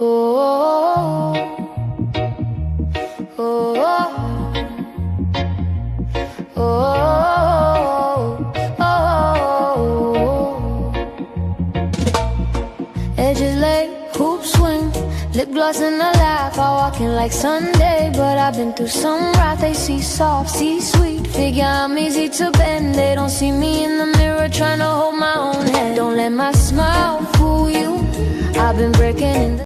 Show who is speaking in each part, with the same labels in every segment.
Speaker 1: Oh, oh, oh, oh. Edges late, hoop swing, lip gloss and a laugh. I walking like Sunday, but I've been through some wrath. They see soft, see sweet, figure I'm easy to bend. They don't see me in the mirror trying to hold my own head. Don't let my smile fool you. I've been breaking in the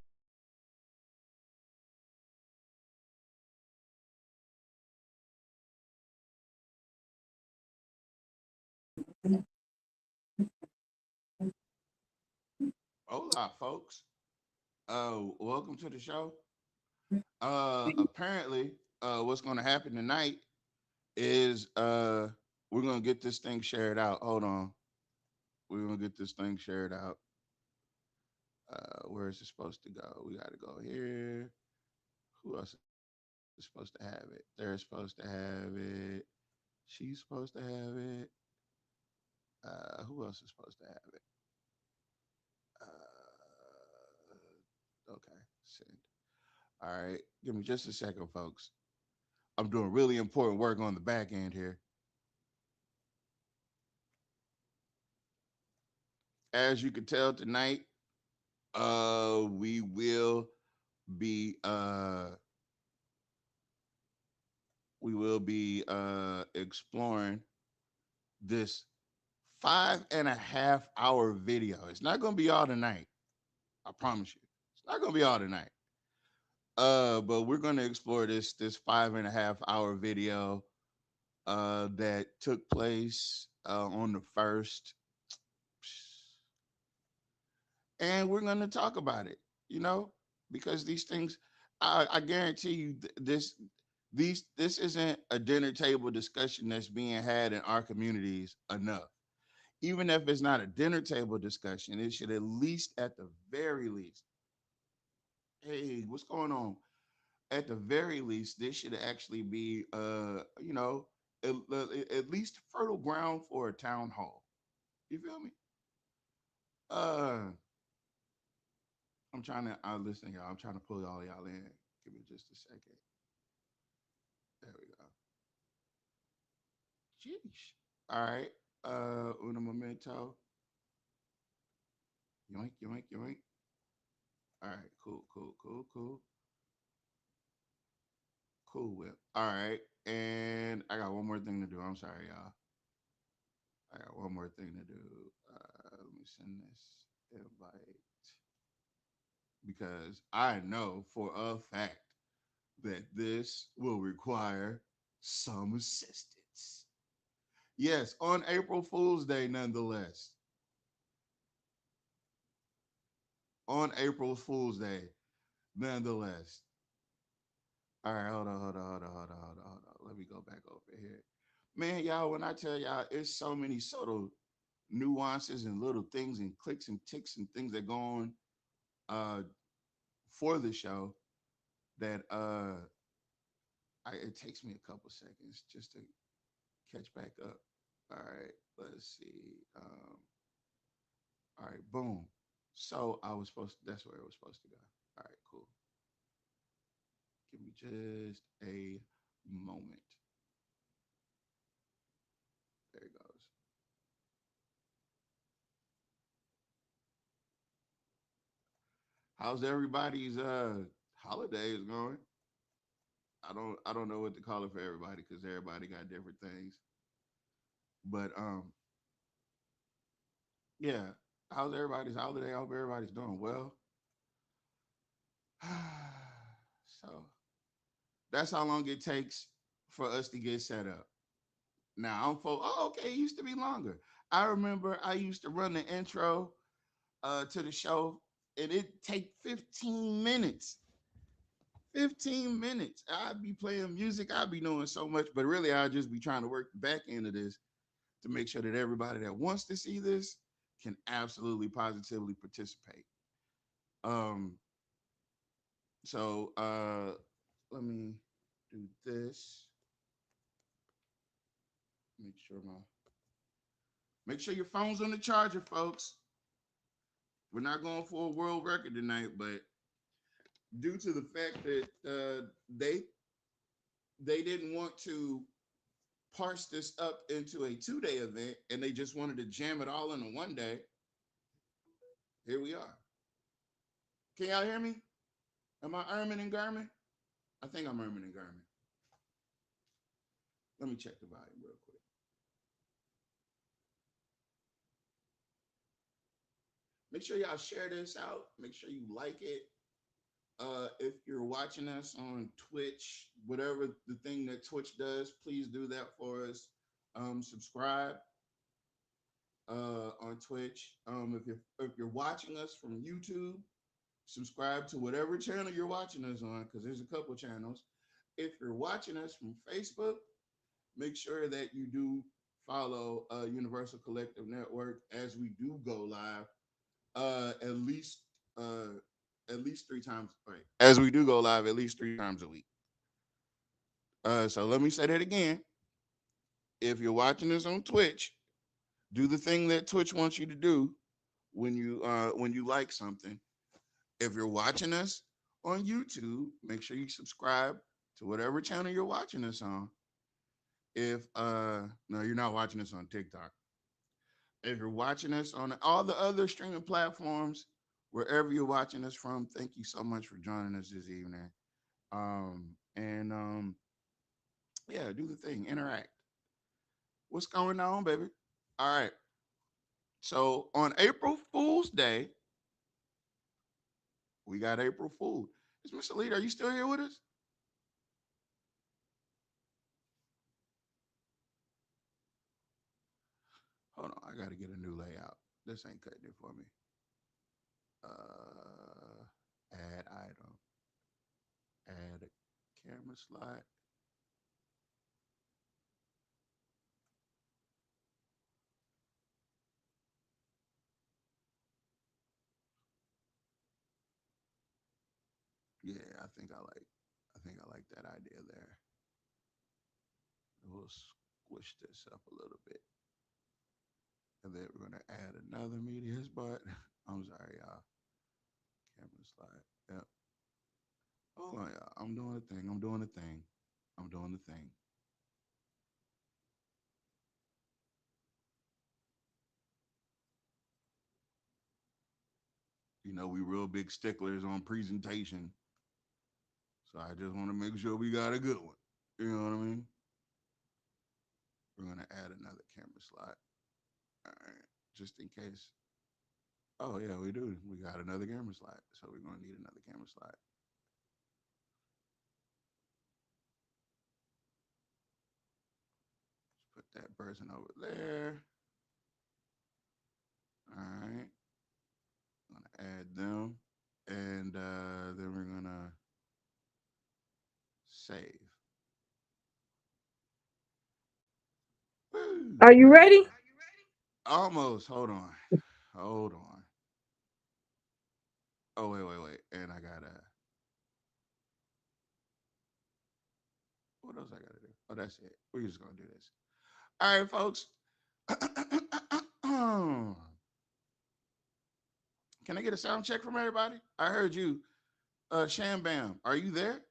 Speaker 2: Hola, folks. Welcome to the show. Apparently, what's going to happen tonight is we're going to get this thing shared out. Hold on. We're going to get this thing shared out. Where is it supposed to go? We got to go here. Who else is supposed to have it? They're supposed to have it. She's supposed to have it. Who else is supposed to have it? Okay, send. All right, give me just a second, folks. I'm doing really important work on the back end here. As you can tell tonight, we will be exploring this 5.5 hour video. It's not gonna be all tonight. I promise you. It's not gonna be all tonight. But we're gonna explore this 5.5 hour video that took place on the first, and we're gonna talk about it. You know, because these things, I guarantee you, this isn't a dinner table discussion that's being had in our communities enough. Even if it's not a dinner table discussion, it should at least, at the very least, hey, what's going on? At the very least, this should actually be, at least fertile ground for a town hall. You feel me? Uh, I'm trying to, listen, y'all. I'm trying to pull y'all in. Give me just a second. There we go. Jeez. All right. Una momento. Yoink, yoink, yoink. All right. Cool, cool, cool, cool. Cool whip. All right. And I got one more thing to do. I'm sorry, y'all. I got one more thing to do. Let me send this invite because I know for a fact that this will require some assistance. Yes, on April Fool's Day, nonetheless. On April Fool's Day, nonetheless. All right, hold on. Let me go back over here. Man, y'all, when I tell y'all, it's so many subtle nuances and little things and clicks and ticks and things that go on uh, for the show that it takes me a couple seconds just to catch back up. All right, let's see. All right, boom. So I was supposed to, that's where it was supposed to go. All right, cool. Give me just a moment. There it goes. How's everybody's holidays going? I don't know what to call it for everybody because everybody got different things. But yeah. How's everybody's holiday? I hope everybody's doing well. So that's how long it takes for us to get set up. Now I'm okay, it used to be longer. I remember I used to run the intro to the show and it take 15 minutes. 15 minutes. I'd be playing music, I'd be doing so much, but really I'd just be trying to work the back end of this to make sure that everybody that wants to see this can absolutely positively participate. Um so let me do this. Make sure my make sure your phone's on the charger, folks. We're not going for a world record tonight, but due to the fact that they didn't want to parse this up into a 2-day event and they just wanted to jam it all into one day. Here we are. Can y'all hear me? Am I Ermin and Garmin? I think I'm Ermin and Garmin. Let me check the volume real quick. Make sure y'all share this out. Make sure you like it. If you're watching us on Twitch, whatever the thing that Twitch does, please do that for us. Subscribe on Twitch. If you're watching us from YouTube, subscribe to whatever channel you're watching us on, because there's a couple channels. If you're watching us from Facebook, make sure that you do follow Universal Collective Network as we do go live at least 3 times. Right, as we do go live at least 3 times a week. So let me say that again. If you're watching this on Twitch, do the thing that Twitch wants you to do when you like something. If you're watching us on YouTube, make sure you subscribe to whatever channel you're watching us on. If no, you're not watching us on TikTok. If you're watching us on all the other streaming platforms, wherever you're watching us from, thank you so much for joining us this evening. And yeah, do the thing, interact. What's going on, baby? All right. So on April Fool's Day, we got April Fool. Is Mr. Leader, are you still here with us? Hold on, I gotta get a new layout. This ain't cutting it for me. Add item. Add a camera slot. Yeah, I think I like that idea there. We'll squish this up a little bit. And then we're gonna add another media spot. I'm sorry, y'all. Camera slide. Yep. Hold on, y'all. I'm doing the thing. I'm doing the thing. I'm doing the thing. You know, we real big sticklers on presentation. So I just want to make sure we got a good one. You know what I mean? We're gonna add another camera slot. All right, just in case. Oh yeah, we do. We got another camera slot, so we're gonna need another camera slot. Let's put that person over there. All right, I'm gonna add them, and then we're gonna save. Woo.
Speaker 3: Are you ready?
Speaker 2: Almost. Hold on. Hold on. Oh wait. And I gotta. What else I gotta do? Oh, that's it. We're just gonna do this. All right, folks. Can I get a sound check from everybody? I heard you. Sham Bam, are you there?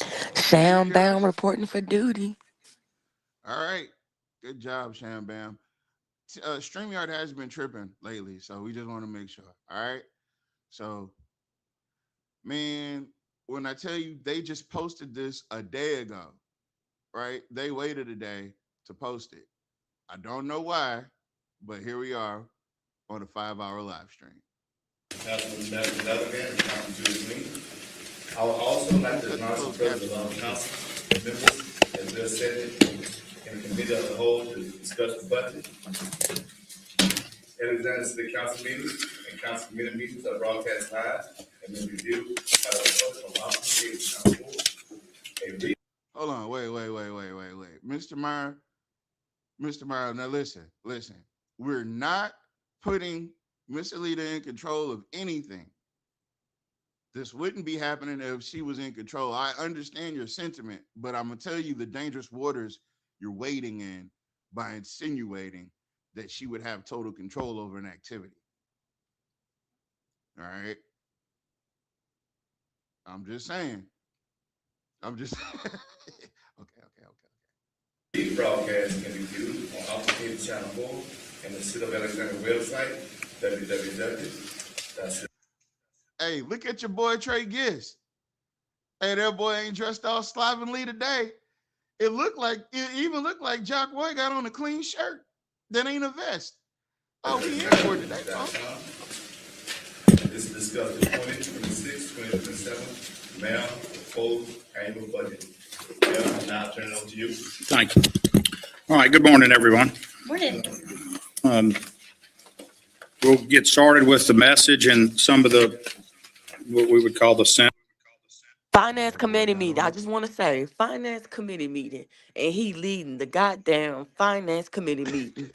Speaker 2: Can you
Speaker 4: Sam
Speaker 2: hear
Speaker 4: Bound
Speaker 2: us?
Speaker 4: reporting for duty.
Speaker 2: All right. Good job, Sham Bam. StreamYard has been tripping lately, so we just want to make sure. All right. So, man, when I tell you they just posted this a day ago, right? They waited a day to post it. I don't know why, but here we are on a 5-hour live stream.
Speaker 5: Councilman Delegan, Councilman Julius Lee. I would also like to acknowledge the presence of our council members as they're sitting in the committee of the whole to discuss the budget. Alexander City Council meetings and council committee meetings are broadcast live and then reviewed by the clerk of office of the council board.
Speaker 2: Hold on, wait. Mr. Meyer, now listen. We're not putting Miss Alita in control of anything. This wouldn't be happening if she was in control. I understand your sentiment, but I'm gonna tell you the dangerous waters you're wading in by insinuating that she would have total control over an activity. All right. I'm just saying. Okay.
Speaker 5: These broadcasts can be viewed on Alpha Cable Channel 4 and the City of Alexandria website, www..
Speaker 2: Hey, look at your boy Trey Giss. Hey, that boy ain't dressed all slovenly today. It even looked like Jock Boy got on a clean shirt. That ain't a vest. Oh, we in for it today, folks.
Speaker 5: This is discussed the 2026-2027 mayor proposed annual budget. Mayor, I'll now turn it over to you.
Speaker 3: Thank you. All right, good morning, everyone.
Speaker 4: Morning.
Speaker 3: We'll get started with the message and some of what we would call the
Speaker 4: Finance committee meeting. I just want to say, finance committee meeting, and he leading the goddamn finance committee meeting.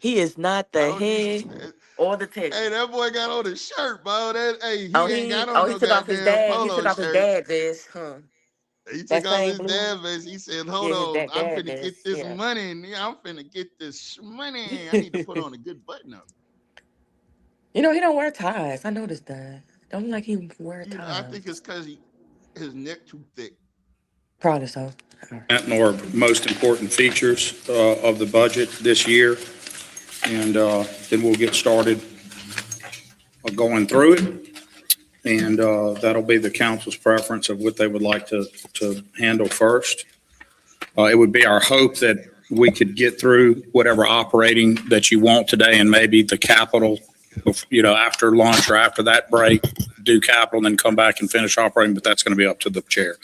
Speaker 4: He is not the head or the tail.
Speaker 2: Hey, that boy got on his shirt, bro. He ain't got on no
Speaker 4: took off his
Speaker 2: goddamn
Speaker 4: dad. He
Speaker 2: polo
Speaker 4: took off his
Speaker 2: shirt.
Speaker 4: dad vest, huh?
Speaker 2: He
Speaker 4: That
Speaker 2: took off
Speaker 4: same
Speaker 2: his
Speaker 4: blue
Speaker 2: dad
Speaker 4: one?
Speaker 2: vest. He said, hold
Speaker 4: Yeah, his
Speaker 2: on,
Speaker 4: dad
Speaker 2: I'm finna
Speaker 4: vest,
Speaker 2: get this
Speaker 4: yeah.
Speaker 2: money. And I'm finna get this money. I need to put on a good button up.
Speaker 4: You know, he don't wear ties. I noticed that. Don't look like he wear
Speaker 2: I
Speaker 4: ties.
Speaker 2: think it's because his neck too thick.
Speaker 4: Probably so.
Speaker 3: or most important features of the budget this year. And then we'll get started going through it. And that'll be the council's preference of what they would like to handle first. It would be our hope that we could get through whatever operating that you want today and maybe the capital, after lunch or after that break, do capital and then come back and finish operating, but that's going to be up to the chair.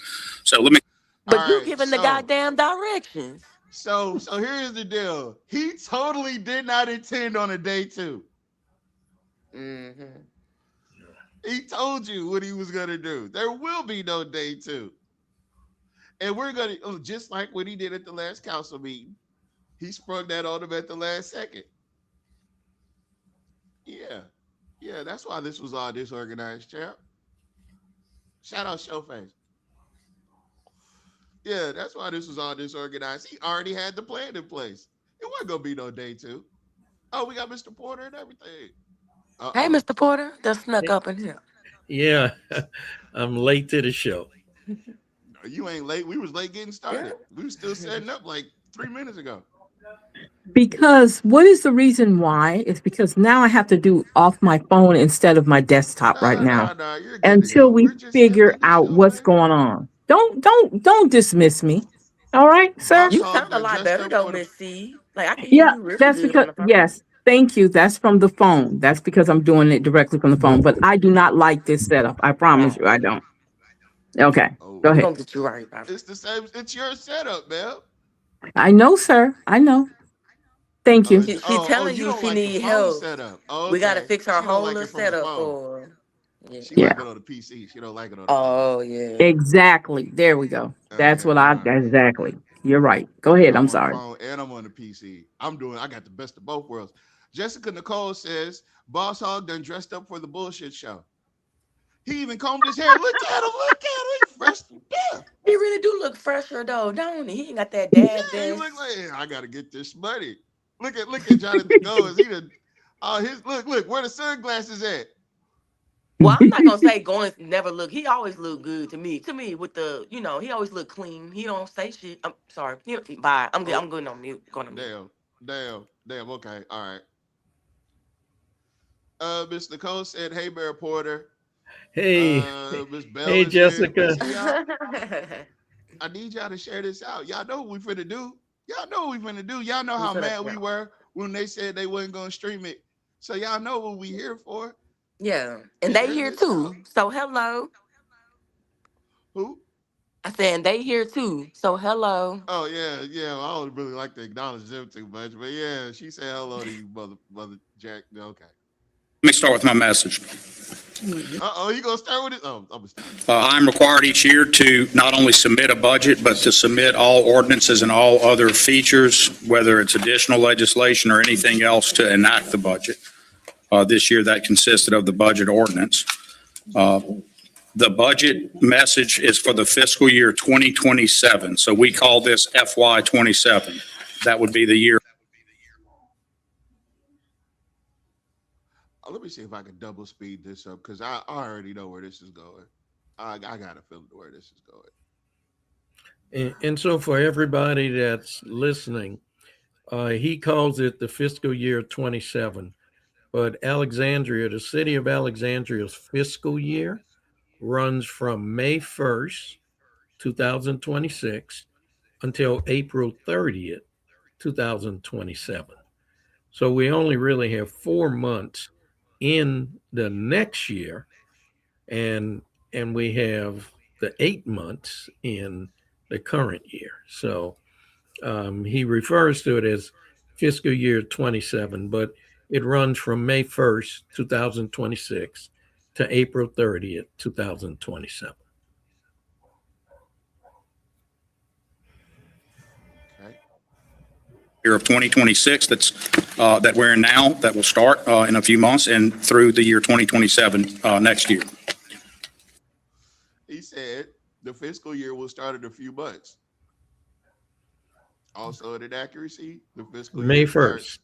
Speaker 3: So let me.
Speaker 4: But you giving the goddamn directions.
Speaker 2: So here's the deal. He totally did not intend on a day two.
Speaker 4: Mm-hmm.
Speaker 2: He told you what he was going to do. There will be no day two. And we're going to, just like what he did at the last council meeting, he sprung that on him at the last second. Yeah, that's why this was all disorganized, champ. Shout out Showface. Yeah, that's why this was all disorganized. He already had the plan in place. It wasn't going to be no day two. Oh, we got Mr. Porter and everything. Uh-oh.
Speaker 4: Hey, Mr. Porter, just snuck up in here.
Speaker 6: Yeah, I'm late to the show.
Speaker 2: You ain't late. We was late getting started.
Speaker 4: Yeah.
Speaker 2: We was still setting up like 3 minutes ago.
Speaker 7: Because what is the reason why? It's because now I have to do off my phone instead of my desktop right now
Speaker 2: You're good
Speaker 7: until
Speaker 2: to go.
Speaker 7: we
Speaker 2: We're just
Speaker 7: figure
Speaker 2: setting the
Speaker 7: out
Speaker 2: show,
Speaker 7: what's
Speaker 2: man.
Speaker 7: going on. Don't dismiss me. All right, sir?
Speaker 2: Boss
Speaker 4: You
Speaker 2: Hog
Speaker 4: sound a
Speaker 2: done
Speaker 4: lot
Speaker 2: dressed
Speaker 4: better
Speaker 2: up
Speaker 4: though,
Speaker 2: for the-
Speaker 4: Miss C. Like I can hear
Speaker 7: Yeah,
Speaker 4: you really
Speaker 7: that's
Speaker 4: good
Speaker 7: because,
Speaker 4: on the phone.
Speaker 7: yes, thank you. That's from the phone. That's because I'm doing it directly from the phone. But I do not like this setup. I promise you, I don't. Okay,
Speaker 2: Oh,
Speaker 7: go
Speaker 4: We're
Speaker 7: ahead.
Speaker 4: gonna get you right. Bobby.
Speaker 2: it's the same. It's your setup, man.
Speaker 7: I know, sir. I know. Thank you.
Speaker 4: She telling
Speaker 2: you
Speaker 4: you
Speaker 2: don't
Speaker 4: she
Speaker 2: like the
Speaker 4: need
Speaker 2: phone
Speaker 4: help.
Speaker 2: setup. Oh,
Speaker 4: We gotta
Speaker 2: okay.
Speaker 4: fix our
Speaker 2: She don't
Speaker 4: whole
Speaker 2: like
Speaker 4: little
Speaker 2: it from the
Speaker 4: setup
Speaker 2: phone.
Speaker 4: for her. Yeah.
Speaker 2: She
Speaker 7: Yeah.
Speaker 2: like it on the PC. She don't like it on the
Speaker 4: Oh yeah.
Speaker 7: Exactly. There we go. That's what exactly. You're right. Go ahead. I'm
Speaker 2: on
Speaker 7: sorry.
Speaker 2: the phone and I'm on the PC. I got the best of both worlds. Jessica Nicole says, Boss Hog done dressed up for the bullshit show. He even combed his hair. Look at him. He's fresh to death.
Speaker 4: He really do look fresher though, don't he? He ain't got that dad
Speaker 2: Yeah, he
Speaker 4: vest.
Speaker 2: look like, I gotta get this money. Look at Jonathan Goins. He done, look, where the sunglasses at?
Speaker 4: Well, I'm not gonna say Goins never look. He always look good to me. To me, with the he always look clean. He don't say shit. I'm sorry. Bye. I'm good. I'm going on mute. Going on mute.
Speaker 2: Damn. Okay, all right. Miss Nicole said, "Hey, Bear Porter."
Speaker 6: Hey,
Speaker 2: Miss Bell.
Speaker 6: hey,
Speaker 2: is here.
Speaker 6: Jessica.
Speaker 2: See, y'all? I need y'all to share this out. Y'all know what we finna do. Y'all know how mad we were when they said they wasn't gonna stream it. So y'all know what we here for.
Speaker 4: Yeah, and they here too. So hello.
Speaker 2: Who?
Speaker 4: I said, and they here too. So hello.
Speaker 2: Oh yeah. I don't really like to acknowledge them too much, but yeah, she said hello to you, mother Jack. Okay.
Speaker 3: Let me start with my message.
Speaker 2: You gonna start with it? Oh, I'm gonna start.
Speaker 3: I'm required each year to not only submit a budget, but to submit all ordinances and all other features, whether it's additional legislation or anything else to enact the budget. This year, that consisted of the budget ordinance. The budget message is for the fiscal year 2027. So we call this FY 27. That would be the year.
Speaker 2: Let let me see if I can double speed this up because I already know where this is going. I got a feeling where this is going.
Speaker 6: And so for everybody that's listening, he calls it the fiscal year 27, but Alexandria, the city of Alexandria's fiscal year runs from May 1st, 2026 until April 30th, 2027. So we only really have 4 months in the next year, and we have the 8 months in the current year. So he refers to it as fiscal year 27, but it runs from May 1st, 2026 to April 30th, 2027.
Speaker 2: Okay.
Speaker 3: Year of 2026 that we're in now, that will start in a few months and through the year 2027 next year.
Speaker 2: He said the fiscal year will start in a few months. Also, at inaccuracy, the fiscal
Speaker 6: May
Speaker 2: year
Speaker 6: 1st.
Speaker 2: starts.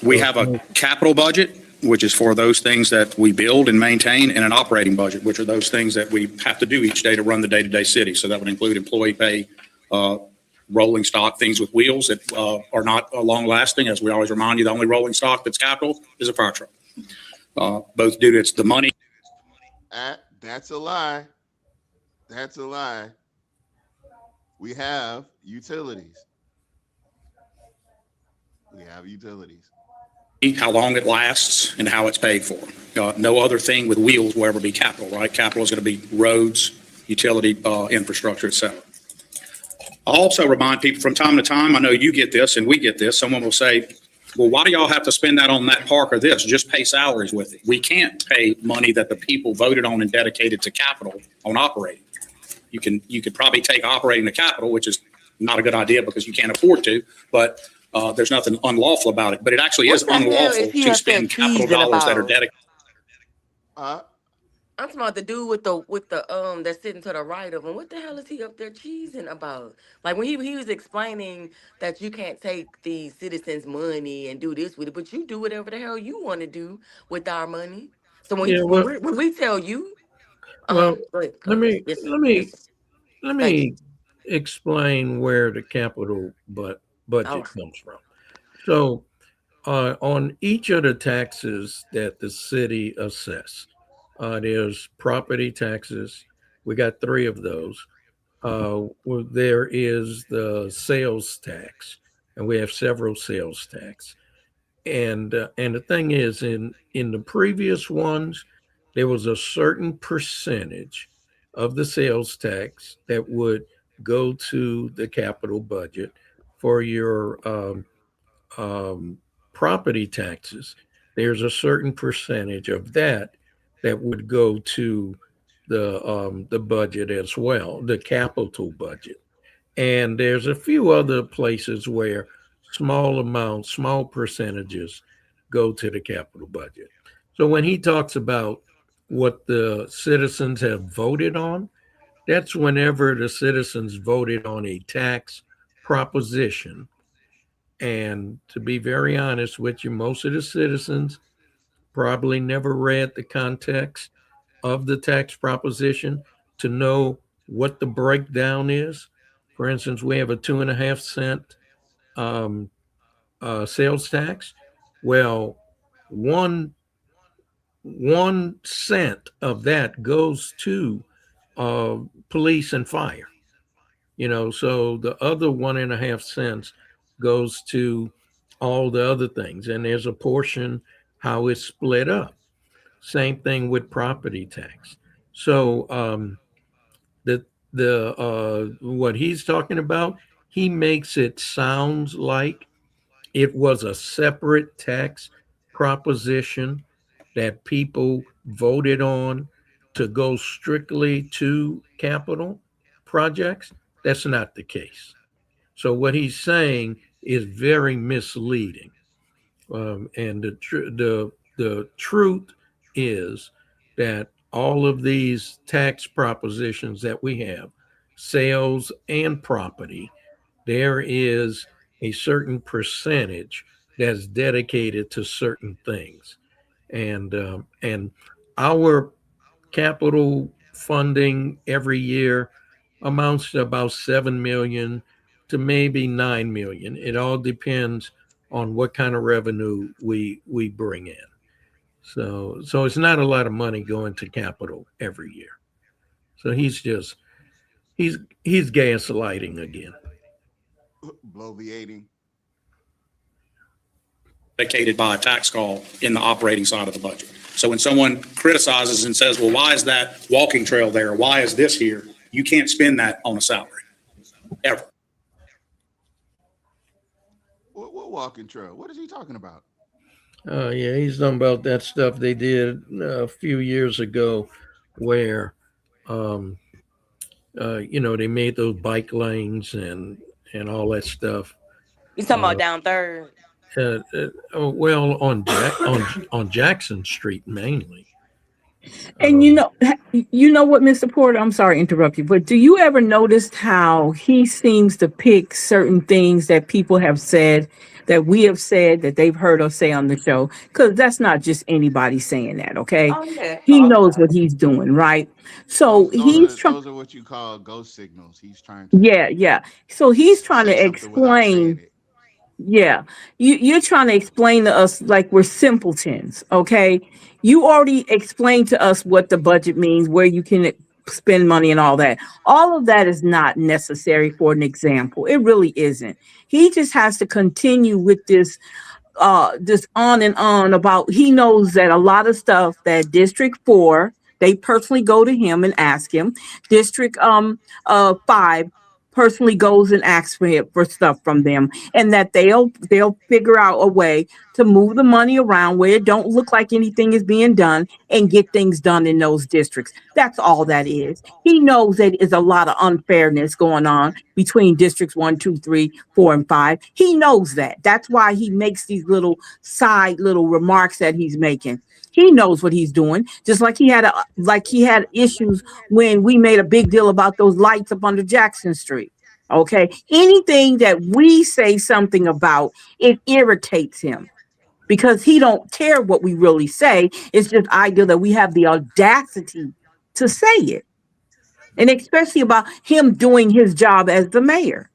Speaker 3: We have a capital budget, which is for those things that we build and maintain, and an operating budget, which are those things that we have to do each day to run the day-to-day city. So that would include employee pay, rolling stock, things with wheels that are not long-lasting. As we always remind you, the only rolling stock that's capital is a fire truck. Both due to it's the money.
Speaker 2: That's a lie. That's a lie. We have utilities. We have utilities.
Speaker 3: How long it lasts and how it's paid for. No other thing with wheels will ever be capital, right? Capital is going to be roads, utility, infrastructure, et cetera. I'll also remind people from time to time, I know you get this and we get this, someone will say, well, why do y'all have to spend that on that park or this? Just pay salaries with it. We can't pay money that the people voted on and dedicated to capital on operating. You could probably take operating to capital, which is not a good idea because you can't afford to, but there's nothing unlawful about it. But it actually is unlawful to spend capital dollars that are dedicated.
Speaker 4: I'm talking about the dude with the that's sitting to the right of him. What the hell is he up there cheesing about? Like when he was explaining that you can't take the citizens' money and do this with it, but you do whatever the hell you want to do with our money. So when,
Speaker 6: Yeah,
Speaker 4: when we tell you,
Speaker 6: well,
Speaker 4: go ahead.
Speaker 6: let me
Speaker 4: Yes,
Speaker 6: let me
Speaker 4: yes.
Speaker 6: let
Speaker 4: Thank
Speaker 6: me explain where the capital budget
Speaker 4: All right.
Speaker 6: comes from. So, on each of the taxes that the city assess, there's property taxes. We got 3 of those. There is the sales tax, and we have several sales tax. And the thing is, in the previous ones, there was a certain percentage of the sales tax that would go to the capital budget for your property taxes. There's a certain percentage of that that would go to the budget as well, the capital budget. And there's a few other places where small amounts, small percentages go to the capital budget. So when he talks about what the citizens have voted on, that's whenever the citizens voted on a tax proposition. And to be very honest with you, most of the citizens probably never read the context of the tax proposition to know what the breakdown is. For instance, we have a 2.5 cent sales tax. Well, one cent of that goes to police and fire. So the other 1.5 cents goes to all the other things, and there's a portion how it's split up. Same thing with property tax. So what he's talking about, he makes it sounds like it was a separate tax proposition that people voted on to go strictly to capital projects. That's not the case. So what he's saying is very misleading. And the truth is that all of these tax propositions that we have, sales and property, there is a certain percentage that's dedicated to certain things. And our capital funding every year amounts to about 7 million to maybe 9 million. It all depends on what kind of revenue we bring in. So it's not a lot of money going to capital every year. So he's gaslighting again.
Speaker 2: Bloviating.
Speaker 3: Dedicated by a tax call in the operating side of the budget. So when someone criticizes and says, well, why is that walking trail there? Why is this here? You can't spend that on a salary, ever.
Speaker 2: What walking trail? What is he talking about?
Speaker 6: Yeah, he's talking about that stuff they did a few years ago where, they made those bike lanes and all that stuff.
Speaker 4: You talking about down third?
Speaker 6: Well, on Jackson Street mainly.
Speaker 7: And you know what, Mr. Porter, I'm sorry to interrupt you, but do you ever notice how he seems to pick certain things that people have said, that we have said, that they've heard us say on the show? Because that's not just anybody saying that, okay?
Speaker 4: Oh yeah.
Speaker 7: He knows what he's doing, right? So
Speaker 2: those are what you call ghost signals. He's trying to
Speaker 7: yeah. So he's trying to
Speaker 2: say something without saying
Speaker 7: explain.
Speaker 2: it.
Speaker 7: Yeah, you're trying to explain to us like we're simpletons, okay? You already explained to us what the budget means, where you can spend money and all that. All of that is not necessary for an example. It really isn't. He just has to continue with this on and on about, he knows that a lot of stuff that District 4, they personally go to him and ask him. District 5 personally goes and asks for stuff from them, and that they'll figure out a way to move the money around where it don't look like anything is being done and get things done in those districts. That's all that is. He knows that is a lot of unfairness going on between districts 1, 2, 3, 4, and 5. He knows that. That's why he makes these little remarks that he's making. He knows what he's doing. Just like he had issues when we made a big deal about those lights up under Jackson Street. Okay, anything that we say something about, it irritates him because he don't care what we really say. It's just idea that we have the audacity to say it, and especially about him doing his job as the mayor.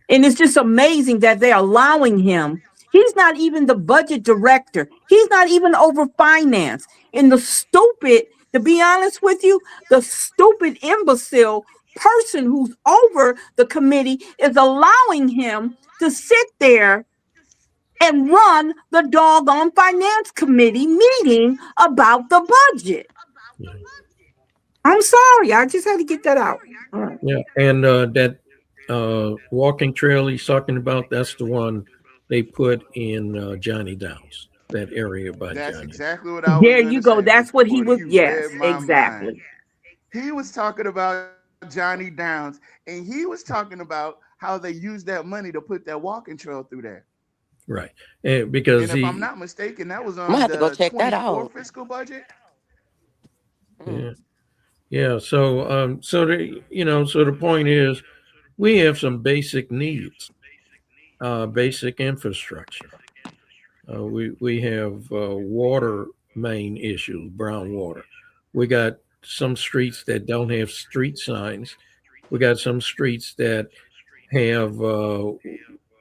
Speaker 7: And it's just amazing that they're allowing him. He's not even the budget director. He's not even over finance. And to be honest with you, the stupid imbecile person who's over the committee is allowing him to sit there and run the doggone finance committee meeting about the budget.
Speaker 6: Yeah.
Speaker 7: I'm sorry. I just had to get that out. All right.
Speaker 6: Yeah, and that walking trail he's talking about, that's the one they put in Johnny Downs, that area by
Speaker 2: That's
Speaker 6: Johnny.
Speaker 2: exactly what I was
Speaker 7: There
Speaker 2: gonna
Speaker 7: you go.
Speaker 2: say
Speaker 7: That's what he
Speaker 2: before
Speaker 7: was.
Speaker 2: you
Speaker 7: Yes,
Speaker 2: read my
Speaker 7: exactly.
Speaker 2: mind. He was talking about Johnny Downs, and he was talking about how they used that money to put that walking trail through there.
Speaker 6: Right, and because
Speaker 2: And if I'm not mistaken, that was on
Speaker 4: I'ma have to go
Speaker 2: the
Speaker 4: check that
Speaker 2: 24
Speaker 4: out.
Speaker 2: fiscal budget.
Speaker 6: yeah. So the point is, we have some basic needs, basic infrastructure. We have water main issues, brown water. We got some streets that don't have street signs. We got some streets that have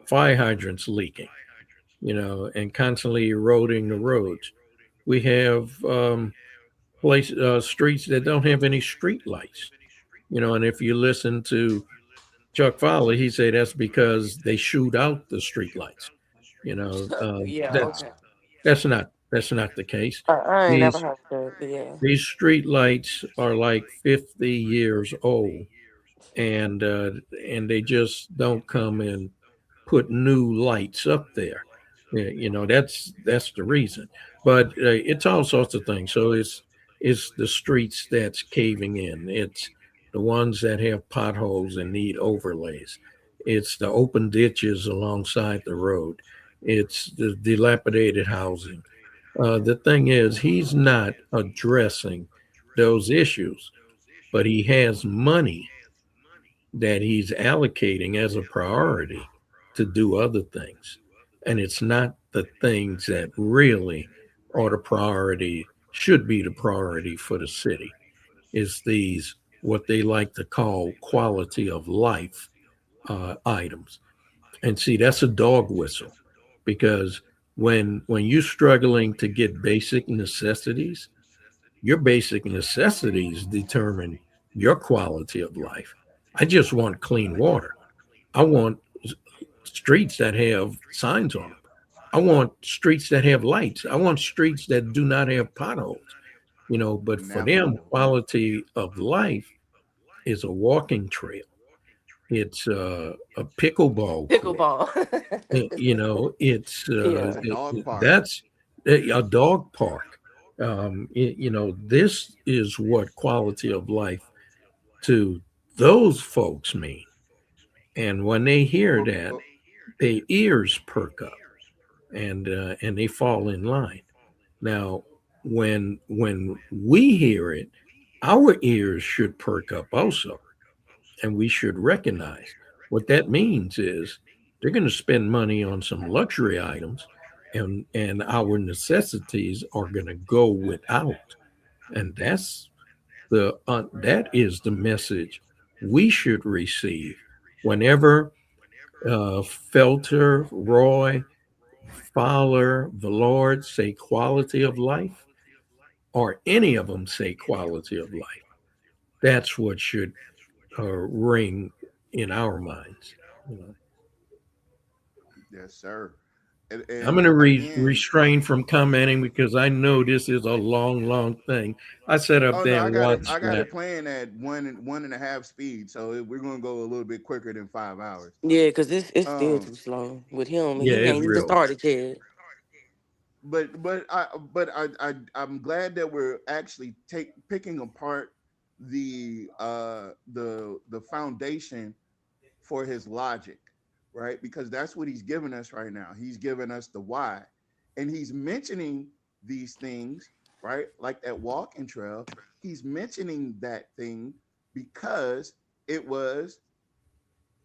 Speaker 6: fire hydrants leaking, and constantly eroding the roads. We have streets that don't have any street lights, and if you listen to Chuck Fowler, he said that's because they shoot out the street lights.
Speaker 4: Yeah.
Speaker 6: That's
Speaker 4: Okay.
Speaker 6: that's not the case.
Speaker 4: I ain't never
Speaker 6: These
Speaker 4: heard that. Yeah.
Speaker 6: these street lights are like 50 years old, and they just don't come and put new lights up there. Yeah, that's the reason. But it's all sorts of things. So it's the streets that's caving in. It's the ones that have potholes and need overlays. It's the open ditches alongside the road. It's the dilapidated housing. The thing is, he's not addressing those issues, but he has money that he's allocating as a priority to do other things. and it's not the things that really are the priority, should be the priority for the city. Is these what they like to call quality of life items. And see, that's a dog whistle, because when you're struggling to get basic necessities, your basic necessities determine your quality of life. I just want clean water. I want streets that have signs on them. I want streets that have lights. I want streets that do not have potholes. But for them, quality of life is a walking trail. It's a pickleball court.
Speaker 4: Pickleball.
Speaker 6: It's
Speaker 4: Yeah.
Speaker 2: Dog park.
Speaker 6: that's a dog park. This is what quality of life to those folks mean. And when they hear that, their ears perk up, and they fall in line. Now, when we hear it, our ears should perk up also, and we should recognize what that means is they're going to spend money on some luxury items, and our necessities are going to go without. And that is the message we should receive whenever Felter, Roy, Fowler, Villard say quality of life, or any of them say quality of life. That's what should ring in our minds.
Speaker 2: Yes, sir.
Speaker 6: I'm going to restrain from commenting because I know this is a long thing. I sat up there and watched.
Speaker 2: I got it playing at 1.5 speed, so we're going to go a little bit quicker than 5 hours.
Speaker 4: Yeah, because it's still too slow with him.
Speaker 6: Yeah,
Speaker 4: He ain't even started yet.
Speaker 2: I'm glad that we're actually picking apart the foundation for his logic, right? Because that's what he's giving us right now. He's giving us the why, and he's mentioning these things, right? Like that walking trail. He's mentioning that thing because it was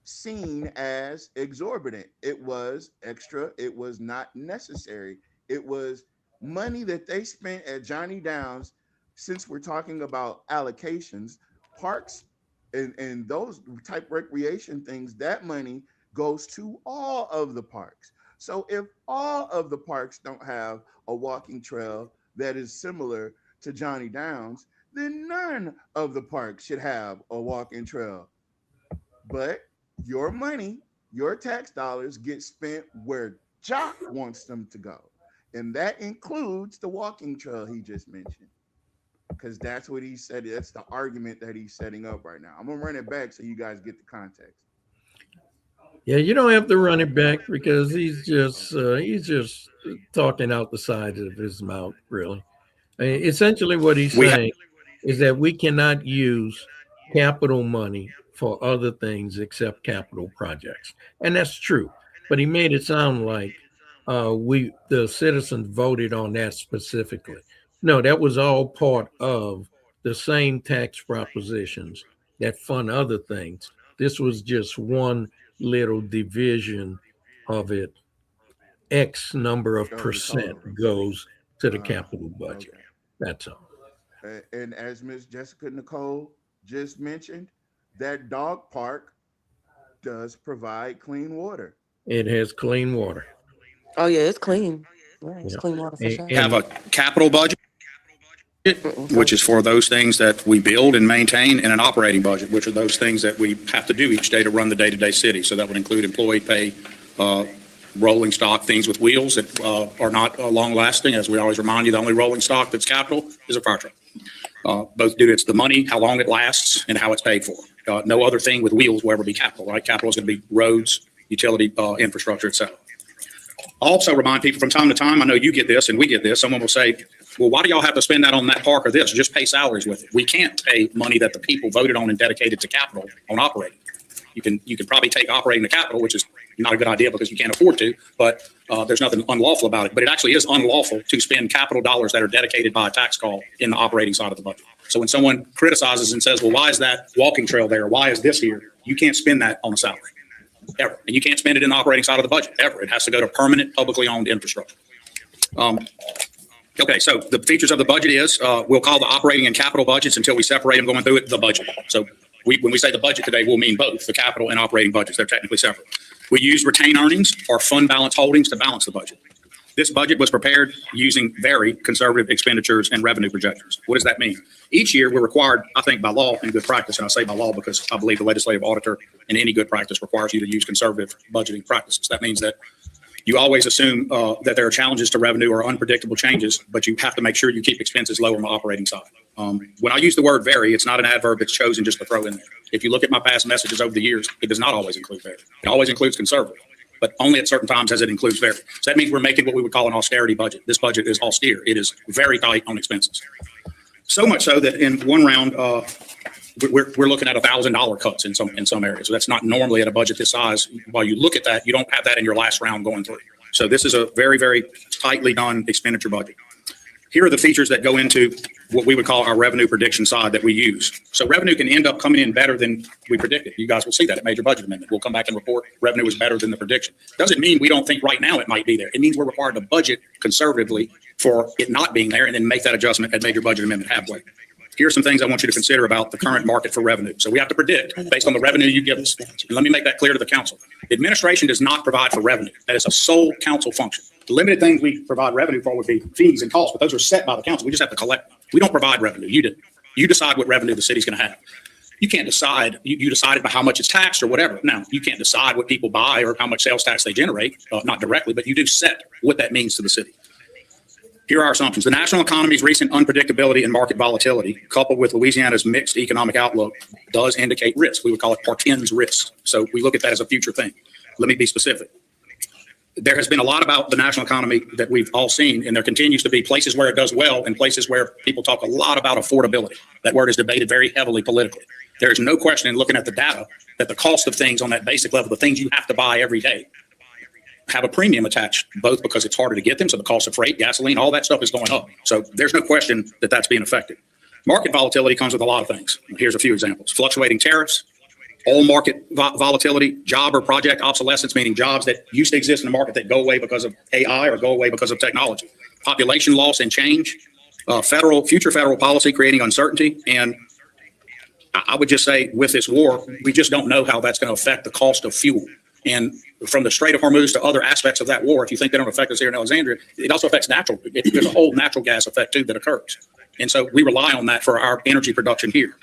Speaker 2: seen as exorbitant. It was extra. It was not necessary. It was money that they spent at Johnny Downs. Since we're talking about allocations, parks and those type recreation things, that money goes to all of the parks. So if all of the parks don't have a walking trail that is similar to Johnny Downs, then none of the parks should have a walking trail. But your money, your tax dollars get spent where Jock wants them to go. And that includes the walking trail he just mentioned. Because that's what he said. That's the argument that he's setting up right now. I'm going to run it back so you guys get the context.
Speaker 6: Yeah, you don't have to run it back because he's just talking out the sides of his mouth, really. Essentially what he's saying is that we cannot use capital money for other things except capital projects. And that's true. But he made it sound like the citizens voted on that specifically. No, that was all part of the same tax propositions that fund other things. This was just one little division of it. X number of percent goes to the capital budget. Okay. That's all.
Speaker 2: And as Ms. Jessica Nicole just mentioned, that dog park does provide clean water.
Speaker 6: It has clean water.
Speaker 4: Oh yeah, it's clean. Right, it's clean water for sure.
Speaker 3: Have a capital budget, which is for those things that we build and maintain, and an operating budget, which are those things that we have to do each day to run the day-to-day city. So that would include employee pay, rolling stock, things with wheels that are not long-lasting. As we always remind you, the only rolling stock that's capital is a fire truck. Both due to it's the money, how long it lasts, and how it's paid for. No other thing with wheels will ever be capital, right? Capital is going to be roads, utility infrastructure, et cetera. Also remind people from time to time, I know you get this and we get this, someone will say, well, why do y'all have to spend that on that park or this? Just pay salaries with it. We can't pay money that the people voted on and dedicated to capital on operating. You can probably take operating to capital, which is not a good idea because you can't afford to, but there's nothing unlawful about it. But it actually is unlawful to spend capital dollars that are dedicated by a tax call in the operating side of the budget. So when someone criticizes and says, well, why is that walking trail there? Why is this here? You can't spend that on a salary. ever. And you can't spend it in the operating side of the budget, ever. It has to go to permanent, publicly owned infrastructure. Okay, so the features of the budget is, we'll call the operating and capital budgets until we separate them going through it, the budget. So when we say the budget today, we'll mean both the capital and operating budgets. They're technically separate. We use retained earnings or fund balance holdings to balance the budget. This budget was prepared using very conservative expenditures and revenue projections. What does that mean? Each year, we're required, I think by law and good practice, and I say by law because I believe the legislative auditor and any good practice requires you to use conservative budgeting practices. That means that you always assume that there are challenges to revenue or unpredictable changes, but you have to make sure you keep expenses low on the operating side. When I use the word very, it's not an adverb that's chosen just to throw in there. If you look at my past messages over the years, it does not always include very. It always includes conservative, but only at certain times as it includes very. So that means we're making what we would call an austerity budget. This budget is austere. It is very tight on expenses. So much so that in one round, we're looking at $1,000 cuts in some areas. So that's not normally at a budget this size. While you look at that, you don't have that in your last round going through. So this is a very, very tightly done expenditure budget. Here are the features that go into what we would call our revenue prediction side that we use. So revenue can end up coming in better than we predicted. You guys will see that at major budget amendment. We'll come back and report revenue was better than the prediction. Doesn't mean we don't think right now it might be there. It means we're required to budget conservatively for it not being there and then make that adjustment at major budget amendment halfway. Here are some things I want you to consider about the current market for revenue. So we have to predict based on the revenue you give us. And let me make that clear to the council. The administration does not provide for revenue. That is a sole council function. The limited things we provide revenue for would be fees and costs, but those are set by the council. We just have to collect them. We don't provide revenue. You do. You decide what revenue the city's going to have. You can't decide. You decide by how much it's taxed or whatever. Now, you can't decide what people buy or how much sales tax they generate, not directly, but you do set what that means to the city. Here are our assumptions. The national economy's recent unpredictability and market volatility, coupled with Louisiana's mixed economic outlook, does indicate risk. We would call it portends risk. So we look at that as a future thing. Let me be specific. There has been a lot about the national economy that we've all seen, and there continues to be places where it does well and places where people talk a lot about affordability. That word is debated very heavily politically. There is no question in looking at the data that the cost of things on that basic level, the things you have to buy every day, have a premium attached, both because it's harder to get them. So the cost of freight, gasoline, all that stuff is going up. So there's no question that that's being affected. Market volatility comes with a lot of things. Here's a few examples. Fluctuating tariffs, oil market volatility, job or project obsolescence, meaning jobs that used to exist in the market that go away because of AI or go away because of technology. Population loss and change, future federal policy creating uncertainty. And I would just say with this war, we just don't know how that's going to affect the cost of fuel. And from the Strait of Hormuz to other aspects of that war, if you think they don't affect us here in Alexandria, it also affects there's a whole natural gas effect too that occurs. And so we rely on that for our energy production here.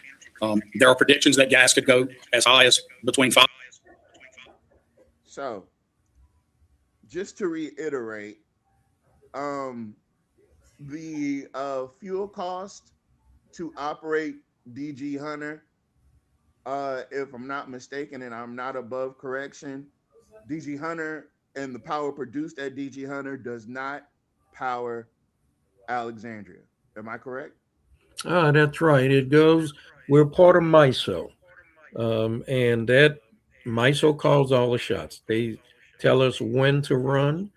Speaker 3: There are predictions that gas could go as high as between 5.
Speaker 2: So just to reiterate, the fuel cost to operate DG Hunter, if I'm not mistaken and I'm not above correction, DG Hunter and the power produced at DG Hunter does not power Alexandria. Am I correct?
Speaker 6: That's right. It goes, we're part of MISO. And that MISO calls all the shots. They tell us when to run.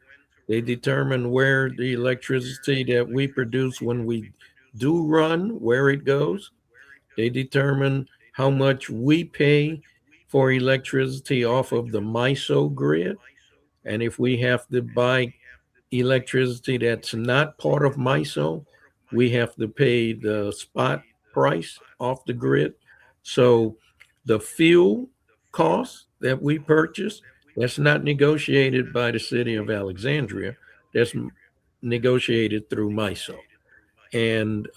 Speaker 6: They determine where the electricity that we produce when we do run, where it goes. They determine how much we pay for electricity off of the MISO grid. And if we have to buy electricity that's not part of MISO, we have to pay the spot price off the grid. So the fuel cost that we purchase, that's not negotiated by the city of Alexandria. That's negotiated through MISO. And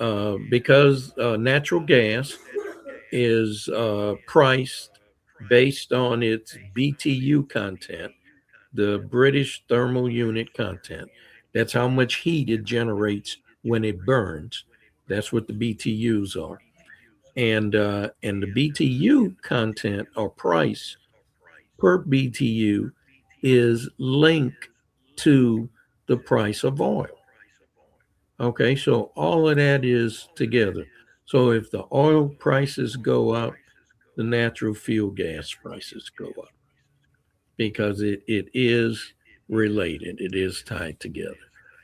Speaker 6: because natural gas is priced based on its BTU content, the British thermal unit content. That's how much heat it generates when it burns. That's what the BTUs are. And the BTU content or price per BTU is linked to the price of oil. Okay, so all of that is together. So if the oil prices go up, the natural fuel gas prices go up because it is related. It is tied together.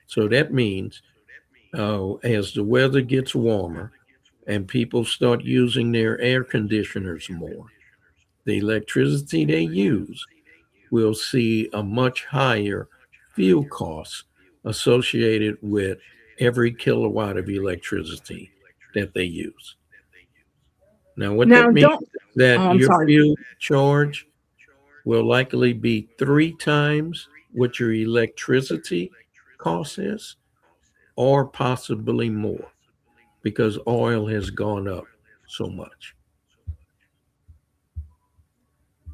Speaker 6: So that means as the weather gets warmer and people start using their air conditioners more, the electricity they use will see a much higher fuel cost associated with every kilowatt of electricity that they use. Now, what
Speaker 7: Now,
Speaker 6: that means
Speaker 7: don't.
Speaker 6: is that
Speaker 7: Oh, I'm
Speaker 6: your
Speaker 7: sorry.
Speaker 6: fuel charge will likely be 3 times what your electricity cost is, or possibly more, because oil has gone up so much.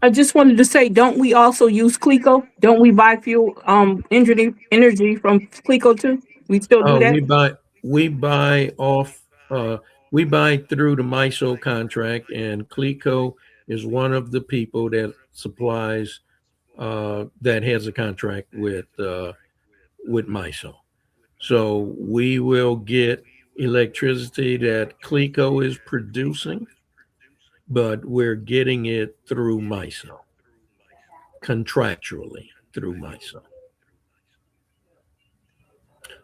Speaker 7: I just wanted to say, don't we also use Clico? Don't we buy fuel, energy from Clico too? We still do
Speaker 6: Oh,
Speaker 7: that?
Speaker 6: we buy off we buy through the MISO contract, and Clico is one of the people that supplies that has a contract with MISO. So we will get electricity that Clico is producing, but we're getting it through MISO, contractually through MISO.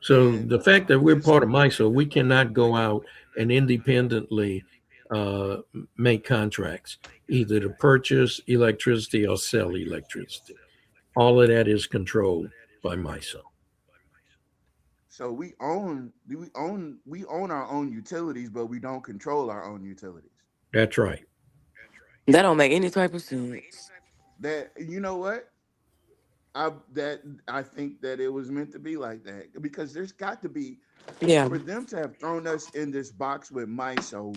Speaker 6: So
Speaker 2: And
Speaker 6: the fact that we're
Speaker 2: just
Speaker 6: part of MISO, we cannot go out and independently uh, make contracts, either to purchase electricity or sell electricity. All of that is controlled by MISO.
Speaker 2: so we own our own utilities, but we don't control our own utilities.
Speaker 6: That's right.
Speaker 4: That don't make any type of sense.
Speaker 2: That, you know what? I think that it was meant to be like that, because there's got to be,
Speaker 4: Yeah.
Speaker 2: for them to have thrown us in this box with MISO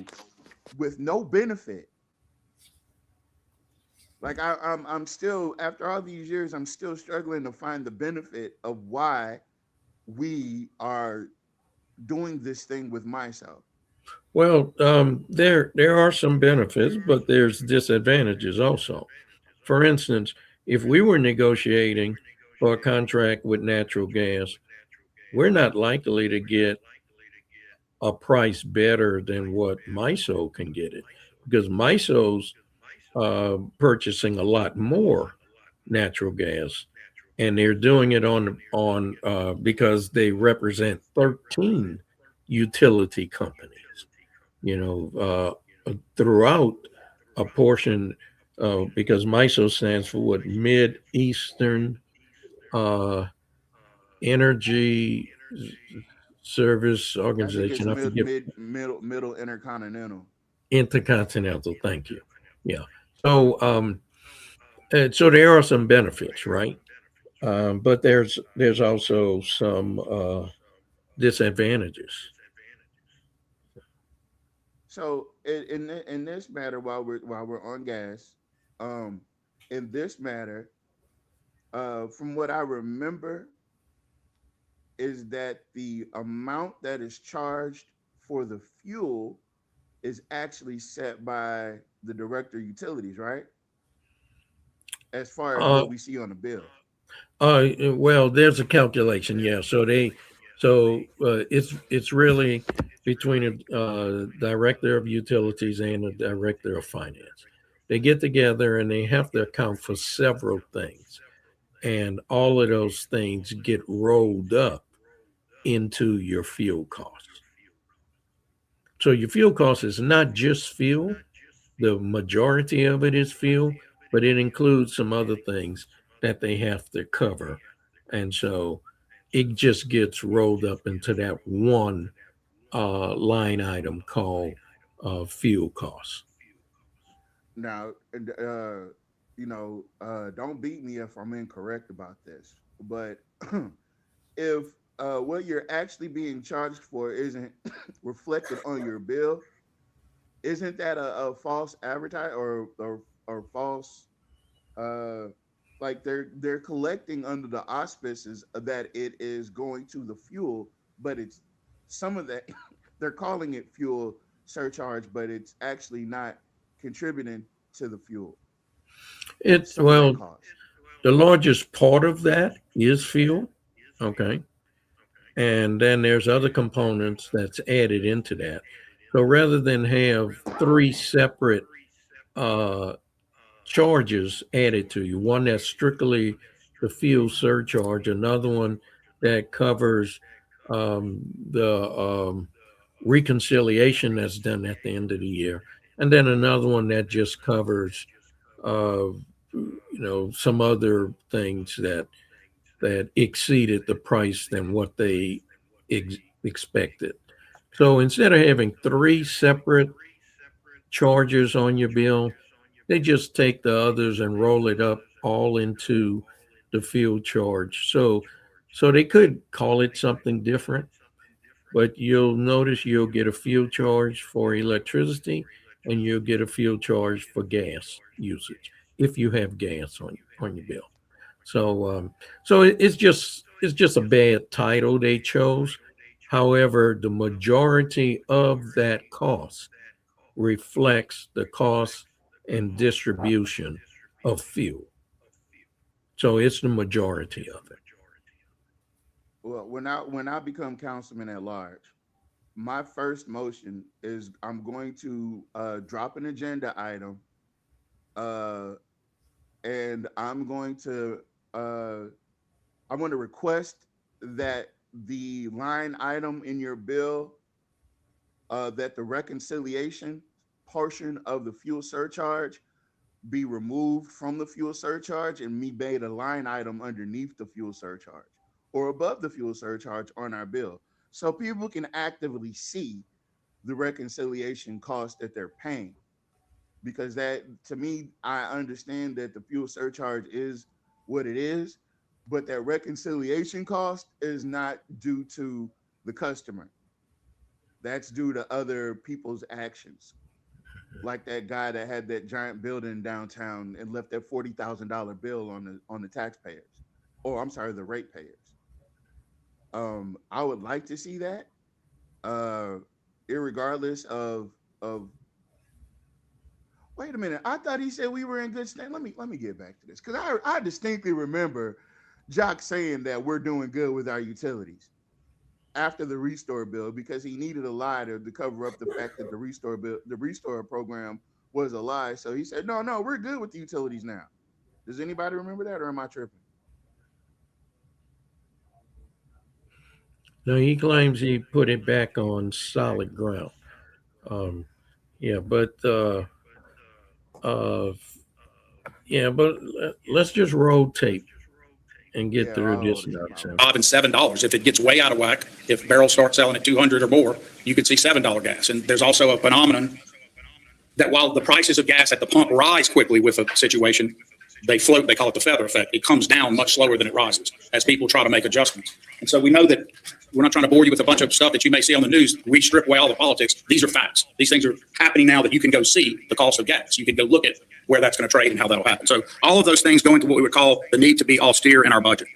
Speaker 2: with no benefit. Like I'm still, after all these years, I'm still struggling to find the benefit of why we are doing this thing with MISO.
Speaker 6: Well, there are some benefits, but there's disadvantages also. For instance, if we were negotiating for a contract with natural gas, we're not likely to get a price better than what MISO can get it, because MISO's purchasing a lot more natural gas, and they're doing it on because they represent 13 utility companies. You know, throughout a portion, because MISO stands for what, Mid Eastern uh, Energy Service
Speaker 2: I think it's
Speaker 6: Organization. I forget.
Speaker 2: middle intercontinental.
Speaker 6: Intercontinental. Thank you. Yeah. So, so there are some benefits, right? But there's also some disadvantages.
Speaker 2: So in this matter, while we're on gas, um, in this matter, from what I remember, is that the amount that is charged for the fuel is actually set by the director of utilities, right? As far as
Speaker 6: Uh,
Speaker 2: what we see on the bill.
Speaker 6: well, there's a calculation, yeah. It's really between a director of utilities and a director of finance. They get together and they have to account for several things, and all of those things get rolled up into your fuel costs. So your fuel cost is not just fuel. The majority of it is fuel, but it includes some other things that they have to cover. And so it just gets rolled up into that one line item called fuel costs.
Speaker 2: Now, don't beat me if I'm incorrect about this, but if what you're actually being charged for isn't reflected on your bill, isn't that a false advertise, or false, uh like they're collecting under the auspices that it is going to the fuel, but it's some of that they're calling it fuel surcharge, but it's actually not contributing to the fuel.
Speaker 6: It's
Speaker 2: Some of that
Speaker 6: well,
Speaker 2: cost.
Speaker 6: the largest part of that is fuel. Okay. And then there's other components that's added into that. So rather than have three separate uh, charges added to you, one that's strictly the fuel surcharge, another one that covers the reconciliation that's done at the end of the year, and then another one that just covers, uh, some other things that exceeded the price than what they expected. So instead of having 3 separate charges on your bill, they just take the others and roll it up all into the fuel charge. So they could call it something different, but you'll notice you'll get a fuel charge for electricity and you'll get a fuel charge for gas usage if you have gas on your bill. So it's just a bad title they chose. However, the majority of that cost reflects the cost and distribution of fuel. So it's the majority of it.
Speaker 2: Well, when I become councilman at large, my first motion is I'm going to drop an agenda item, and I'm going to request that the line item in your bill, that the reconciliation portion of the fuel surcharge be removed from the fuel surcharge and be made a line item underneath the fuel surcharge or above the fuel surcharge on our bill, so people can actively see the reconciliation cost that they're paying. Because that, to me, I understand that the fuel surcharge is what it is, but that reconciliation cost is not due to the customer. That's due to other people's actions. Like that guy that had that giant building downtown and left that $40,000 bill on the taxpayers, or I'm sorry, the ratepayers. I would like to see that, irregardless of. Wait a minute, I thought he said we were in good state. Let me get back to this, because I distinctly remember Jock saying that we're doing good with our utilities after the restore bill, because he needed a lie to cover up the fact that the restore program was a lie. So he said, no, we're good with the utilities now. Does anybody remember that, or am I tripping?
Speaker 6: No, he claims he put it back on solid ground. But let's just roll tape and get through this nonsense.
Speaker 3: $5 and $7. If it gets way out of whack, if barrels start selling at 200 or more, you could see $7 gas. And there's also a phenomenon that while the prices of gas at the pump rise quickly with a situation, they float. They call it the feather effect. It comes down much slower than it rises as people try to make adjustments. And so we know that we're not trying to bore you with a bunch of stuff that you may see on the news. We strip away all the politics. These are facts. These things are happening now that you can go see the cost of gas. You can go look at where that's going to trade and how that'll happen. So all of those things go into what we would call the need to be austere in our budget.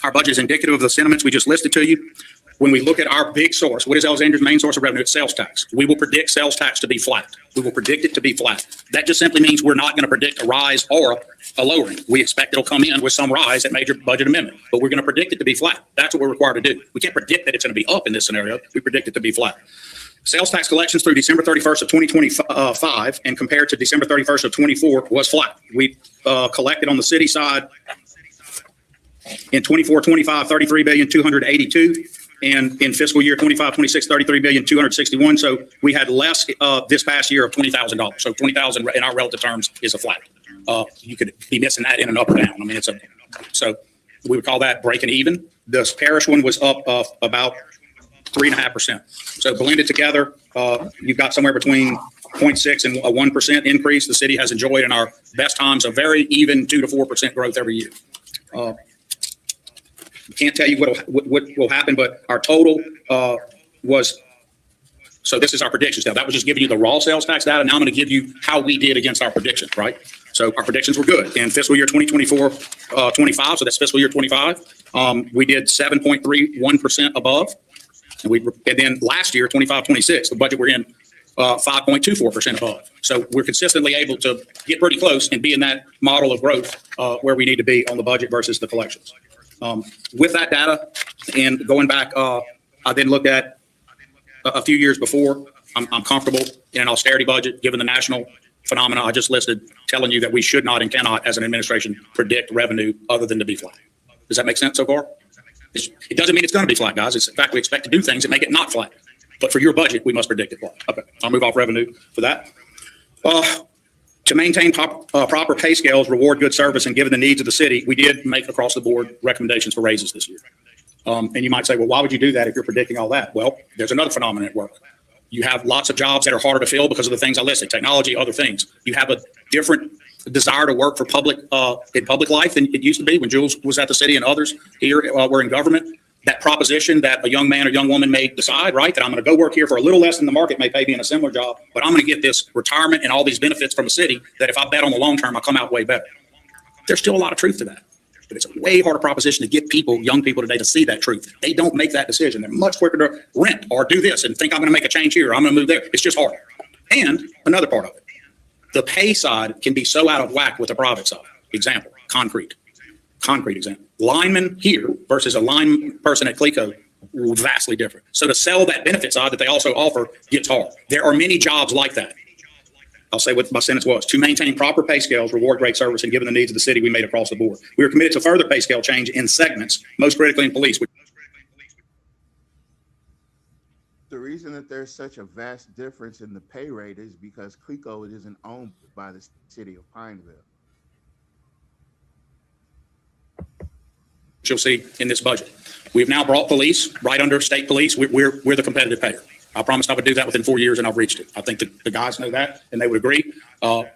Speaker 3: Our budget is indicative of the sentiments we just listed to you. When we look at our big source, what is Alexandria's main source of revenue? It's sales tax. We will predict sales tax to be flat. We will predict it to be flat. That just simply means we're not going to predict a rise or a lowering. We expect it'll come in with some rise at major budget amendment, but we're going to predict it to be flat. That's what we're required to do. We can't predict that it's going to be up in this scenario. We predict it to be flat. Sales tax collections through December 31st of 2025 and compared to December 31st of 24 was flat. We collected on the city side in 24-25, $33,282,000. And in fiscal year 25-26, $33,261,000. So we had less this past year of $20,000. So $20,000 in our relative terms is a flat. You could be missing that in an up or down. I mean, so we would call that breaking even. The parish one was up about 3.5%. So blended together, you've got somewhere between 0.6 and a 1% increase. The city has enjoyed in our best times a very even 2 to 4% growth every year. Can't tell you what will happen, but our total was, so this is our predictions now. That was just giving you the raw sales tax data. Now I'm going to give you how we did against our predictions, right? So our predictions were good. In fiscal year 2024-25, so that's fiscal year 25, we did 7.31% above. And then last year, 25-26, the budget we're in, 5.24% above. So we're consistently able to get pretty close and be in that model of growth where we need to be on the budget versus the collections. With that data and going back, I then looked at a few years before. I'm comfortable in an austerity budget, given the national phenomena I just listed, telling you that we should not and cannot, as an administration, predict revenue other than to be flat. Does that make sense so far? It doesn't mean it's going to be flat, guys. It's in fact, we expect to do things that make it not flat. But for your budget, we must predict it flat. Okay, I'll move off revenue for that. To maintain proper pay scales, reward good service, and given the needs of the city, we did make across the board recommendations for raises this year. And you might say, well, why would you do that if you're predicting all that? Well, there's another phenomenon at work. You have lots of jobs that are harder to fill because of the things I listed, technology, other things. You have a different desire to work for public in public life than it used to be when Jules was at the city and others here were in government. That proposition that a young man or young woman may decide, right, that I'm going to go work here for a little less than the market may pay me in a similar job, but I'm going to get this retirement and all these benefits from a city that if I bet on the long term, I'll come out way better. There's still a lot of truth to that, but it's a way harder proposition to get people, young people today, to see that truth. They don't make that decision. They're much quicker to rent or do this and think I'm going to make a change here, or I'm going to move there. It's just harder. And another part of it, the pay side can be so out of whack with the private side. Example, concrete example. Lineman here versus a line person at Cleco, vastly different. So to sell that benefit side that they also offer gets hard. There are many jobs like that. I'll say what my sentence was. To maintain proper pay scales, reward great service, and given the needs of the city, we made across the board. We are committed to further pay scale change in segments, most critically in police.
Speaker 2: The reason that there's such a vast difference in the pay rate is because Cleco isn't owned by the city of Pineville.
Speaker 3: You'll see in this budget. We've now brought police right under state police. We're the competitive payer. I promised I would do that within 4 years, and I've reached it. I think the guys know that, and they would agree.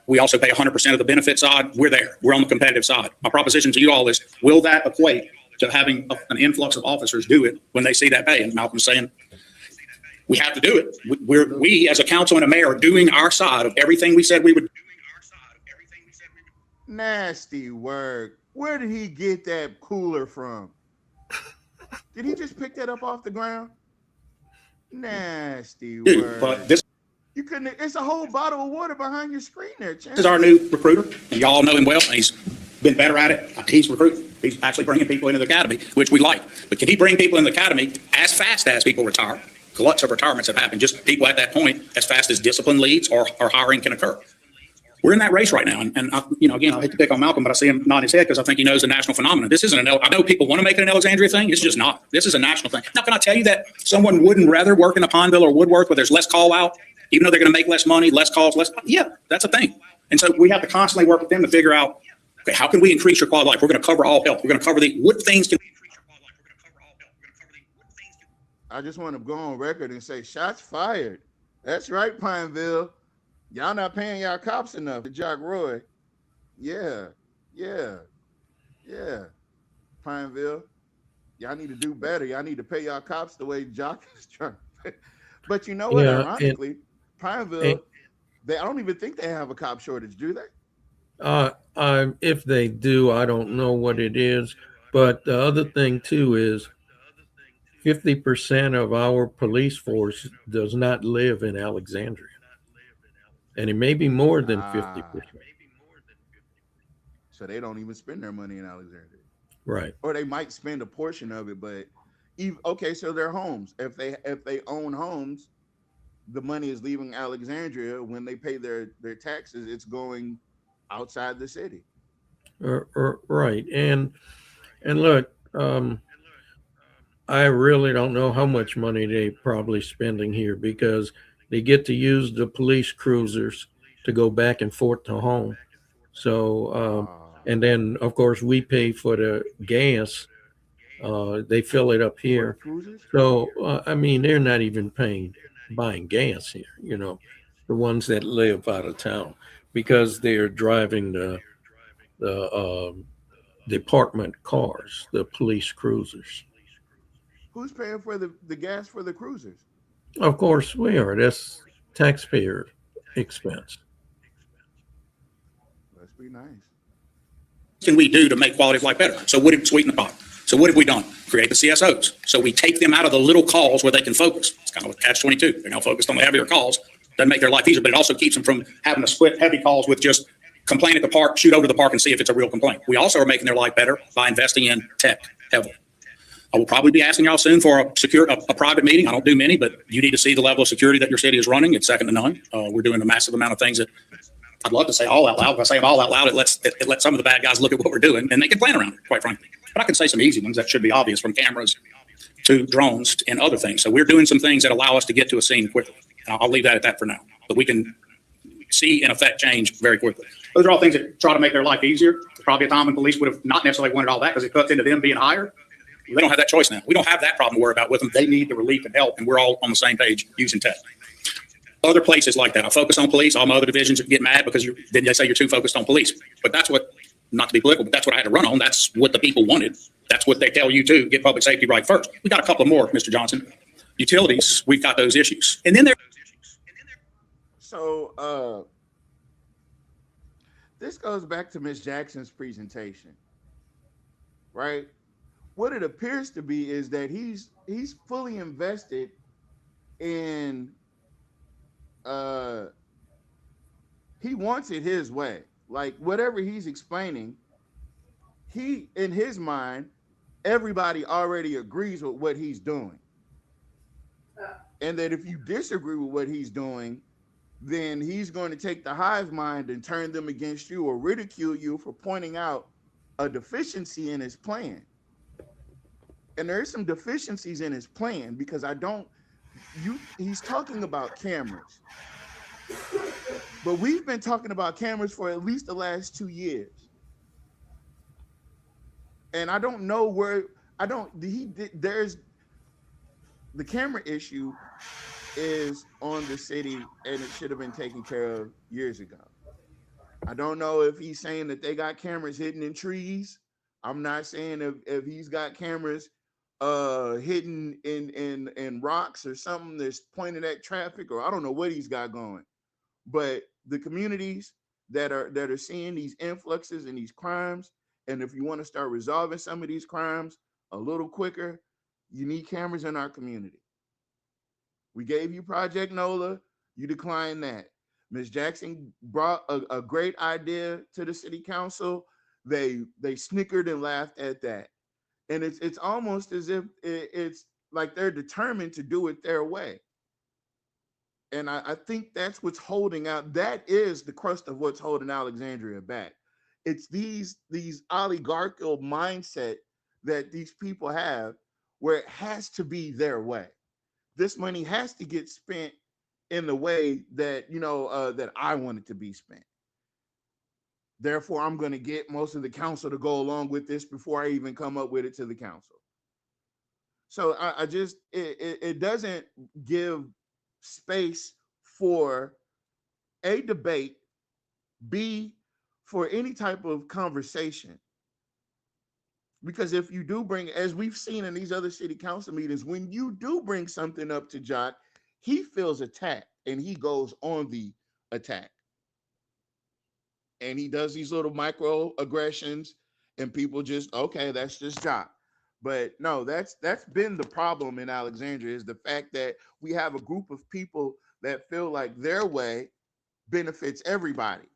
Speaker 3: We also pay 100% of the benefit side. We're there. We're on the competitive side. My proposition to you all is, will that equate to having an influx of officers do it when they see that pay? And Malcolm's saying, we have to do it. We as a council and a mayor are doing our side of everything we said we would.
Speaker 2: Nasty word. Where did he get that cooler from? Did he just pick that up off the ground? Nasty word.
Speaker 3: But this
Speaker 2: You couldn't. It's a whole bottle of water behind your screen there, Chance.
Speaker 3: is our new recruiter. And y'all know him well. And he's been better at it. He's recruiting. He's actually bringing people into the academy, which we like. But can he bring people in the academy as fast as people retire? Lots of retirements have happened. Just people at that point, as fast as discipline leads or hiring can occur. We're in that race right now. And I, again, I hate to pick on Malcolm, but I see him nodding his head because I think he knows the national phenomenon. This isn't I know people want to make it an Alexandria thing. It's just not. This is a national thing. Now, can I tell you that someone wouldn't rather work in a Pineville or Woodworth where there's less call out, even though they're going to make less money, less calls, less? Yeah, that's a thing. And so we have to constantly work with them to figure out, okay, how can we increase your quality of life? We're going to cover all health. We're going to cover what things can.
Speaker 2: I just want to go on record and say, shots fired. That's right, Pineville. Y'all not paying y'all cops enough. Jock Roy. Yeah. Pineville. Y'all need to do better. Y'all need to pay y'all cops the way Jock is trying. But you know what?
Speaker 6: Yeah,
Speaker 2: ironically, Pineville, I don't even think they have a cop shortage, do they?
Speaker 6: If they do, I don't know what it is. But the other thing too is 50% of our police force does not live in Alexandria. And it may be more than 50%.
Speaker 2: So they don't even spend their money in Alexandria.
Speaker 6: Right.
Speaker 2: Or they might spend a portion of it, but okay, so their homes. If they own homes, the money is leaving Alexandria. When they pay their taxes, it's going outside the city.
Speaker 6: Right. And look, I really don't know how much money they probably spending here because they get to use the police cruisers to go back and forth to home. So, and then of course we pay for the gas. They fill it up here. So, I mean, they're not even buying gas here, the ones that live out of town because they're driving the department cars, the police cruisers.
Speaker 2: Who's paying for the gas for the cruisers?
Speaker 6: Of course we are. That's taxpayer expense.
Speaker 2: Must be nice.
Speaker 3: What can we do to make quality of life better? So what did sweeten the pot? So what have we done? Create the CSOs. So we take them out of the little calls where they can focus. It's kind of like catch-22. They're now focused on the heavier calls. Doesn't make their life easier, but it also keeps them from having to split heavy calls with just complain at the park, shoot over to the park and see if it's a real complaint. We also are making their life better by investing in tech heavily. I will probably be asking y'all soon for a private meeting. I don't do many, but you need to see the level of security that your city is running. It's second to none. We're doing a massive amount of things that I'd love to say all out loud. If I say them all out loud, it lets some of the bad guys look at what we're doing and they can plan around it, quite frankly. But I can say some easy ones that should be obvious, from cameras to drones and other things. So we're doing some things that allow us to get to a scene quickly. And I'll leave that at that for now. But we can see and affect change very quickly. Those are all things that try to make their life easier. There's probably a time when police would have not necessarily wanted all that because it cuts into them being hired. They don't have that choice now. We don't have that problem to worry about with them. They need the relief and help, and we're all on the same page using tech. Other places like that, I focus on police. All my other divisions get mad because then they say you're too focused on police. But that's what, not to be political, but that's what I had to run on. That's what the people wanted. That's what they tell you to get public safety right first. We got a couple more, Mr. Johnson. Utilities, we've got those issues. And then there.
Speaker 2: So this goes back to Ms. Jackson's presentation, right? What it appears to be is that he's fully invested in, he wants it his way. Like whatever he's explaining, in his mind, everybody already agrees with what he's doing. And that if you disagree with what he's doing, then he's going to take the hive mind and turn them against you or ridicule you for pointing out a deficiency in his plan. And there's some deficiencies in his plan because he's talking about cameras. But we've been talking about cameras for at least the last 2 years. And I don't know there's the camera issue is on the city and it should have been taken care of years ago. I don't know if he's saying that they got cameras hidden in trees. I'm not saying if he's got cameras hidden in rocks or something that's pointed at traffic, or I don't know what he's got going. But the communities that are seeing these influxes and these crimes, and if you want to start resolving some of these crimes a little quicker, you need cameras in our community. We gave you Project NOLA, you declined that. Ms. Jackson brought a great idea to the city council. They snickered and laughed at that. And it's almost as if it's like they're determined to do it their way. And I think that's what's holding out. That is the crust of what's holding Alexandria back. It's these oligarchical mindset that these people have where it has to be their way. This money has to get spent in the way that, that I want it to be spent. Therefore, I'm going to get most of the council to go along with this before I even come up with it to the council. So I just, it doesn't give space for A, debate, B, for any type of conversation. Because if you do bring, as we've seen in these other city council meetings, when you do bring something up to Jot, he feels attacked and he goes on the attack. And he does these little microaggressions and people just, okay, that's just Jot. But no, that's been the problem in Alexandria, is the fact that we have a group of people that feel like their way benefits everybody.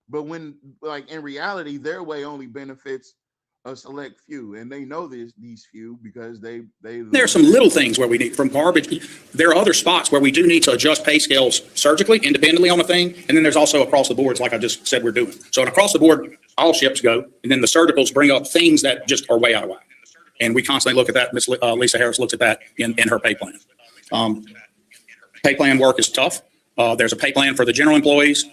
Speaker 2: But when, like, in reality, their way only benefits a select few, and they know these few because they
Speaker 3: There are some little things where we need, from garbage. There are other spots where we do need to adjust pay scales surgically, independently on a thing. And then there's also across the boards, like I just said, we're doing. So across the board, all ships go. And then the surgicals bring up things that just are way out of whack. And we constantly look at that. Miss Lisa Harris looks at that in her pay plan. Pay plan work is tough. There's a pay plan for the general employees.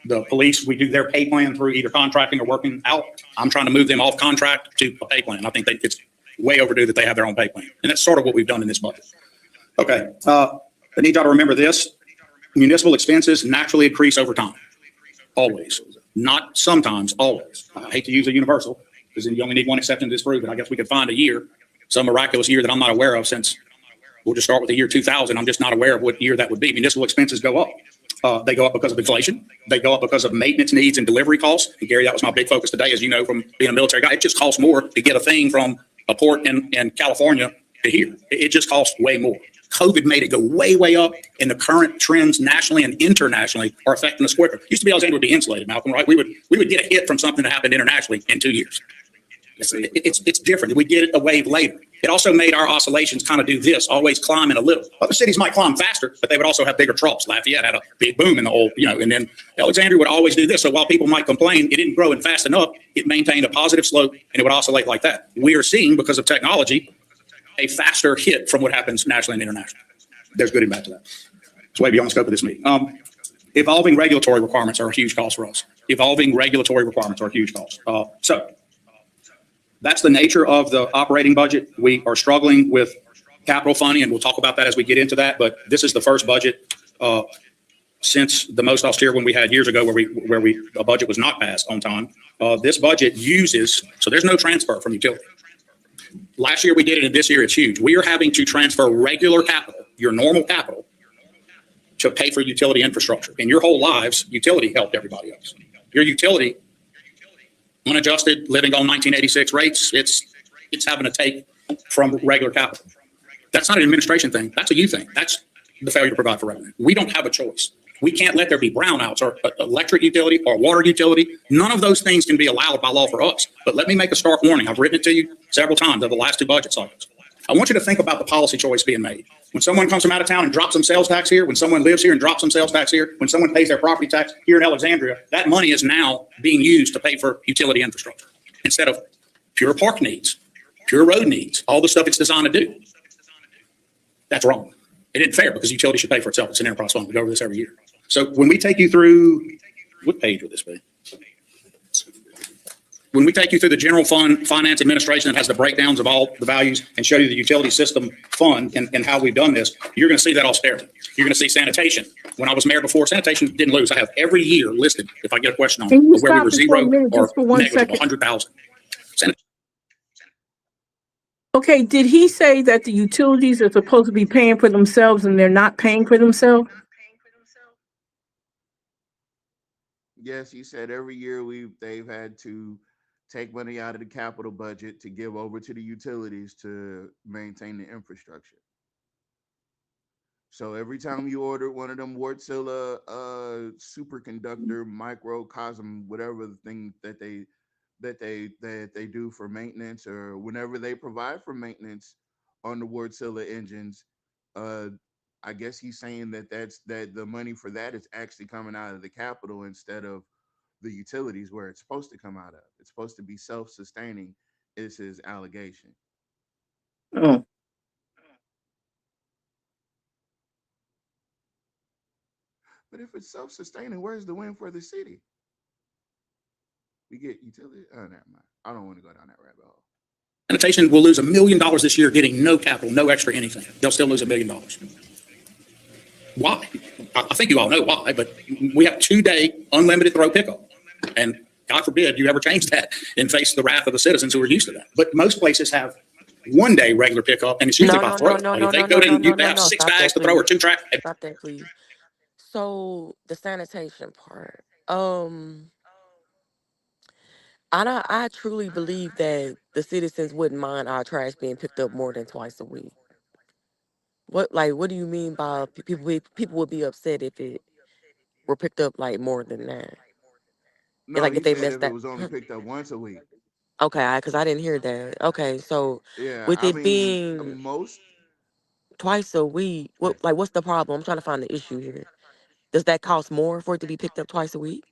Speaker 3: The police, we do their pay plan through either contracting or working out. I'm trying to move them off contract to a pay plan. I think it's way overdue that they have their own pay plan. And that's sort of what we've done in this budget. Okay. I need y'all to remember this. Municipal expenses naturally increase over time. Always. Not sometimes, always. I hate to use a universal because then you only need one exception to disprove it. I guess we could find a year, some miraculous year that I'm not aware of, since we'll just start with the year 2000. I'm just not aware of what year that would be. Municipal expenses go up. They go up because of inflation. They go up because of maintenance needs and delivery costs. And Gary, that was my big focus today, as you know, from being a military guy. It just costs more to get a thing from a port in California to here. It just costs way more. COVID made it go way, way up, and the current trends nationally and internationally are affecting us quicker. Used to be Alexandria would be insulated, Malcolm, right? We would get a hit from something that happened internationally in 2 years. It's different. We get a wave later. It also made our oscillations kind of do this, always climbing a little. Other cities might climb faster, but they would also have bigger troughs. Lafayette had a big boom in the old, and then Alexandria would always do this. So while people might complain, it didn't grow in fast enough. It maintained a positive slope, and it would oscillate like that. We are seeing, because of technology, a faster hit from what happens nationally and internationally. There's good and bad to that. It's way beyond the scope of this meeting. Evolving regulatory requirements are a huge cost for us. Evolving regulatory requirements are a huge cost. So that's the nature of the operating budget. We are struggling with capital funding, and we'll talk about that as we get into that. But this is the first budget since the most austere one we had years ago, where a budget was not passed on time. This budget uses, so there's no transfer from utility. Last year we did it, and this year it's huge. We are having to transfer regular capital, your normal capital, to pay for utility infrastructure. In your whole lives, utility helped everybody else. Your utility, unadjusted, living on 1986 rates, it's having to take from regular capital. That's not an administration thing. That's a you thing. That's the failure to provide for revenue. We don't have a choice. We can't let there be brownouts or electric utility or water utility. None of those things can be allowed by law for us. But let me make a stark warning. I've written it to you several times over the last 2 budget cycles. I want you to think about the policy choice being made. When someone comes from out of town and drops some sales tax here, when someone lives here and drops some sales tax here, when someone pays their property tax here in Alexandria, that money is now being used to pay for utility infrastructure instead of pure park needs, pure road needs, all the stuff it's designed to do. That's wrong. It isn't fair because utility should pay for itself. It's an enterprise fund. We go over this every year. So when we take you through, what page would this be? When we take you through the general fund finance administration that has the breakdowns of all the values and show you the utility system fund and how we've done this, you're going to see that austerity. You're going to see sanitation. When I was mayor before, sanitation didn't lose. I have every year listed, if I get a question on
Speaker 7: Can you
Speaker 3: it, where we
Speaker 7: stop
Speaker 3: were
Speaker 7: it for
Speaker 3: zero
Speaker 7: a minute,
Speaker 3: or
Speaker 7: just for 1
Speaker 3: negligible,
Speaker 7: second?
Speaker 3: 100,000.
Speaker 7: Okay, did he say that the utilities are supposed to be paying for themselves and they're not paying for themselves?
Speaker 2: Yes, he said every year they've had to take money out of the capital budget to give over to the utilities to maintain the infrastructure. So every time you order one of them Wärtsilä superconductor microcosm, whatever the thing that they do for maintenance, or whenever they provide for maintenance on the Wärtsilä engines, I guess he's saying that the money for that is actually coming out of the capital instead of the utilities where it's supposed to come out of. It's supposed to be self-sustaining, is his allegation.
Speaker 7: Oh,
Speaker 2: But if it's self-sustaining, where's the win for the city? We get utility. Oh, never mind. I don't want to go down that rabbit hole.
Speaker 3: Sanitation will lose $1 million this year getting no capital, no extra anything. They'll still lose $1 million. Why? I think you all know why, but we have 2-day unlimited throw pickup. And God forbid you ever change that and face the wrath of the citizens who are used to that. But most places have 1-day regular pickup, and it's usually by throw. If they go in, they have 6 bags to throw or 2 tracks.
Speaker 4: Stop that, please. So the sanitation part. I truly believe that the citizens wouldn't mind our trash being picked up more than twice a week. What do you mean by people would be upset if it were picked up like more than that?
Speaker 2: No,
Speaker 4: Like
Speaker 2: he
Speaker 4: if they
Speaker 2: said
Speaker 4: missed
Speaker 2: if it
Speaker 4: that.
Speaker 2: was only picked up once a week.
Speaker 4: Okay, because I didn't hear that. Okay, so
Speaker 2: Yeah,
Speaker 4: with
Speaker 2: I
Speaker 4: it
Speaker 2: mean,
Speaker 4: being
Speaker 2: most.
Speaker 4: twice a week, what's the problem? I'm trying to find the issue here. Does that cost more for it to be picked up twice a week?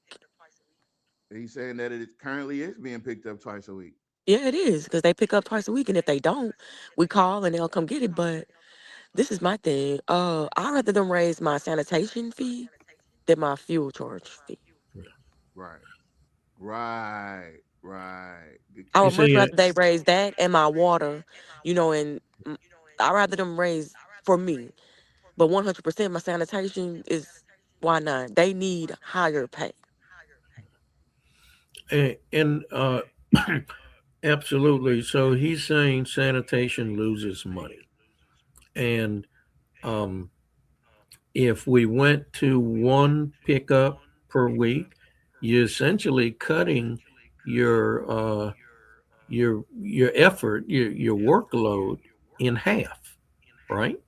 Speaker 2: He's saying that it currently is being picked up twice a week.
Speaker 4: Yeah, it is because they pick up twice a week, and if they don't, we call and they'll come get it. But this is my thing. I'd rather them raise my sanitation fee than my fuel charge fee.
Speaker 2: Right. Right. Good
Speaker 4: I
Speaker 6: You
Speaker 4: would
Speaker 2: catch.
Speaker 4: much
Speaker 6: see
Speaker 4: rather
Speaker 6: it.
Speaker 4: they raise that and my water, and I'd rather them raise for me. But 100% my sanitation is, why not? They need higher pay.
Speaker 6: And absolutely. So he's saying sanitation loses money. And um, if we went to 1 pickup per week, you're essentially cutting your your effort, your workload in half, right?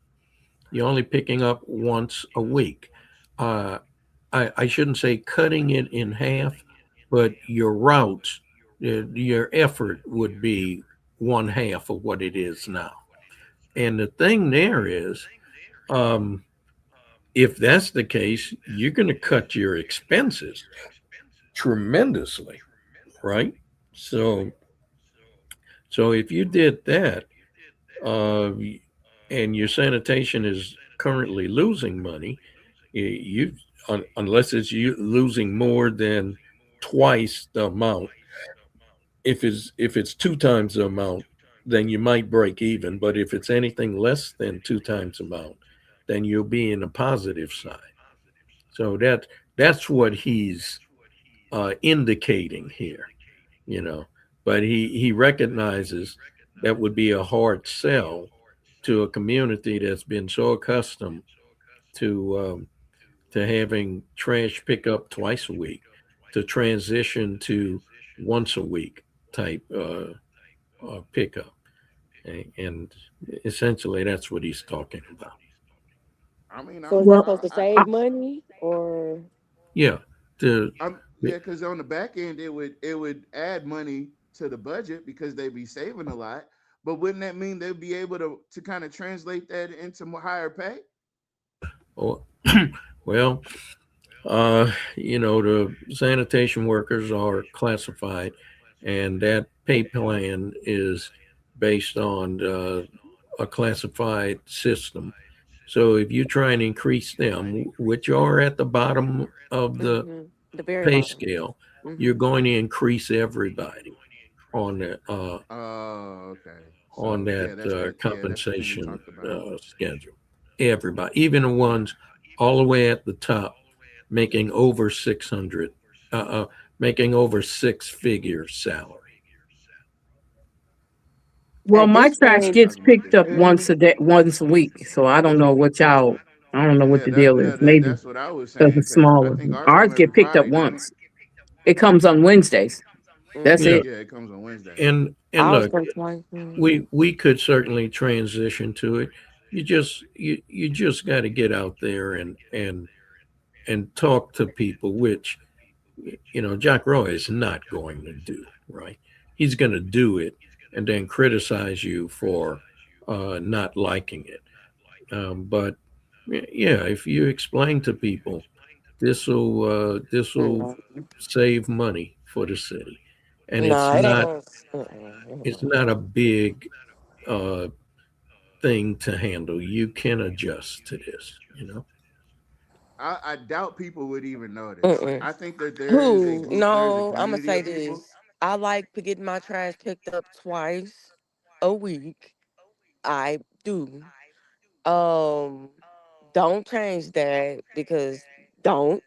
Speaker 6: You're only picking up once a week. Uh, I shouldn't say cutting it in half, but your routes, your effort would be 1/2 of what it is now. And the thing there is, um, if that's the case, you're going to cut your expenses tremendously, right? So, so if you did that, uh, and your sanitation is currently losing money, you unless it's you losing more than twice the amount. If it's two times the amount, then you might break even. But if it's anything less than two times the amount, then you'll be in the positive side. So that's what he's indicating here, you know. But he recognizes that would be a hard sell to a community that's been so accustomed to having trash pickup twice a week, to transition to once a week type pickup, and essentially that's what he's talking about.
Speaker 2: I mean,
Speaker 4: So is that
Speaker 7: Well,
Speaker 4: supposed to
Speaker 2: I
Speaker 4: save money or?
Speaker 6: Yeah, to
Speaker 2: yeah, because on the back end it would add money to the budget because they'd be saving a lot. But wouldn't that mean they'd be able to kind of translate that into higher pay?
Speaker 6: oh, well, the sanitation workers are classified, and that pay plan is based on a classified system. So if you try and increase them, which are at the bottom of the
Speaker 4: Mm-hmm. The very
Speaker 6: pay
Speaker 4: bottom.
Speaker 6: scale, you're
Speaker 4: Mm-hmm.
Speaker 6: going to increase everybody on that
Speaker 2: Oh, okay.
Speaker 6: on
Speaker 2: So
Speaker 6: that
Speaker 2: yeah, that's the thing we
Speaker 6: compensation
Speaker 2: talked about.
Speaker 6: schedule. Everybody, even the ones all the way at the top, making over 600, uh, uh, making over six-figure salary.
Speaker 7: well,
Speaker 4: At
Speaker 7: my
Speaker 4: this
Speaker 7: trash
Speaker 4: point,
Speaker 7: gets
Speaker 2: Talking about
Speaker 7: picked
Speaker 2: the
Speaker 7: up once
Speaker 2: bill.
Speaker 7: a day, once a week. So I don't know what y'all. I don't know what
Speaker 2: Yeah,
Speaker 7: the deal is. Maybe
Speaker 2: that's what I was
Speaker 7: because
Speaker 2: saying
Speaker 7: it's
Speaker 2: because I
Speaker 7: smaller.
Speaker 2: think ours come
Speaker 7: Ours
Speaker 2: every
Speaker 7: get picked up
Speaker 2: Friday, don't it?
Speaker 7: once. It comes on Wednesdays. That's
Speaker 6: Yeah,
Speaker 7: it.
Speaker 2: Yeah, it comes on Wednesday.
Speaker 6: and
Speaker 4: ours
Speaker 6: look,
Speaker 4: comes twice. Mm.
Speaker 6: we could certainly transition to it. You just got to get out there and talk to people, which Jack Roy is not going to do, right? He's going to do it and then criticize you for not liking it. But yeah, if you explain to people, this will
Speaker 4: No,
Speaker 6: save money for the city, and
Speaker 4: no, it ain't gonna. Mm-mm.
Speaker 6: it's not a big uh, thing to handle. You can adjust to this.
Speaker 2: I doubt people would even notice.
Speaker 4: Mm-mm.
Speaker 2: I think that there is a
Speaker 4: Who?
Speaker 2: group, there's a
Speaker 4: No, I'm gonna
Speaker 2: community
Speaker 4: say
Speaker 2: of people.
Speaker 4: this. I like to get my trash picked up twice a week. I do. Um, don't change that because don't.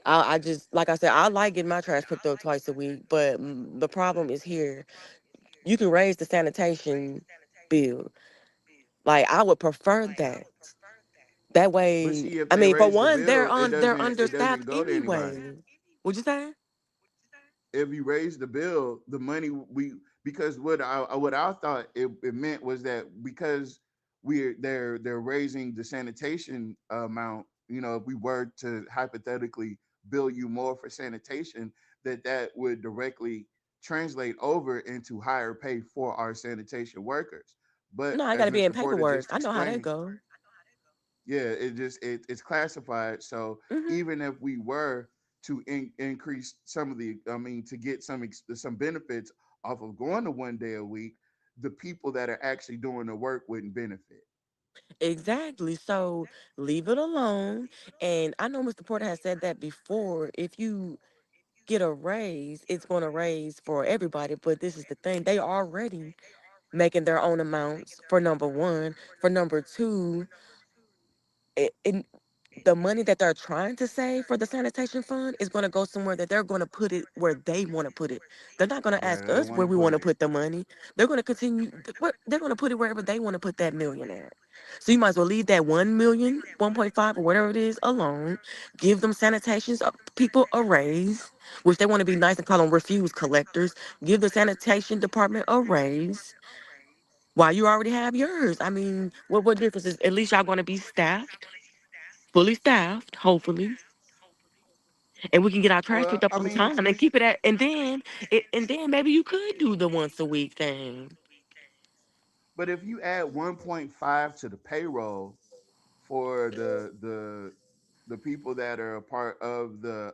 Speaker 4: I just like I said, I like getting my trash picked up twice a week, but the problem is here. You can raise the sanitation bill. Like I would prefer that. That
Speaker 2: But
Speaker 4: way,
Speaker 2: see, if
Speaker 4: I
Speaker 2: they
Speaker 4: mean, for
Speaker 2: raise the
Speaker 4: one,
Speaker 2: bill,
Speaker 4: they're
Speaker 2: it doesn't
Speaker 4: understaffed
Speaker 2: go to anybody.
Speaker 4: anyway. Would you say?
Speaker 2: If you raise the bill, the money we because what I thought it meant was that because they're raising the sanitation amount, if we were to hypothetically bill you more for sanitation, that would directly translate over into higher pay for our sanitation workers. But
Speaker 4: No, I got
Speaker 2: as
Speaker 4: to be in
Speaker 2: Mr. Porter
Speaker 4: paperwork.
Speaker 2: just
Speaker 4: I know how that
Speaker 2: explained,
Speaker 4: go.
Speaker 2: yeah, it's classified. So
Speaker 4: Hmm.
Speaker 2: even if we were to increase some of to get some benefits off of going to 1 day a week, the people that are actually doing the work wouldn't benefit.
Speaker 4: Exactly. So leave it alone. And I know Mr. Porter has said that before. If you get a raise, it's going to raise for everybody. But this is the thing: they already making their own amounts. For number one, for number two, it the money that they're trying to save for the sanitation fund is going to go somewhere that they're going to put it where they want to put it. They're not going to
Speaker 2: Where
Speaker 4: ask
Speaker 2: they
Speaker 4: us
Speaker 2: want
Speaker 4: where
Speaker 2: to
Speaker 4: we want
Speaker 2: put
Speaker 4: to
Speaker 2: it.
Speaker 4: put the money. They're going to continue. They're going to put it wherever they want to put that million at. So you might as well leave that 1 million, 1.5, or whatever it is alone. Give them sanitation people a raise, which they want to be nice and call them refuse collectors. Give the sanitation department a raise. While you already have yours. I mean, what difference is? At least y'all going to be staffed, fully staffed, hopefully, and we can get our trash
Speaker 2: Well,
Speaker 4: picked up
Speaker 2: I
Speaker 4: on
Speaker 2: mean,
Speaker 4: time and keep it at. And then maybe you could do the once a week thing.
Speaker 2: but if you add 1.5 to the payroll for the people that are a part of the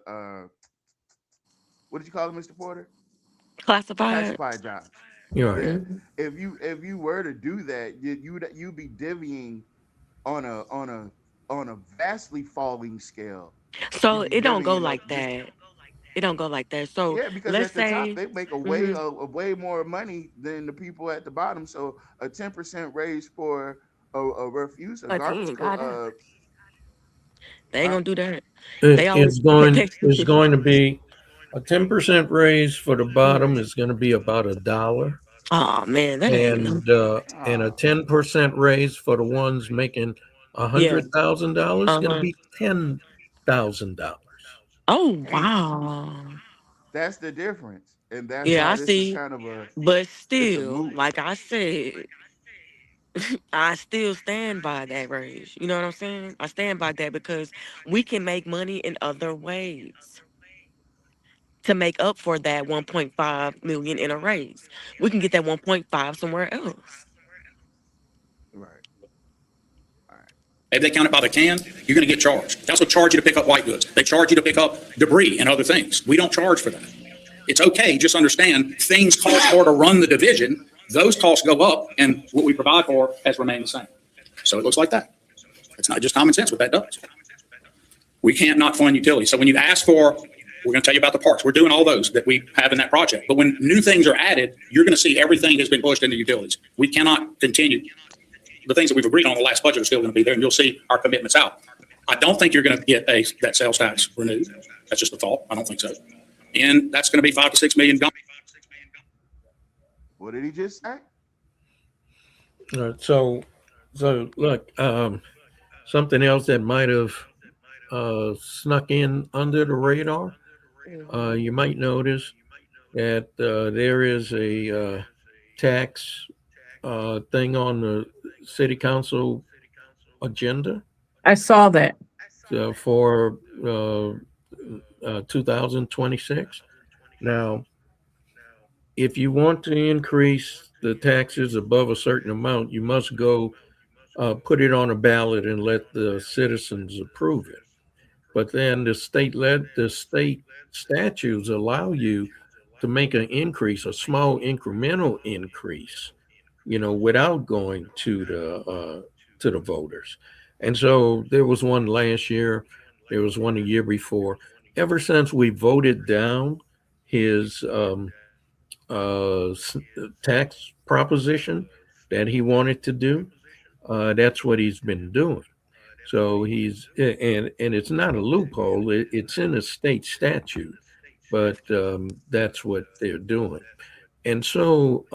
Speaker 2: what did you call it, Mr. Porter?
Speaker 4: Classified.
Speaker 2: Classified jobs.
Speaker 6: You're right.
Speaker 2: Yeah.
Speaker 4: Mhm.
Speaker 2: If you were to do that, you'd be divvying on a on a vastly falling scale.
Speaker 4: So
Speaker 2: You
Speaker 4: it
Speaker 2: I
Speaker 4: don't
Speaker 2: mean,
Speaker 4: go
Speaker 2: you know,
Speaker 4: like
Speaker 2: just
Speaker 4: that. It don't go like that. So
Speaker 2: yeah, because
Speaker 4: let's
Speaker 2: at the top
Speaker 4: say,
Speaker 2: they make
Speaker 4: hmm
Speaker 2: a way more money than the people at the bottom. So a 10% raise for a
Speaker 4: a team,
Speaker 2: garbage
Speaker 4: God, they ain't
Speaker 2: huh?
Speaker 4: gonna do that. They
Speaker 6: It
Speaker 4: always
Speaker 6: is going to be a 10% raise for the bottom is going to be about $1,
Speaker 4: oh man, that ain't no.
Speaker 6: and a
Speaker 2: Oh,
Speaker 6: 10% raise for the ones making
Speaker 4: Yeah.
Speaker 6: $100,000 is going to
Speaker 4: Uh-huh.
Speaker 6: be $10,000.
Speaker 4: Oh
Speaker 2: damn.
Speaker 4: wow.
Speaker 2: That's the difference. And that's
Speaker 4: Yeah,
Speaker 2: why
Speaker 4: I
Speaker 2: this is
Speaker 4: see.
Speaker 2: kind of
Speaker 4: But
Speaker 2: it's a
Speaker 4: still,
Speaker 2: moot.
Speaker 4: like I said, I still stand by that raise. You know what I'm saying? I stand by that because we can make money in other ways to make up for that 1.5 million in a raise. We can get that 1.5 somewhere else.
Speaker 2: Right. Right.
Speaker 3: If they count it by the can, you're going to get charged. That's what charge you to pick up white goods. They charge you to pick up debris and other things. We don't charge for that. It's okay. Just understand things cost more to run the division. Those costs go up, and what we provide for has remained the same. So it looks like that. It's not just common sense what that does. We can't not fund utilities. So when you ask for, we're going to tell you about the parks. We're doing all those that we have in that project. But when new things are added, you're going to see everything has been pushed into utilities. We cannot continue. The things that we've agreed on in the last budget are still going to be there, and you'll see our commitments out. I don't think you're going to get that sales tax renewed. That's just a thought. I don't think so. And that's going to be 5 to 6 million.
Speaker 2: What did he just say?
Speaker 6: So look, something else that might have snuck in under the radar. You might notice that there is a tax thing on the city council agenda
Speaker 7: I saw that.
Speaker 6: for 2026. Now, if you want to increase the taxes above a certain amount, you must go put it on a ballot and let the citizens approve it. But then the state statutes allow you to make an increase, a small incremental increase, without going to the voters. And so there was one last year, there was one the year before. Ever since we voted down his tax proposition that he wanted to do, that's what he's been doing. So and it's not a loophole. It's in a state statute, but that's what they're doing. And so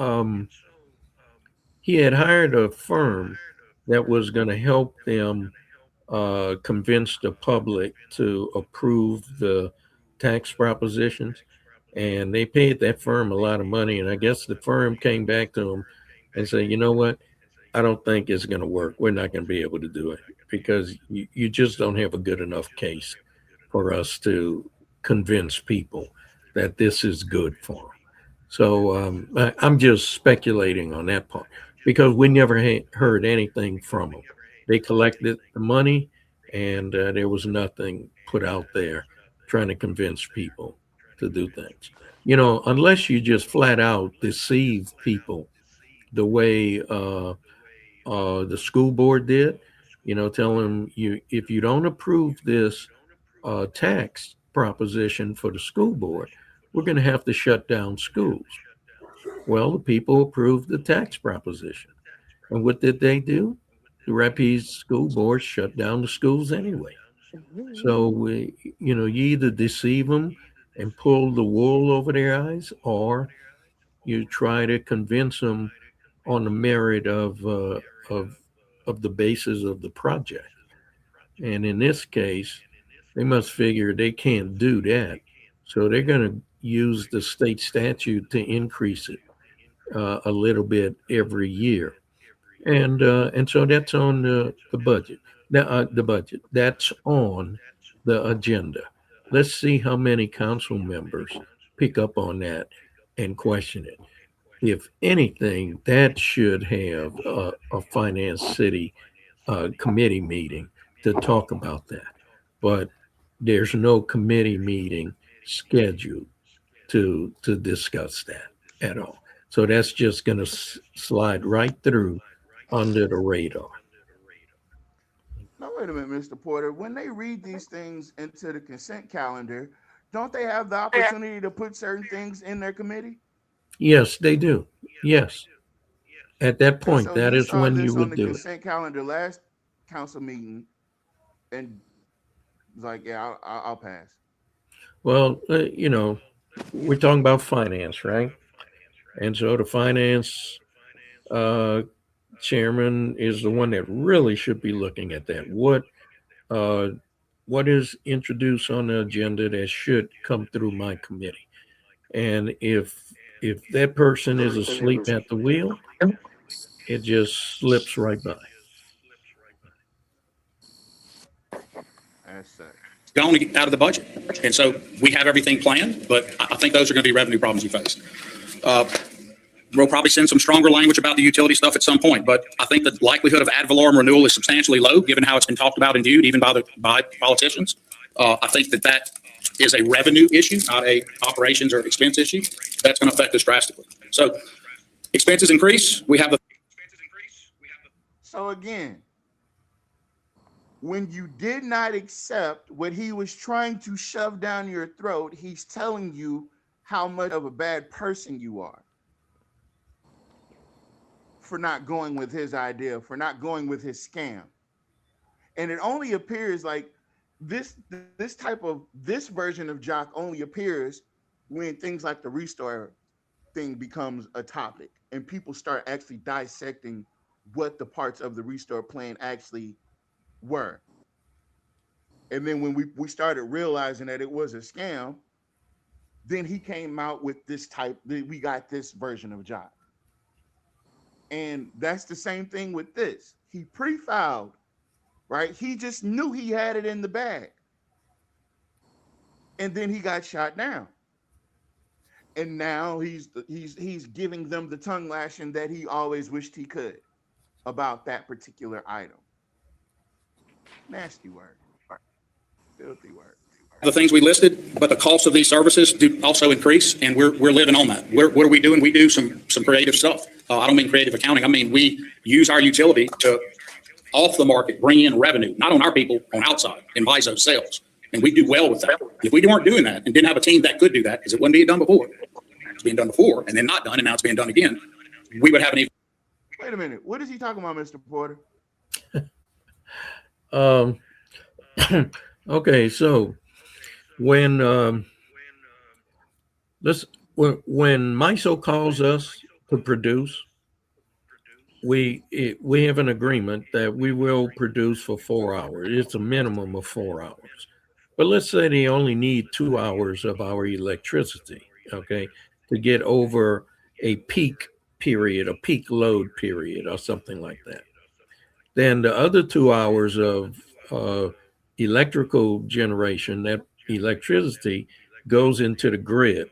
Speaker 6: he had hired a firm that was going to help them convince the public to approve the tax propositions. And they paid that firm a lot of money. And I guess the firm came back to him and said, you know what? I don't think it's going to work. We're not going to be able to do it because you just don't have a good enough case for us to convince people that this is good for them. So I'm just speculating on that part because we never heard anything from them. They collected the money and there was nothing put out there trying to convince people to do things. Unless you just flat out deceive people the way the school board did, tell them if you don't approve this tax proposition for the school board, we're going to have to shut down schools. Well, the people approved the tax proposition. And what did they do? The Rapides school board shut down the schools anyway. So, you either deceive them and pull the wool over their eyes, or you try to convince them on the merit of the basis of the project. And in this case, they must figure they can't do that. So they're going to use the state statute to increase it a little bit every year. And so that's on the budget. The budget that's on the agenda. Let's see how many council members pick up on that and question it. If anything, that should have a finance city committee meeting to talk about that. But there's no committee meeting scheduled to discuss that at all. So that's just going to slide right through under the radar.
Speaker 2: Now, wait a minute, Mr. Porter. When they read these things into the consent calendar, don't they have the opportunity to put certain things in their committee?
Speaker 6: Yes, they do. Yes. At that
Speaker 2: And
Speaker 6: point,
Speaker 2: so
Speaker 6: that
Speaker 2: you
Speaker 6: is
Speaker 2: saw
Speaker 6: when you
Speaker 2: this on
Speaker 6: would
Speaker 2: the
Speaker 6: do it.
Speaker 2: consent calendar last council meeting, and was like, yeah, I'll pass.
Speaker 6: Well, we're talking about finance, right? And so the finance uh, chairman is the one that really should be looking at that. What is introduced on the agenda that should come through my committee? And if that person is asleep at the wheel, it just slips right by.
Speaker 2: As such.
Speaker 3: Going to get out of the budget. And so we have everything planned, but I think those are going to be revenue problems you face. We'll probably send some stronger language about the utility stuff at some point, but I think the likelihood of ad valorem renewal is substantially low, given how it's been talked about and viewed, even by politicians. I think that is a revenue issue, not a operations or expense issue. That's going to affect us drastically. So expenses increase.
Speaker 2: So again, when you did not accept what he was trying to shove down your throat, he's telling you how much of a bad person you are for not going with his idea, for not going with his scam. And it only appears like this version of Jock only appears when things like the Restore thing becomes a topic and people start actually dissecting what the parts of the Restore plan actually were. And then when we started realizing that it was a scam, then he came out with we got this version of Jock. And that's the same thing with this. He pre-filed, right? He just knew he had it in the bag. And then he got shot down. And now he's giving them the tongue lashing that he always wished he could about that particular item. Nasty word. Filthy word.
Speaker 3: The things we listed, but the cost of these services do also increase, and we're living on that. What are we doing? We do some creative stuff. I don't mean creative accounting. I mean, we use our utility to, off the market, bring in revenue, not on our people, on outside, in MISO sales. And we do well with that. If we weren't doing that and didn't have a team that could do that, because it wasn't being done before, it's being done before and then not done, and now it's being done again, we would have an even.
Speaker 2: Wait a minute. What is he talking about, Mr. Porter?
Speaker 6: Okay, so when MISO calls us to produce, we have an agreement that we will produce for 4 hours. It's a minimum of 4 hours. But let's say they only need 2 hours of our electricity, okay, to get over a peak period, a peak load period, or something like that. Then the other 2 hours of electrical generation, that electricity goes into the grid,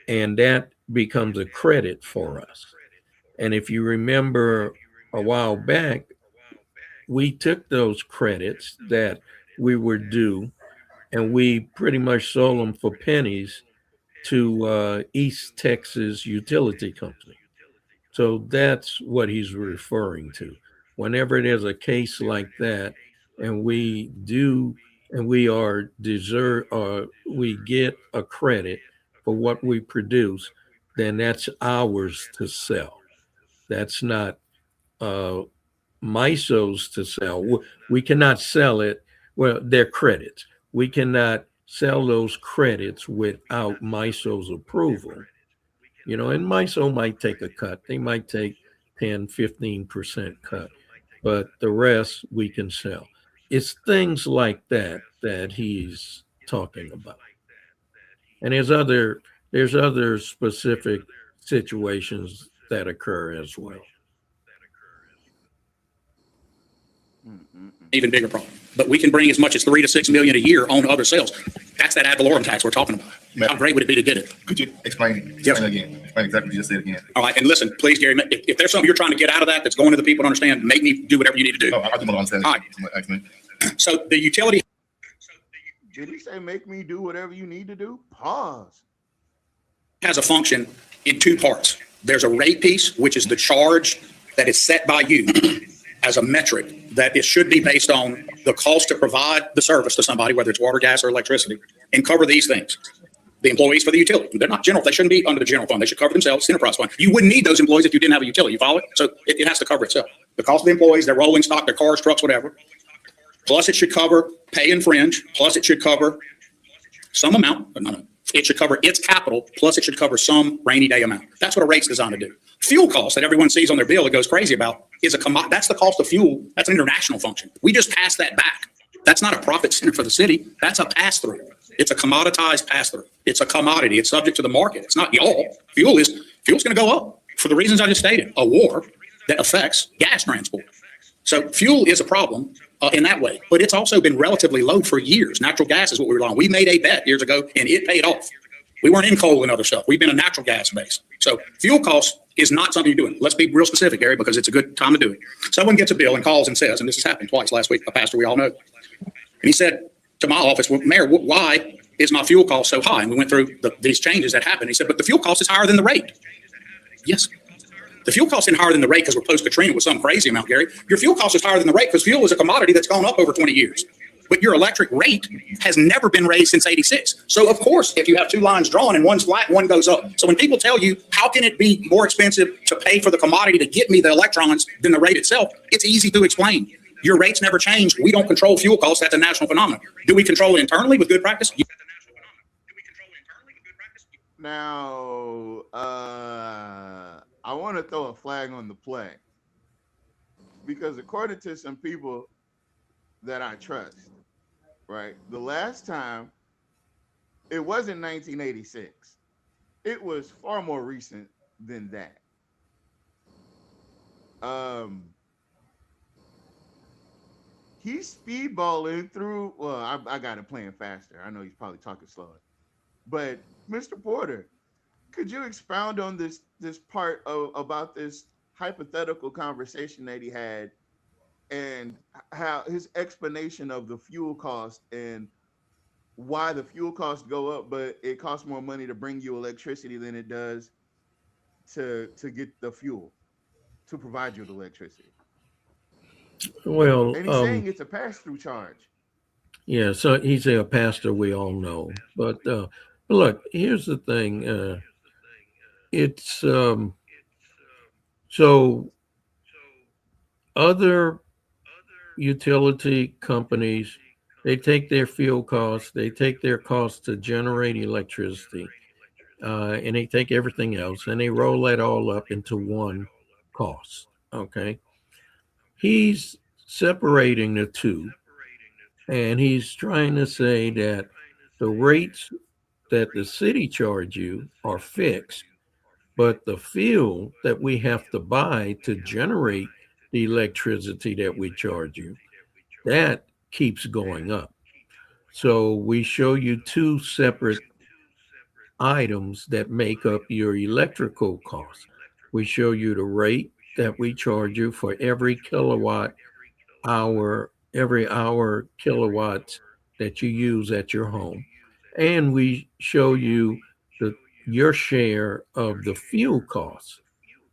Speaker 6: and that becomes a credit for us. And if you remember a while back, we took those credits that we were due and we pretty much sold them for pennies to East Texas Utility Company. So that's what he's referring to. Whenever there's a case like that, and we get a credit for what we produce, then that's ours to sell. That's not MISO's to sell. We cannot sell it. Well, they're credits. We cannot sell those credits without MISO's approval. And MISO might take a cut. They might take 10, 15% cut, but the rest we can sell. It's things like that he's talking about. And there's other specific situations that occur as well.
Speaker 3: Even bigger problem. But we can bring as much as $3 to $6 million a year on other sales. That's that ad valorem tax we're talking about. How great would it be to get it?
Speaker 5: Could you explain it?
Speaker 3: Yes.
Speaker 5: Explain it again. Explain exactly what you just said again.
Speaker 3: All right, and listen, please, Gary, if there's something you're trying to get out of that's going to the people to understand, make me do whatever you need to do.
Speaker 5: No, I do want to understand.
Speaker 3: All right. So the utility.
Speaker 2: Did he say make me do whatever you need to do? Pause.
Speaker 3: Has a function in two parts. There's a rate piece, which is the charge that is set by you. as a metric that it should be based on the cost to provide the service to somebody, whether it's water, gas, or electricity, and cover these things. The employees for the utility. They're not general. They shouldn't be under the general fund. They should cover themselves, enterprise fund. You wouldn't need those employees if you didn't have a utility. You follow it? So it has to cover itself. The cost of the employees, their rolling stock, their cars, trucks, whatever. Plus it should cover pay and fringe. Plus it should cover some amount, but no. It should cover its capital, plus it should cover some rainy day amount. That's what a rate's designed to do. Fuel costs that everyone sees on their bill that goes crazy about is a commodity. That's the cost of fuel. That's an international function. We just pass that back. That's not a profit center for the city. That's a pass-through. It's a commoditized pass-through. It's a commodity. It's subject to the market. It's not y'all. Fuel's going to go up for the reasons I just stated. A war that affects gas transport. So fuel is a problem in that way, but it's also been relatively low for years. Natural gas is what we rely on. We made a bet years ago and it paid off. We weren't in coal and other stuff. We've been a natural gas base. So fuel costs is not something you're doing. Let's be real specific, Gary, because it's a good time to do it. Someone gets a bill and calls and says, and this has happened twice last week, a pastor we all know. And he said to my office, well, Mayor, why is my fuel cost so high? And we went through these changes that happened. He said, but the fuel cost is higher than the rate. Yes. The fuel cost isn't higher than the rate because we're post-Katrina with some crazy amount, Gary. Your fuel cost is higher than the rate because fuel is a commodity that's gone up over 20 years. But your electric rate has never been raised since 86. So, of course, if you have two lines drawn and one's flat, one goes up. So when people tell you, how can it be more expensive to pay for the commodity to get me the electrons than the rate itself? It's easy to explain. Your rates never changed. We don't control fuel costs. That's a national phenomenon. Do we control it internally with good practice?
Speaker 2: Now, I want to throw a flag on the play because according to some people that I trust, right, the last time it wasn't 1986. It was far more recent than that. He's speedballing through. Well, I got it playing faster. I know he's probably talking slower, but Mr. Porter, could you expound on this part about this hypothetical conversation that he had and how his explanation of the fuel cost and why the fuel costs go up, but it costs more money to bring you electricity than it does to get the fuel to provide you with electricity?
Speaker 6: Well,
Speaker 2: And he's saying it's a pass-through charge.
Speaker 6: yeah, so he's a pastor, we all know. But look, here's the thing. It's so other utility companies, they take their fuel costs, they take their costs to generate electricity, and they take everything else and they roll that all up into one cost. Okay. He's separating the two, and he's trying to say that the rates that the city charge you are fixed, but the fuel that we have to buy to generate the electricity that we charge you, that keeps going up. So we show you two separate items that make up your electrical costs. We show you the rate that we charge you for every kilowatt hour, every hour kilowatts that you use at your home. And we show you your share of the fuel costs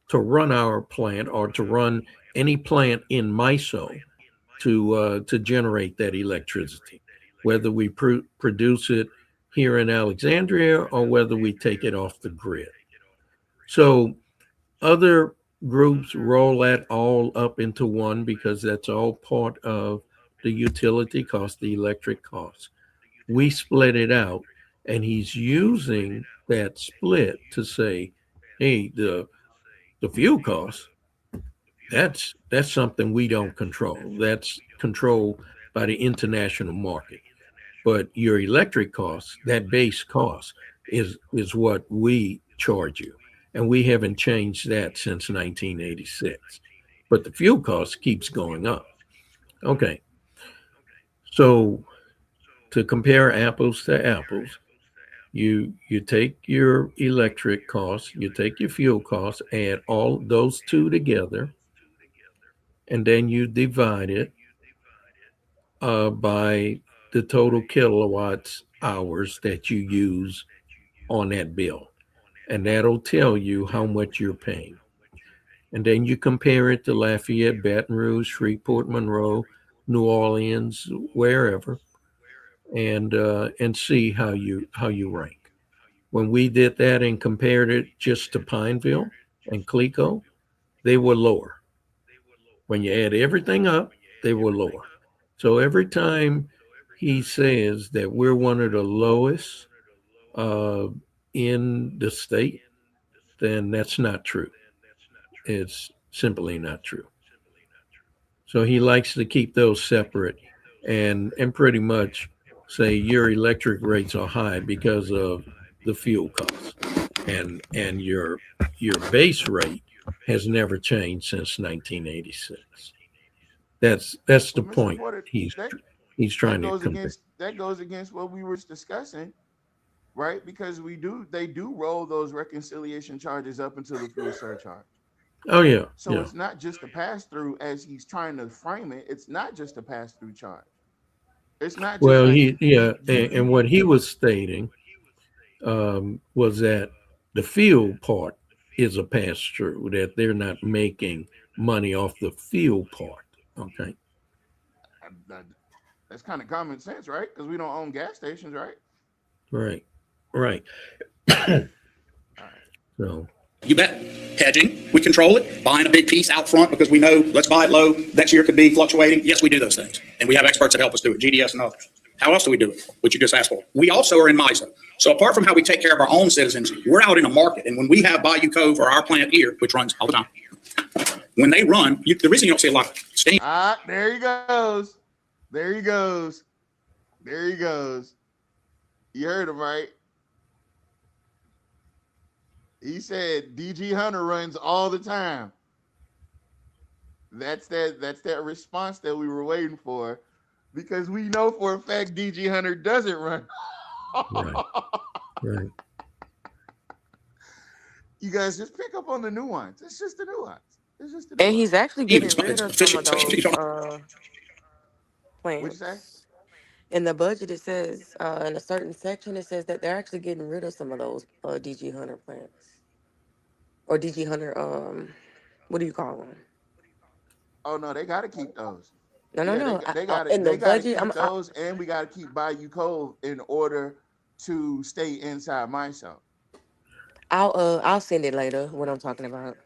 Speaker 6: to run our plant or to run any plant in MISO to generate that electricity, whether we produce it here in Alexandria or whether we take it off the grid. So other groups roll that all up into one because that's all part of the utility cost, the electric cost. We split it out, and he's using that split to say, hey, the fuel cost, that's something we don't control. That's controlled by the international market. But your electric costs, that base cost, is what we charge you. And we haven't changed that since 1986. But the fuel cost keeps going up. Okay. So to compare apples to apples, you take your electric costs, you take your fuel costs, add all those two together, and then you divide it by the total kilowatts hours that you use on that bill. And that'll tell you how much you're paying. And then you compare it to Lafayette, Baton Rouge, Shreveport, Monroe, New Orleans, wherever, and see how you rank. When we did that and compared it just to Pineville and Clico, they were lower. When you add everything up, they were lower. So every time he says that we're one of the lowest in the state, then that's not true. It's simply not true. So he likes to keep those separate and pretty much say your electric rates are high because of the fuel costs. And your base rate has never changed since 1986. That's the
Speaker 2: Well, Mr.
Speaker 6: point
Speaker 2: Porter,
Speaker 6: he's
Speaker 2: that
Speaker 6: trying to
Speaker 2: goes
Speaker 6: convey.
Speaker 2: against what we were discussing, right? Because they do roll those reconciliation charges up into the fuel surcharge.
Speaker 6: Oh yeah,
Speaker 2: So
Speaker 6: yeah.
Speaker 2: it's not just a pass through as he's trying to frame it. It's not just a pass through charge. It's not just
Speaker 6: Well,
Speaker 2: like
Speaker 6: and what he was stating was that the fuel part is a pass through, that they're not making money off the fuel part. Okay.
Speaker 2: that's kind of common sense, right? Because we don't own gas stations, right?
Speaker 6: Right. Right. So
Speaker 3: You bet. Hedging, we control it. Buying a big piece out front because we know, let's buy it low. Next year could be fluctuating. Yes, we do those things. And we have experts that help us do it, GDS and others. How else do we do it? What you just asked for. We also are in MISO. So apart from how we take care of our own citizens, we're out in a market. And when we have Bayou Cove or our plant here, which runs all the time, when they run, the reason you don't see a lot of steam.
Speaker 2: There he goes. There he goes. There he goes. You heard him, right? He said DG Hunter runs all the time. That's that response that we were waiting for, because we know for a fact DG Hunter doesn't run.
Speaker 6: right. Right.
Speaker 2: You guys just pick up on the nuance. It's just the nuance. It's just the
Speaker 4: And
Speaker 2: nuance.
Speaker 4: he's actually getting
Speaker 3: It's
Speaker 4: rid of some of
Speaker 3: efficient, especially if you
Speaker 4: those
Speaker 3: don't.
Speaker 2: What'd you say?
Speaker 4: plants. In the budget, it says in a certain section, it says that they're actually getting rid of some of those DG Hunter plants or DG Hunter. What do you call them?
Speaker 2: Oh no, they got to keep those.
Speaker 4: No,
Speaker 2: Yeah,
Speaker 4: no.
Speaker 2: they got
Speaker 4: In
Speaker 2: to
Speaker 4: the budget,
Speaker 2: keep those, and we got to keep Bayou Cove in order to stay inside MISO.
Speaker 4: I'll send it later. What I'm talking about.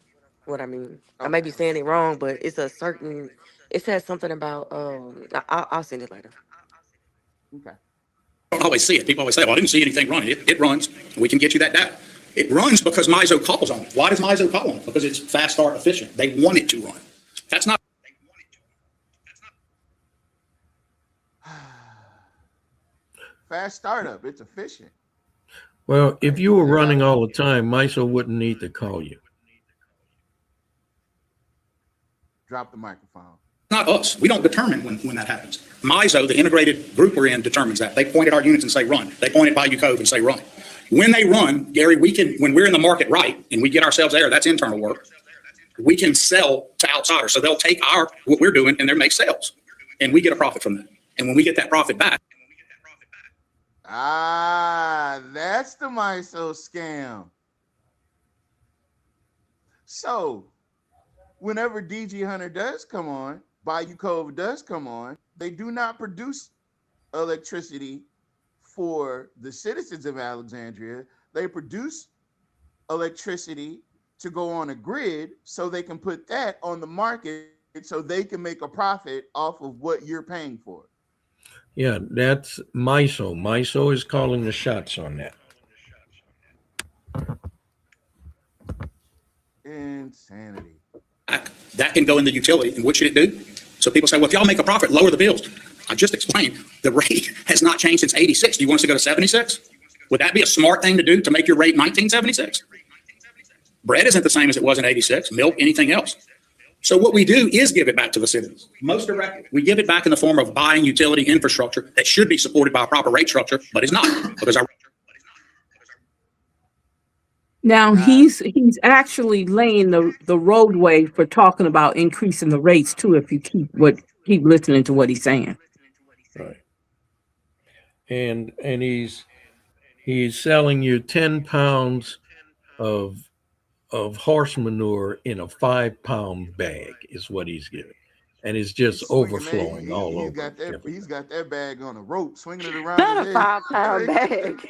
Speaker 4: What I mean. I may be
Speaker 2: Okay.
Speaker 4: saying it wrong, but it's a certain. It says something about. I'll send it later.
Speaker 2: Okay.
Speaker 3: Don't always see it. People always say, well, I didn't see anything running. It runs. We can get you that data. It runs because MISO calls on it. Why does MISO call on it? Because it's fast start efficient. They want it to run. That's not.
Speaker 2: Fast startup. It's efficient.
Speaker 6: Well, if you were running all the time, MISO wouldn't need to call you.
Speaker 2: Drop the microphone.
Speaker 3: Not us. We don't determine when that happens. MISO, the integrated group we're in, determines that. They point at our units and say run. They point at Bayou Cove and say run. When they run, Gary, when we're in the market right and we get ourselves there, that's internal work. We can sell to outsiders. So they'll take what we're doing and they'll make sales. And we get a profit from that. And when we get that profit back.
Speaker 2: That's the MISO scam. So whenever DG Hunter does come on, Bayou Cove does come on, they do not produce electricity for the citizens of Alexandria. They produce electricity to go on a grid so they can put that on the market so they can make a profit off of what you're paying for.
Speaker 6: Yeah, that's MISO. MISO is calling the shots on that.
Speaker 2: Insanity.
Speaker 3: That can go in the utility. And what should it do? So people say, well, if y'all make a profit, lower the bills. I just explained the rate has not changed since 86. Do you want us to go to 76? Would that be a smart thing to do to make your rate 1976? Bread isn't the same as it was in 86. Milk, anything else. So what we do is give it back to the citizens. Most directly, we give it back in the form of buying utility infrastructure that should be supported by a proper rate structure, but is not because our.
Speaker 7: Now he's actually laying the roadway for talking about increasing the rates too. If you keep listening to what he's saying,
Speaker 6: Right. And he's selling you 10 pounds of of horse manure in a 5-pound bag is what he's getting. And it's just
Speaker 2: He's swinging that.
Speaker 6: overflowing all
Speaker 2: He's
Speaker 6: over.
Speaker 2: got that.
Speaker 6: Jeffrey.
Speaker 2: He's got that bag on a rope, swinging it around
Speaker 4: Not
Speaker 2: his
Speaker 4: a
Speaker 2: head.
Speaker 4: 5-pound bag.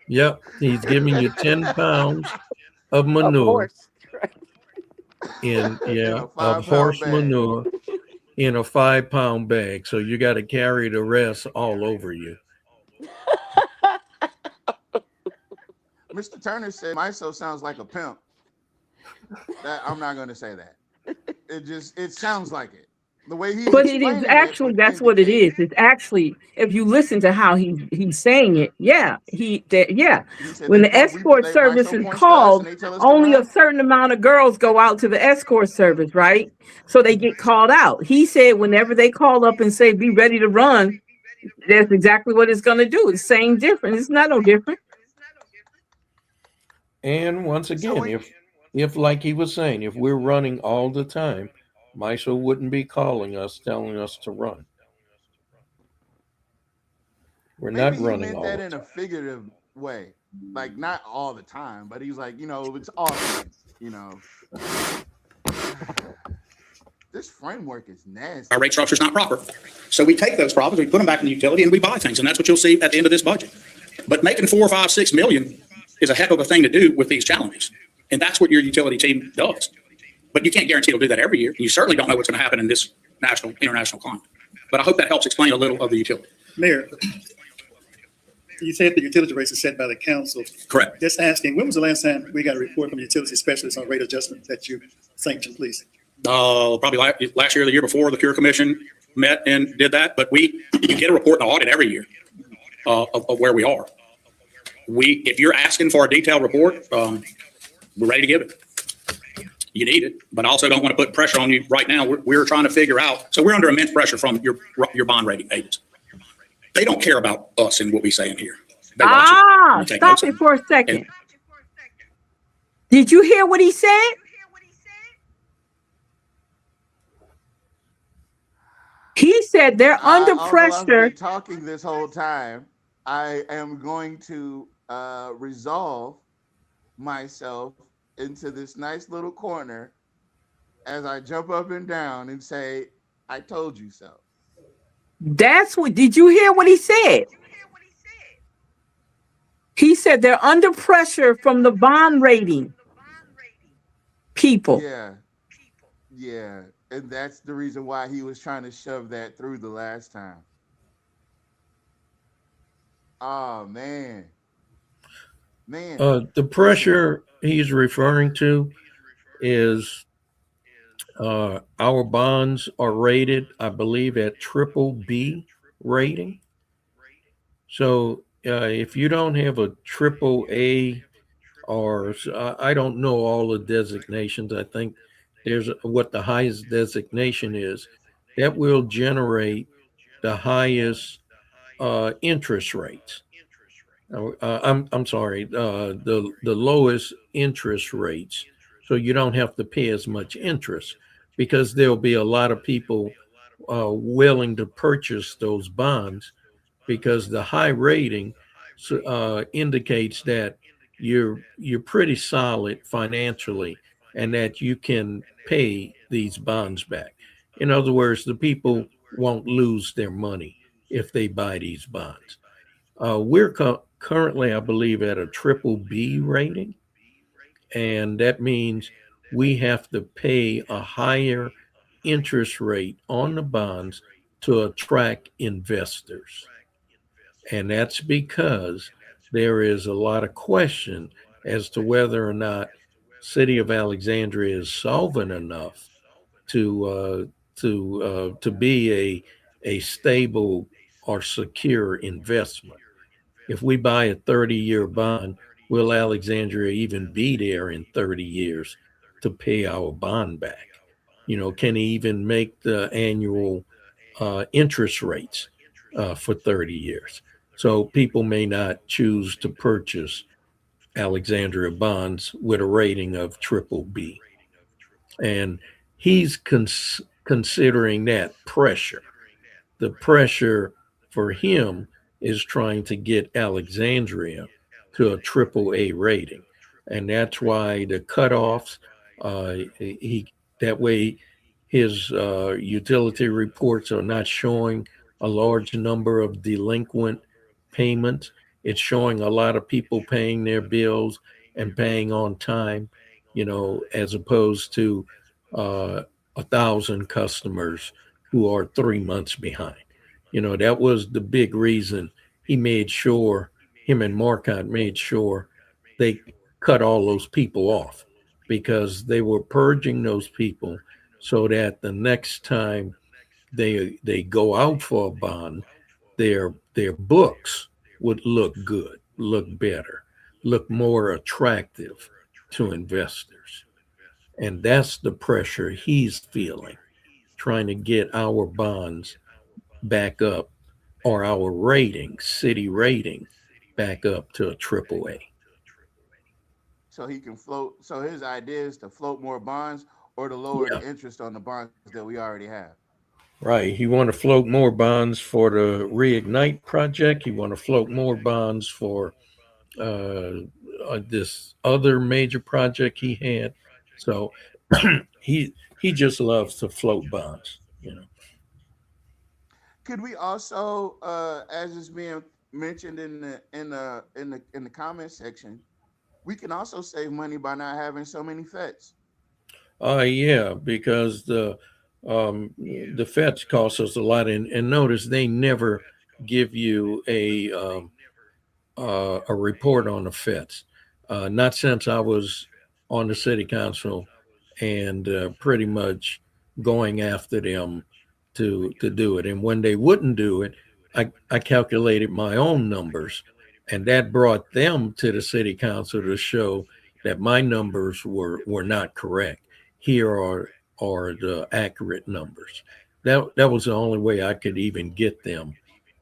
Speaker 6: Yep, he's giving you 10 pounds of
Speaker 4: Of
Speaker 6: manure
Speaker 4: course.
Speaker 6: in
Speaker 2: In a
Speaker 6: of
Speaker 2: 5-pound
Speaker 6: horse
Speaker 2: bag.
Speaker 6: manure in a 5-pound bag. So you got to carry the rest all over you.
Speaker 2: Mr. Turner said MISO sounds like a pimp. I'm not going to say that. It sounds like it. The way he's
Speaker 7: But it is
Speaker 2: explaining
Speaker 7: actually,
Speaker 2: would
Speaker 7: that's what it
Speaker 2: indicate-
Speaker 7: is. It's actually, if you listen to how he's saying it, yeah,
Speaker 2: He said
Speaker 7: when
Speaker 2: they
Speaker 7: the escort
Speaker 2: MISO
Speaker 7: service is
Speaker 2: points to us
Speaker 7: called,
Speaker 2: and they tell us to
Speaker 7: only a
Speaker 2: run.
Speaker 7: certain amount of girls go out to the escort service, right? So they get called out. He said whenever they call up and say, be ready to run, that's exactly what it's going to do. It's same different. It's not no different.
Speaker 6: And once
Speaker 2: So
Speaker 6: again,
Speaker 2: when-
Speaker 6: if like he was saying, if we're running all the time, MISO wouldn't be calling us, telling us to run. We're
Speaker 2: Maybe
Speaker 6: not
Speaker 2: he
Speaker 6: running
Speaker 2: meant
Speaker 6: all
Speaker 2: that
Speaker 6: the
Speaker 2: in a
Speaker 6: time.
Speaker 2: figurative way, like not all the time, but he's like, it's often, This framework is nasty.
Speaker 3: Our rate structure is not proper. So we take those profits, we put them back in the utility, and we buy things, and that's what you'll see at the end of this budget. But making 4, 5, 6 million is a heck of a thing to do with these challenges. And that's what your utility team does. But you can't guarantee it'll do that every year. You certainly don't know what's going to happen in this international climate. But I hope that helps explain a little of the utility.
Speaker 8: Mayor, you said the utility rates are set by the council.
Speaker 3: Correct.
Speaker 8: Just asking, when was the last time we got a report from the utility specialist on rate adjustments that you sanctioned, please?
Speaker 3: Probably last year or the year before, the Pure Commission met and did that. But you get a report and audit every year of where we are. If you're asking for a detailed report, we're ready to give it. You need it, but I also don't want to put pressure on you right now. We're trying to figure out. So we're under immense pressure from your bond rating agents. They don't care about us and what we say in here. They watch it. We take
Speaker 7: Stop
Speaker 3: notes
Speaker 7: it
Speaker 3: on
Speaker 7: for a second.
Speaker 3: And-
Speaker 7: Did you hear what he said? He said they're under
Speaker 2: Although I've
Speaker 7: pressure.
Speaker 2: been talking this whole time, I am going to resolve myself into this nice little corner as I jump up and down and say, I told you so.
Speaker 7: Did you hear what he said? He said they're under pressure from the bond rating people.
Speaker 2: Yeah. And that's the reason why he was trying to shove that through the last time. Oh, man.
Speaker 6: The pressure he's referring to is our bonds are rated, I believe, at BBB rating. So if you don't have a AAA, or I don't know all the designations, I think there's what the highest designation is, that will generate the highest interest rates. I'm sorry, the lowest interest rates. So you don't have to pay as much interest, because there'll be a lot of people willing to purchase those bonds, because the high rating indicates that you're pretty solid financially and that you can pay these bonds back. In other words, the people won't lose their money if they buy these bonds. We're currently, I believe, at a BBB rating, and that means we have to pay a higher interest rate on the bonds to attract investors. And that's because there is a lot of question as to whether or not City of Alexandria is solvent enough to be a stable or secure investment. If we buy a 30-year bond, will Alexandria even be there in 30 years to pay our bond back? Can he even make the annual interest rates for 30 years? So people may not choose to purchase Alexandria bonds with a rating of BBB. And he's considering that pressure. The pressure for him is trying to get Alexandria to a AAA rating. and that's why the cutoffs. That way his utility reports are not showing a large number of delinquent payments. It's showing a lot of people paying their bills and paying on time, as opposed to 1,000 customers who are 3 months behind. That was the big reason him and Marcotte made sure they cut all those people off, because they were purging those people so that the next time they go out for a bond, their books would look good, look better, look more attractive to investors. And that's the pressure he's feeling, trying to get our bonds back up, or our city rating back up to a AAA.
Speaker 2: So he can float. So his idea is to float more bonds or to lower
Speaker 6: Yeah.
Speaker 2: the interest on the bonds that we already have.
Speaker 6: Right. He want to float more bonds for the Reignite project. He want to float more bonds for this other major project he had. So he just loves to float bonds.
Speaker 2: Could we also, as is being mentioned in the comment section, we can also save money by not having so many FETs?
Speaker 6: Yeah, because the FETs cost us a lot, and notice they never give you a report on the FETs. Not since I was on the city council, and pretty much going after them to do it. And when they wouldn't do it, I calculated my own numbers, and that brought them to the city council to show that my numbers were not correct. Here are the accurate numbers. That was the only way I could even get them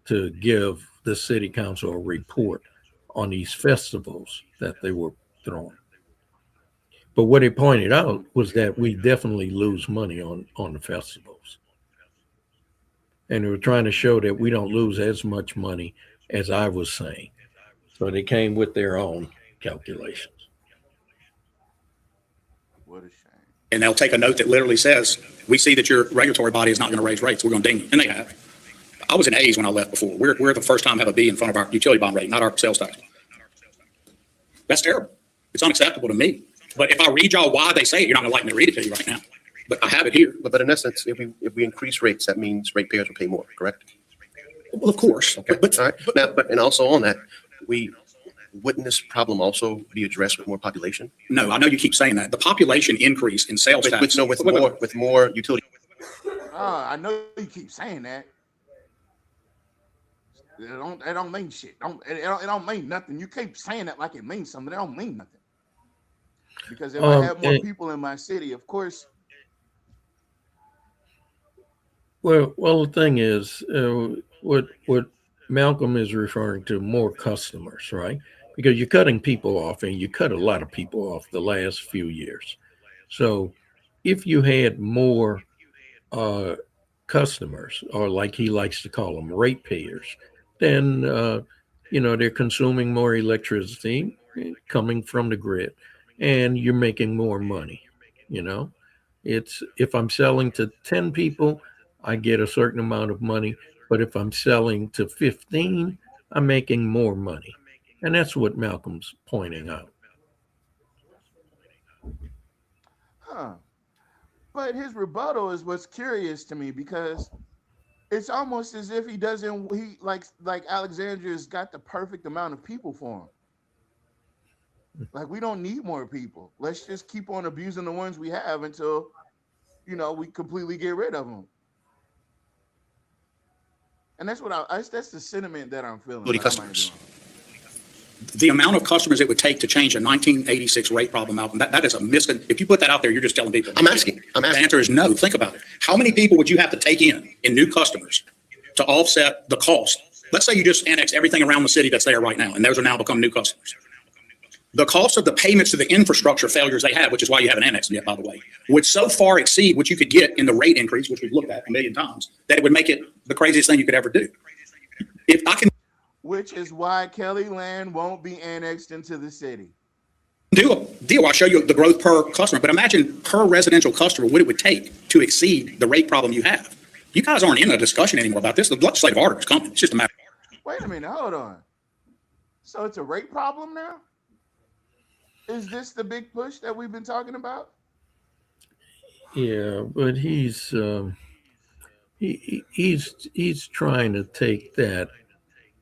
Speaker 6: to give the city council a report on these festivals that they were throwing. But what they pointed out was that we definitely lose money on the festivals. And they were trying to show that we don't lose as much money as I was saying. So they came with their own calculations.
Speaker 2: What a shame.
Speaker 3: And they'll take a note that literally says, we see that your regulatory body is not going to raise rates. We're going to ding you. And they have. I was in A's when I left before. We're the first time to have a B in front of our utility bond rating, not our sales tax. That's terrible. It's unacceptable to me. But if I read y'all why they say it, you're not going to like me to read it to you right now. But I have it here.
Speaker 9: But in essence, if we increase rates, that means ratepayers will pay more, correct?
Speaker 3: Well, of course.
Speaker 9: Okay.
Speaker 3: But
Speaker 9: All right. Now, and also on that, wouldn't this problem also be addressed with more population?
Speaker 3: no, I know you keep saying that. The population increase in sales tax.
Speaker 9: With more utility.
Speaker 2: I know you keep saying that. It don't mean shit. It don't mean nothing. You keep saying that like it means something. It don't mean nothing. Because if I have more people in my city, of course.
Speaker 6: Well, the thing is, what Malcolm is referring to, more customers, right? Because you're cutting people off, and you cut a lot of people off the last few years. So if you had more customers, or like he likes to call them, ratepayers, then they're consuming more electricity coming from the grid, and you're making more money. It's, if I'm selling to 10 people, I get a certain amount of money, but if I'm selling to 15, I'm making more money. And that's what Malcolm's pointing out.
Speaker 2: Huh. But his rebuttal is what's curious to me, because it's almost as if he like Alexandria's got the perfect amount of people for him. Like, we don't need more people. Let's just keep on abusing the ones we have until, we completely get rid of them. And that's that's the sentiment that I'm feeling.
Speaker 3: Customers. The amount of customers it would take to change a 1986 rate problem, Malcolm, that is a if you put that out there, you're just telling people.
Speaker 9: I'm asking.
Speaker 3: The answer is no. Think about it. How many people would you have to take in new customers to offset the cost? Let's say you just annex everything around the city that's there right now, and those are now become new customers. The cost of the payments to the infrastructure failures they have, which is why you haven't annexed them yet, by the way, would so far exceed what you could get in the rate increase, which we've looked at a million times, that it would make it the craziest thing you could ever do. If I can.
Speaker 2: Which is why Kelly Land won't be annexed into the city.
Speaker 3: Do a deal. I'll show you the growth per customer, but imagine per residential customer what it would take to exceed the rate problem you have. You guys aren't in a discussion anymore about this. The legislative order is coming. It's just a matter.
Speaker 2: Wait a minute, hold on. So it's a rate problem now? Is this the big push that we've been talking about?
Speaker 6: Yeah, but he's trying to take that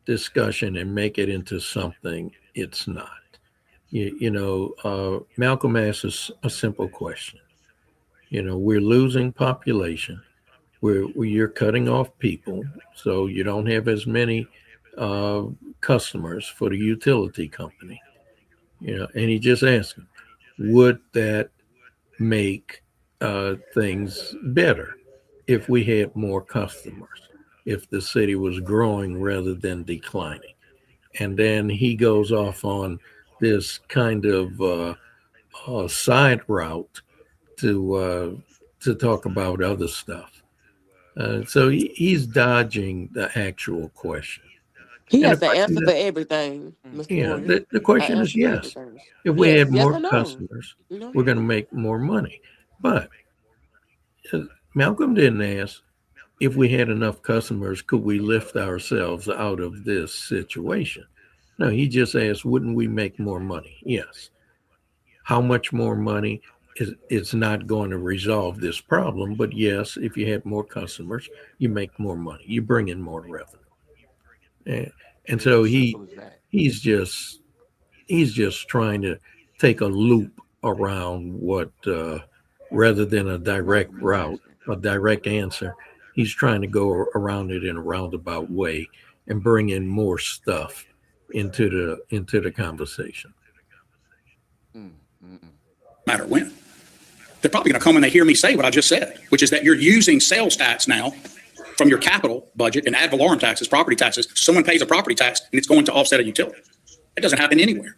Speaker 6: discussion and make it into something it's not. Malcolm asks a simple question. We're losing population. You're cutting off people, so you don't have as many customers for the utility company. And he just asked, would that make things better if we had more customers, if the city was growing rather than declining? And then he goes off on this kind of side route to talk about other stuff. So he's dodging the actual question.
Speaker 4: He
Speaker 6: And
Speaker 4: has
Speaker 6: the
Speaker 4: the
Speaker 6: question
Speaker 4: answer
Speaker 6: is-
Speaker 4: for everything, Mr.
Speaker 6: Yeah,
Speaker 4: Morgan.
Speaker 6: the question
Speaker 4: I
Speaker 6: is
Speaker 4: answer
Speaker 6: yes.
Speaker 4: everything.
Speaker 6: If we
Speaker 4: Yes,
Speaker 6: had
Speaker 4: yes
Speaker 6: more
Speaker 4: or no?
Speaker 6: customers,
Speaker 4: You know?
Speaker 6: we're going to make more money. But Malcolm didn't ask if we had enough customers, could we lift ourselves out of this situation? No, he just asked, wouldn't we make more money? Yes. How much more money? It's not going to resolve this problem, but yes, if you have more customers, you make more money. You bring in more revenue. And so
Speaker 2: Simple as that.
Speaker 6: he's just trying to take a loop around what rather than a direct route, a direct answer. He's trying to go around it in a roundabout way and bring in more stuff into the conversation.
Speaker 3: Matter when. They're probably going to come when they hear me say what I just said, which is that you're using sales tax now from your capital budget and ad valorem taxes, property taxes. Someone pays a property tax and it's going to offset a utility. It doesn't happen anywhere.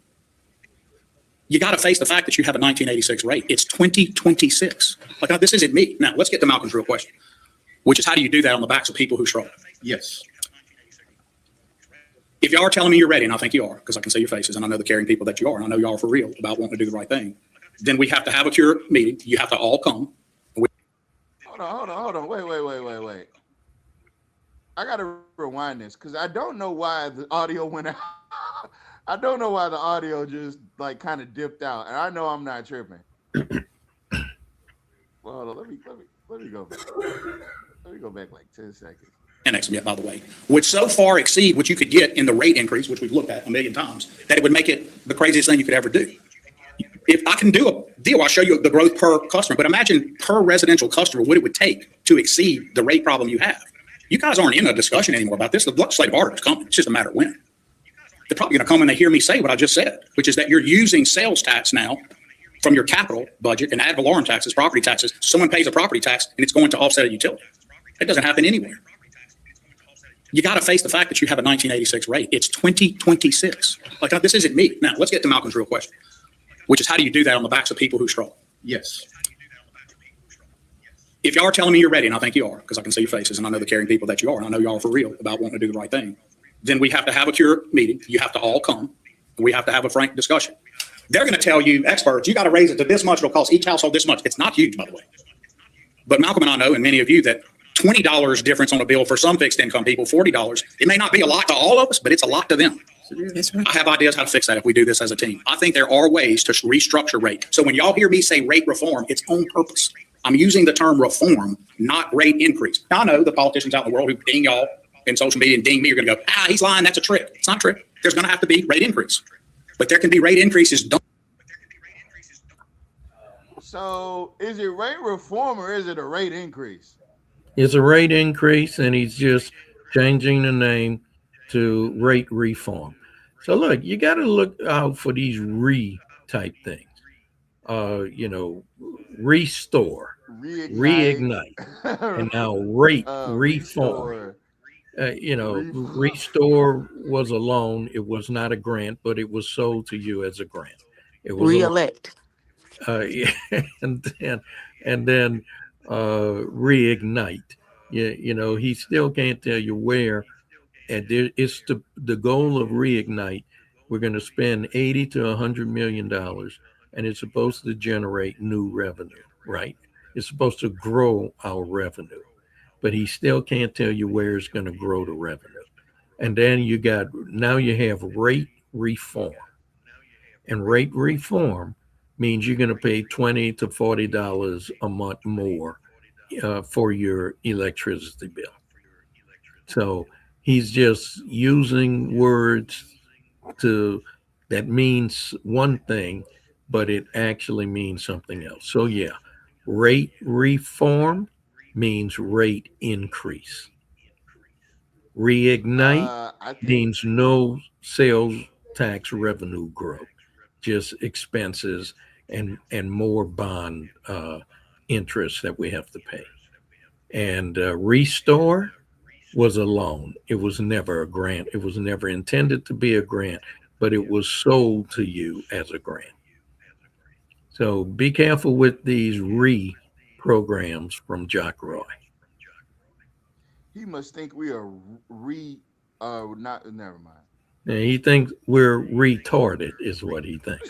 Speaker 3: You got to face the fact that you have a 1986 rate. It's 2026. Like, this isn't me. Now, let's get to Malcolm's real question, which is how do you do that on the backs of people who struggle?
Speaker 9: Yes.
Speaker 3: If y'all are telling me you're ready, and I think you are, because I can see your faces and I know the caring people that you are, and I know y'all are for real about wanting to do the right thing, then we have to have a cure meeting. You have to all come.
Speaker 2: Hold on. Wait. I got to rewind this because I don't know why the audio went out. I don't know why the audio just like kind of dipped out, and I know I'm not tripping. Well, hold on, let me go back. Let me go back like 10 seconds.
Speaker 3: Annex, by the way, would so far exceed what you could get in the rate increase, which we've looked at a million times, that it would make it the craziest thing you could ever do. If I can do a deal, I'll show you the growth per customer, but imagine per residential customer what it would take to exceed the rate problem you have. You guys aren't in a discussion anymore about this. The legislative order is coming. It's just a matter of when. They're probably going to come when they hear me say what I just said, which is that you're using sales tax now from your capital budget and ad valorem taxes, property taxes. Someone pays a property tax and it's going to offset a utility. It doesn't happen anywhere. You got to face the fact that you have a 1986 rate. It's 2026. Like, this isn't me. Now, let's get to Malcolm's real question, which is how do you do that on the backs of people who struggle?
Speaker 9: Yes.
Speaker 3: If y'all are telling me you're ready, and I think you are, because I can see your faces and I know the caring people that you are, and I know y'all are for real about wanting to do the right thing, then we have to have a cure meeting. You have to all come. And we have to have a frank discussion. They're going to tell you, experts, you got to raise it to this much. It'll cost each household this much. It's not huge, by the way. But Malcolm and I know, and many of you, that $20 difference on a bill for some fixed income people, $40, it may not be a lot to all of us, but it's a lot to them.
Speaker 9: That's right.
Speaker 3: I have ideas how to fix that if we do this as a team. I think there are ways to restructure rate. So when y'all hear me say rate reform, it's on purpose. I'm using the term reform, not rate increase. Now, I know the politicians out in the world who ding y'all in social media and ding me are going to go, he's lying. That's a trick. It's not a trick. There's going to have to be rate increase. But there can be rate increases done.
Speaker 2: So is it rate reform or is it a rate increase?
Speaker 6: It's a rate increase, and he's just changing the name to rate reform. So look, you got to look out for these type things. Restore, reignite, and now rate reform. Restore was a loan. It was not a grant, but it was sold to you as a grant. It was
Speaker 4: Re-elect.
Speaker 6: and then reignite. He still can't tell you where. And it's the goal of reignite we're going to spend 80 to $100 million, and it's supposed to generate new revenue, right? It's supposed to grow our revenue, but he still can't tell you where it's going to grow the revenue. And then now you have rate reform. And rate reform means you're going to pay $20 to $40 a month more for your electricity bill. So he's just using words that means one thing, but it actually means something else. So yeah, rate reform means rate increase. Reignite means no sales tax revenue growth, just expenses and more bond interest that we have to pay. And restore was a loan. It was never a grant. It was never intended to be a grant, but it was sold to you as a grant. So be careful with these programs from Jack Roy.
Speaker 2: He must think we are not. Never mind.
Speaker 6: And he thinks we're retarded, is what he thinks.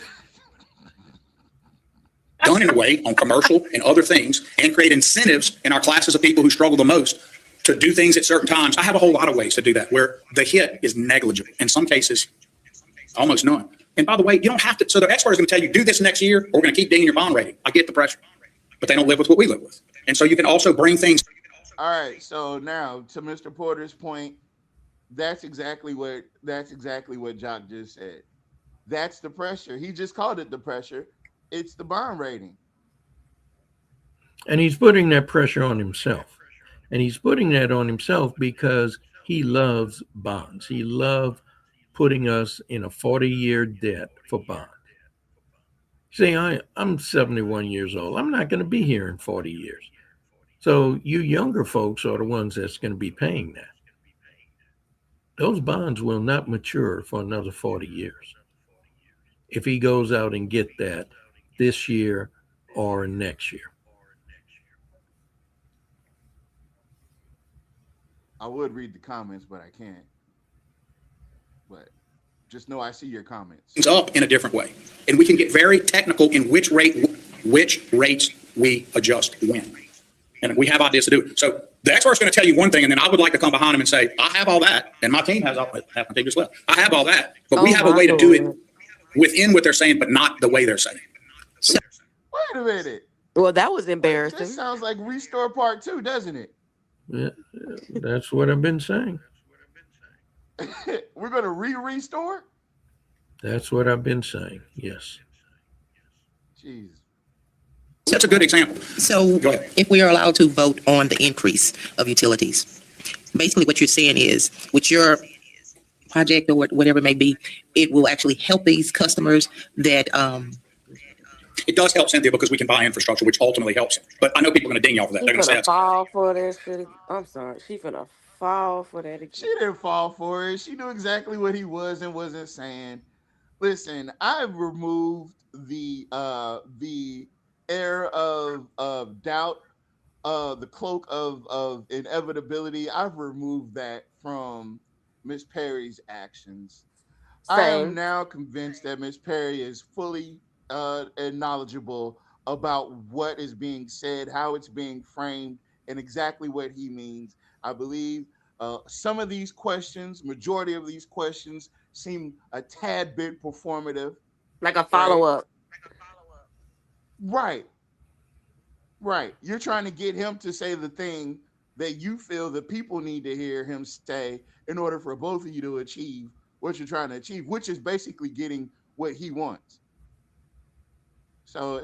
Speaker 3: Done in a way on commercial and other things, and create incentives in our classes of people who struggle the most to do things at certain times. I have a whole lot of ways to do that where the hit is negligible. In some cases, almost none. And by the way, you don't have to. So the expert is going to tell you, do this next year, or we're going to keep dinging your bond rating. I get the pressure, but they don't live with what we live with. And so you can also bring things.
Speaker 2: All right. So now to Mr. Porter's point, that's exactly what Jock just said. That's the pressure. He just called it the pressure. It's the bond rating.
Speaker 6: And he's putting that pressure on himself. And he's putting that on himself because he loves bonds. He loves putting us in a 40-year debt for bond. See, I'm 71 years old. I'm not going to be here in 40 years. So you younger folks are the ones that's going to be paying that. Those bonds will not mature for another 40 years. If he goes out and get that this year or next year.
Speaker 2: I would read the comments, but I can't. But just know I see your comments.
Speaker 3: Up in a different way. And we can get very technical in which rates we adjust when. And we have ideas to do it. So the expert's going to tell you one thing, and then I would like to come behind him and say, I have all that. And my team has all that. Half my team as well. I have all that. But we have a way to do it within what they're saying, but not the way they're saying.
Speaker 2: Wait a minute.
Speaker 4: Well, that was embarrassing.
Speaker 2: This sounds like Restore Part 2, doesn't it?
Speaker 6: Yeah, that's what I've been saying.
Speaker 2: We're going to restore?
Speaker 6: That's what I've been saying. Yes.
Speaker 2: Jeez.
Speaker 3: That's a good example.
Speaker 10: So if we are allowed to vote on the increase of utilities, basically what you're saying is with your project or whatever it may be, it will actually help these customers that,
Speaker 3: It does help, Cynthia, because we can buy infrastructure, which ultimately helps him. But I know people are going to ding y'all for that.
Speaker 4: She
Speaker 3: They're going to say
Speaker 4: finna
Speaker 3: that's
Speaker 4: fall for that shit. I'm sorry. She finna fall for that again.
Speaker 2: She didn't fall for it. She knew exactly what he was and wasn't saying. Listen, I've removed the air of doubt, the cloak of inevitability. I've removed that from Miss Perry's actions. I am now convinced that Miss Perry is fully and knowledgeable about what is being said, how it's being framed, and exactly what he means. I believe some of these questions, majority of these questions, seem a tad bit performative.
Speaker 4: Like a follow-up.
Speaker 2: Right. You're trying to get him to say the thing that you feel the people need to hear him say in order for both of you to achieve what you're trying to achieve, which is basically getting what he wants. So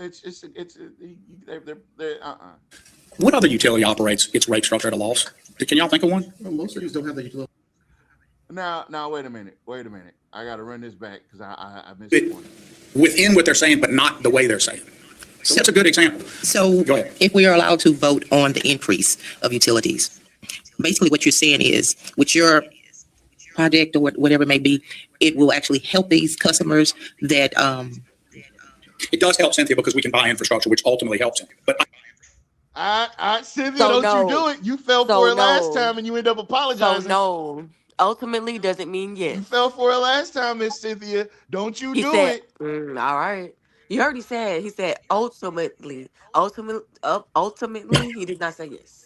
Speaker 3: What other utility operates its rate structure at a loss? Can y'all think of one?
Speaker 9: Well, most cities don't have that utility.
Speaker 2: Now, wait a minute. I got to run this back because I missed the point.
Speaker 3: Within what they're saying, but not the way they're saying. So that's a good example.
Speaker 10: so
Speaker 3: Go ahead.
Speaker 10: if we are allowed to vote on the increase of utilities, basically what you're saying is with your project or whatever it may be, it will actually help these customers that,
Speaker 3: It does help, Cynthia, because we can buy infrastructure, which ultimately helps him. But
Speaker 2: Cynthia,
Speaker 4: So
Speaker 2: don't you
Speaker 4: no.
Speaker 2: do it. You fell
Speaker 4: So
Speaker 2: for it last
Speaker 4: no.
Speaker 2: time and you end up apologizing.
Speaker 4: So no, ultimately doesn't mean
Speaker 2: You
Speaker 4: yes.
Speaker 2: fell for it last time, Miss Cynthia. Don't you
Speaker 4: He
Speaker 2: do
Speaker 4: said,
Speaker 2: it.
Speaker 4: all right. You heard he said ultimately, he did not say yes.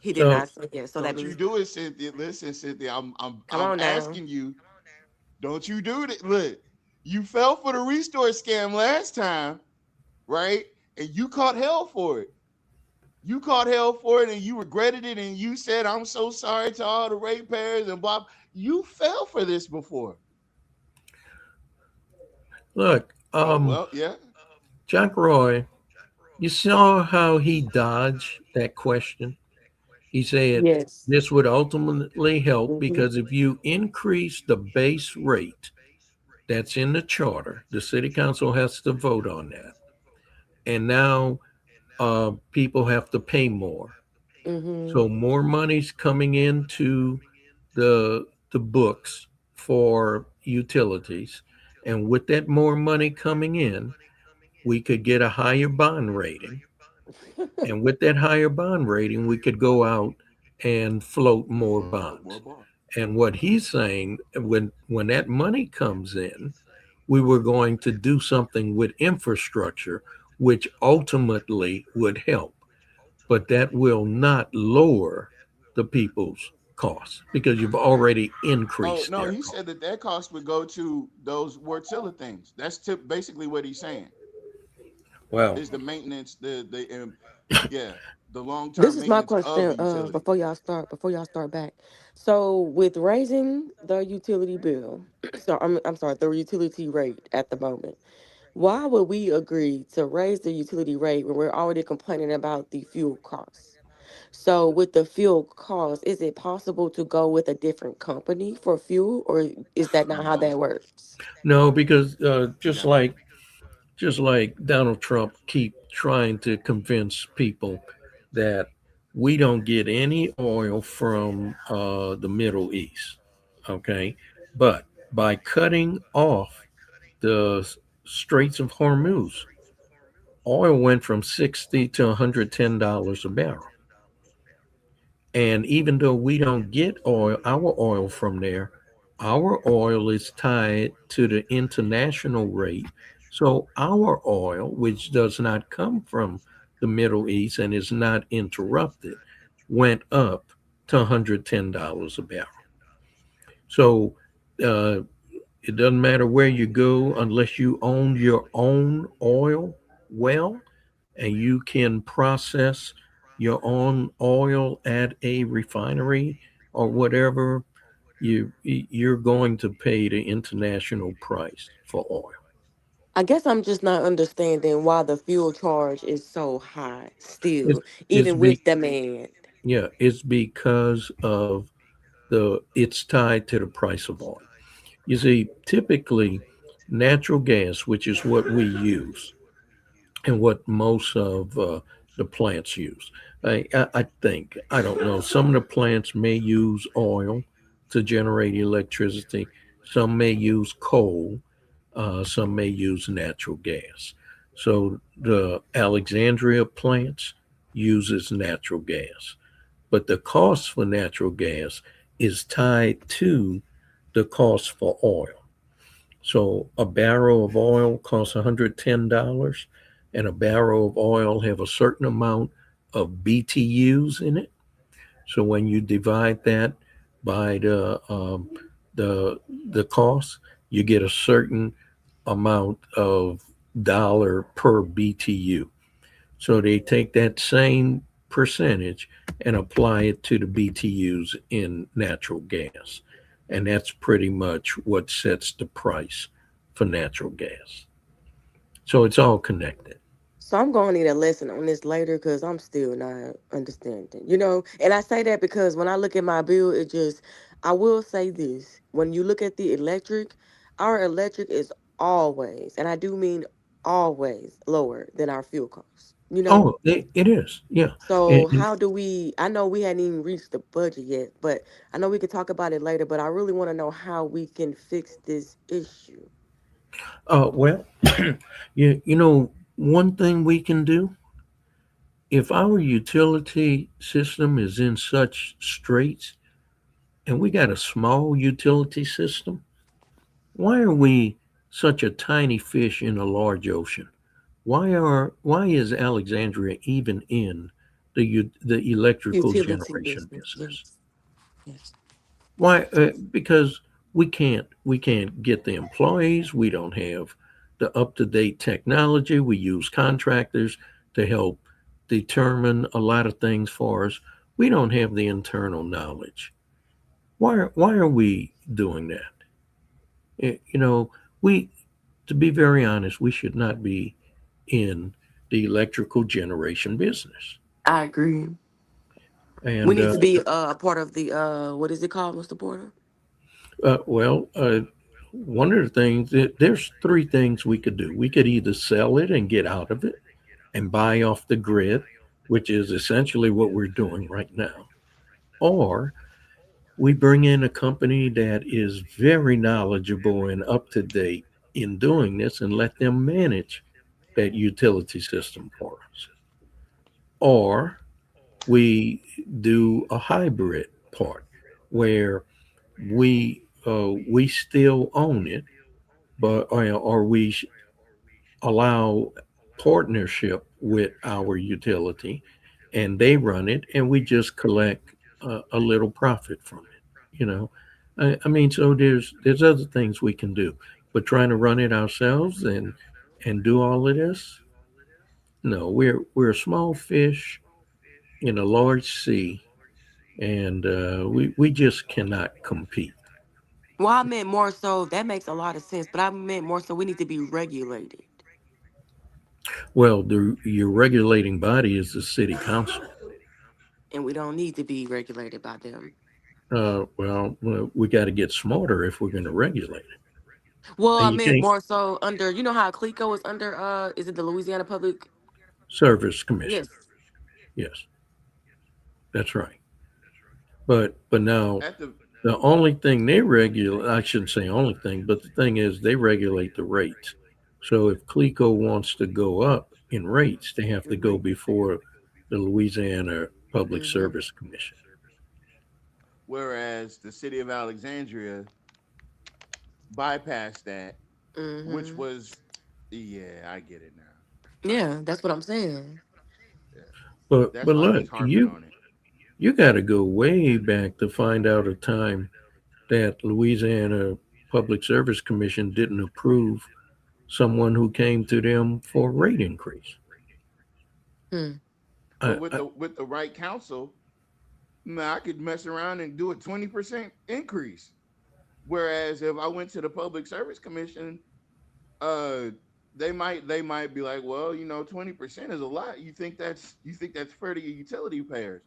Speaker 4: He did
Speaker 6: So
Speaker 4: not say yes. So that
Speaker 2: Don't you
Speaker 4: means,
Speaker 2: do it, Cynthia. Listen, Cynthia,
Speaker 4: come
Speaker 2: I'm
Speaker 4: on now.
Speaker 2: asking you, don't you do it. Look, you fell for the restore scam last time, right? And you caught hell for it. You caught hell for it and you regretted it and you said, I'm so sorry to all the ratepayers and blah. You fell for this before.
Speaker 6: look,
Speaker 2: Oh, well, yeah.
Speaker 6: Jack Roy, you saw how he dodged that question. He said
Speaker 4: Yes.
Speaker 6: this would ultimately help
Speaker 4: Hmm.
Speaker 6: because if you increase the base rate that's in the charter, the city council has to vote on that. And now people have to pay more.
Speaker 4: Hmm.
Speaker 6: So more money's coming into the books for utilities. And with that more money coming in, we could get a higher bond rating. And with that higher bond rating, we could go out and float more
Speaker 2: Float more
Speaker 6: bonds.
Speaker 2: bar.
Speaker 6: And what he's saying, when that money comes in, we were going to do something with infrastructure, which ultimately would help. But that will not lower the people's costs because you've already
Speaker 2: Oh,
Speaker 6: increased
Speaker 2: no,
Speaker 6: their
Speaker 2: he
Speaker 6: cost.
Speaker 2: said that cost would go to those Wartilla things. That's basically what he's saying.
Speaker 6: Well,
Speaker 2: Is the maintenance, yeah, the long
Speaker 4: This
Speaker 2: term
Speaker 4: is my
Speaker 2: maintenance of the
Speaker 4: question.
Speaker 2: utility.
Speaker 4: Before y'all start back. So with raising the utility bill, so I'm sorry, the utility rate at the moment. Why would we agree to raise the utility rate when we're already complaining about the fuel costs? So with the fuel cost, is it possible to go with a different company for fuel, or is that not how
Speaker 2: No,
Speaker 4: that works?
Speaker 6: no, because
Speaker 2: you got to go.
Speaker 6: just like Donald Trump keep trying to convince people that we don't get any oil from the Middle East, okay? But by cutting off the Straits of Hormuz, oil went from 60 to $110 a barrel. And even though we don't get our oil from there, our oil is tied to the international rate. So our oil, which does not come from the Middle East and is not interrupted, went up to $110 a barrel. So uh, it doesn't matter where you go unless you own your own oil well and you can process your own oil at a refinery or whatever, you're going to pay the international price for oil.
Speaker 4: I guess I'm just not understanding why the fuel charge is so high
Speaker 6: It's,
Speaker 4: still,
Speaker 6: it's
Speaker 4: even
Speaker 6: be
Speaker 4: with demand.
Speaker 6: yeah, it's because of the it's tied to the price of oil. You see, typically natural gas, which is what we use, and what most of the plants use. I think, I don't know, some of the plants may use oil to generate electricity, some may use coal, some may use natural gas. So the Alexandria plants uses natural gas, but the cost for natural gas is tied to the cost for oil. So a barrel of oil costs $110, and a barrel of oil have a certain amount of BTUs in it. So when you divide that by the cost, you get a certain amount of dollar per BTU. So they take that same percentage and apply it to the BTUs in natural gas. And that's pretty much what sets the price for natural gas. So it's all connected.
Speaker 4: So I'm going to need a lesson on this later because I'm still not understanding, And I say that because when I look at my bill, I will say this. When you look at the electric, our electric is always, and I do mean always, lower than our fuel costs.
Speaker 6: Oh, it is. Yeah.
Speaker 4: So
Speaker 6: And,
Speaker 4: how do I know we hadn't even reached the budget yet, but I know we could talk about it later, but I really want to know how we can fix this issue.
Speaker 6: well, one thing we can do, if our utility system is in such straits, and we got a small utility system. Why are we such a tiny fish in a large ocean? Why is Alexandria even in the electrical
Speaker 4: Utility
Speaker 6: generation
Speaker 4: business,
Speaker 6: business?
Speaker 4: yes, yes.
Speaker 6: Why? Because we can't get the employees. We don't have the up to date technology. We use contractors to help determine a lot of things for us. We don't have the internal knowledge. Why are we doing that? You know, we to be very honest, we should not be in the electrical generation business.
Speaker 4: I agree. We
Speaker 6: And
Speaker 4: need to be a part of the what is it called, Mr. Porter?
Speaker 6: well, one of the things there's three things we could do. We could either sell it and get out of it and buy off the grid, which is essentially what we're doing right now, or we bring in a company that is very knowledgeable and up to date in doing this and let them manage that utility system for us. Or we do a hybrid part where we still own it, but or allow partnership with our utility, and they run it, and we just collect a little profit from it. You know, I mean, so there's other things we can do, but trying to run it ourselves and do all of this, no, we're a small fish in a large sea, and we just cannot compete.
Speaker 4: Well, I meant more so that makes a lot of sense, but I meant more so we need to be regulated.
Speaker 6: Well, your regulating body is the city council.
Speaker 4: And we don't need to be regulated by them.
Speaker 6: We got to get smarter if we're going to regulate it.
Speaker 4: Well,
Speaker 6: And
Speaker 4: I
Speaker 6: you
Speaker 4: meant
Speaker 6: can't
Speaker 4: more so under, you know how CLECO is under, is it the Louisiana Public?
Speaker 6: Service Commission.
Speaker 4: Yes.
Speaker 6: Yes, that's right. But now
Speaker 2: At the
Speaker 6: the only thing they regulate, I shouldn't say only thing, but the thing is they regulate the rates. So if CLECO wants to go up in rates, they have to go before the Louisiana Public
Speaker 4: Mm-hmm.
Speaker 6: Service Commission.
Speaker 2: Whereas the city of Alexandria bypassed that, which
Speaker 4: Mm-hmm.
Speaker 2: was, yeah, I get it now.
Speaker 4: Yeah, that's what I'm saying.
Speaker 2: Yeah.
Speaker 6: But
Speaker 2: That's
Speaker 6: but
Speaker 2: why he's
Speaker 6: look,
Speaker 2: harping on it.
Speaker 6: you got to go way back to find out a time that Louisiana Public Service Commission didn't approve someone who came to them for a rate increase.
Speaker 4: Hmm.
Speaker 2: But
Speaker 6: I,
Speaker 2: with
Speaker 6: I,
Speaker 2: the right counsel, man, I could mess around and do a 20% increase. Whereas if I went to the Public Service Commission, uh, they might be like, well, 20% is a lot. You think that's fair to your utility payers?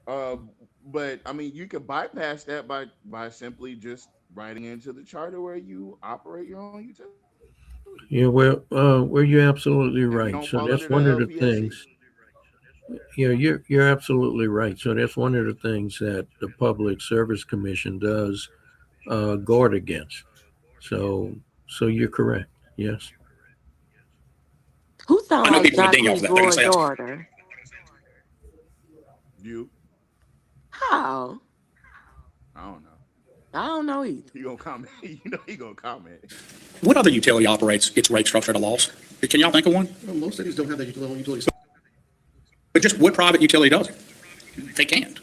Speaker 2: Uh, but I mean, you could bypass that by simply just writing into the charter where you operate your own utility,
Speaker 6: yeah, well, you're absolutely
Speaker 2: and we
Speaker 6: right.
Speaker 2: don't
Speaker 6: So
Speaker 2: fall
Speaker 6: that's
Speaker 2: under the
Speaker 6: one of the
Speaker 2: LPSC.
Speaker 6: things. Yeah, you're absolutely right. So that's one of the things that the Public Service Commission does guard against. So so you're correct. Yes.
Speaker 4: Who sound
Speaker 3: I know
Speaker 4: like
Speaker 3: people would ding you off
Speaker 4: Jacquees
Speaker 3: that. They're going to
Speaker 4: Boyd
Speaker 3: say that's
Speaker 4: daughter?
Speaker 2: You,
Speaker 4: How?
Speaker 2: I don't know.
Speaker 4: I don't know either.
Speaker 2: He gonna comment. He gonna comment.
Speaker 3: what other utility operates its rate structure at a loss? Can y'all think of one?
Speaker 9: Well, most cities don't have that level of utility.
Speaker 3: But just what private utility does it? They can't.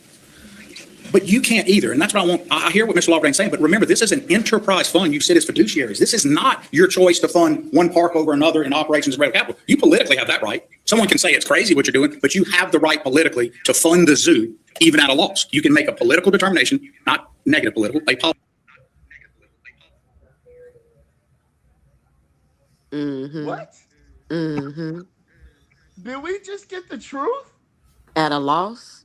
Speaker 3: But you can't either, and that's what I want. I hear what Mr. Lawbrain's saying, but remember, this is an enterprise fund. You sit as fiduciaries. This is not your choice to fund one park over another in operations of regular capital. You politically have that right. Someone can say it's crazy what you're doing, but you have the right politically to fund the zoo even at a loss. You can make a political determination, not negative political,
Speaker 4: Mm-hmm.
Speaker 2: What?
Speaker 4: Mm-hmm.
Speaker 2: Did we just get the truth?
Speaker 4: At a loss?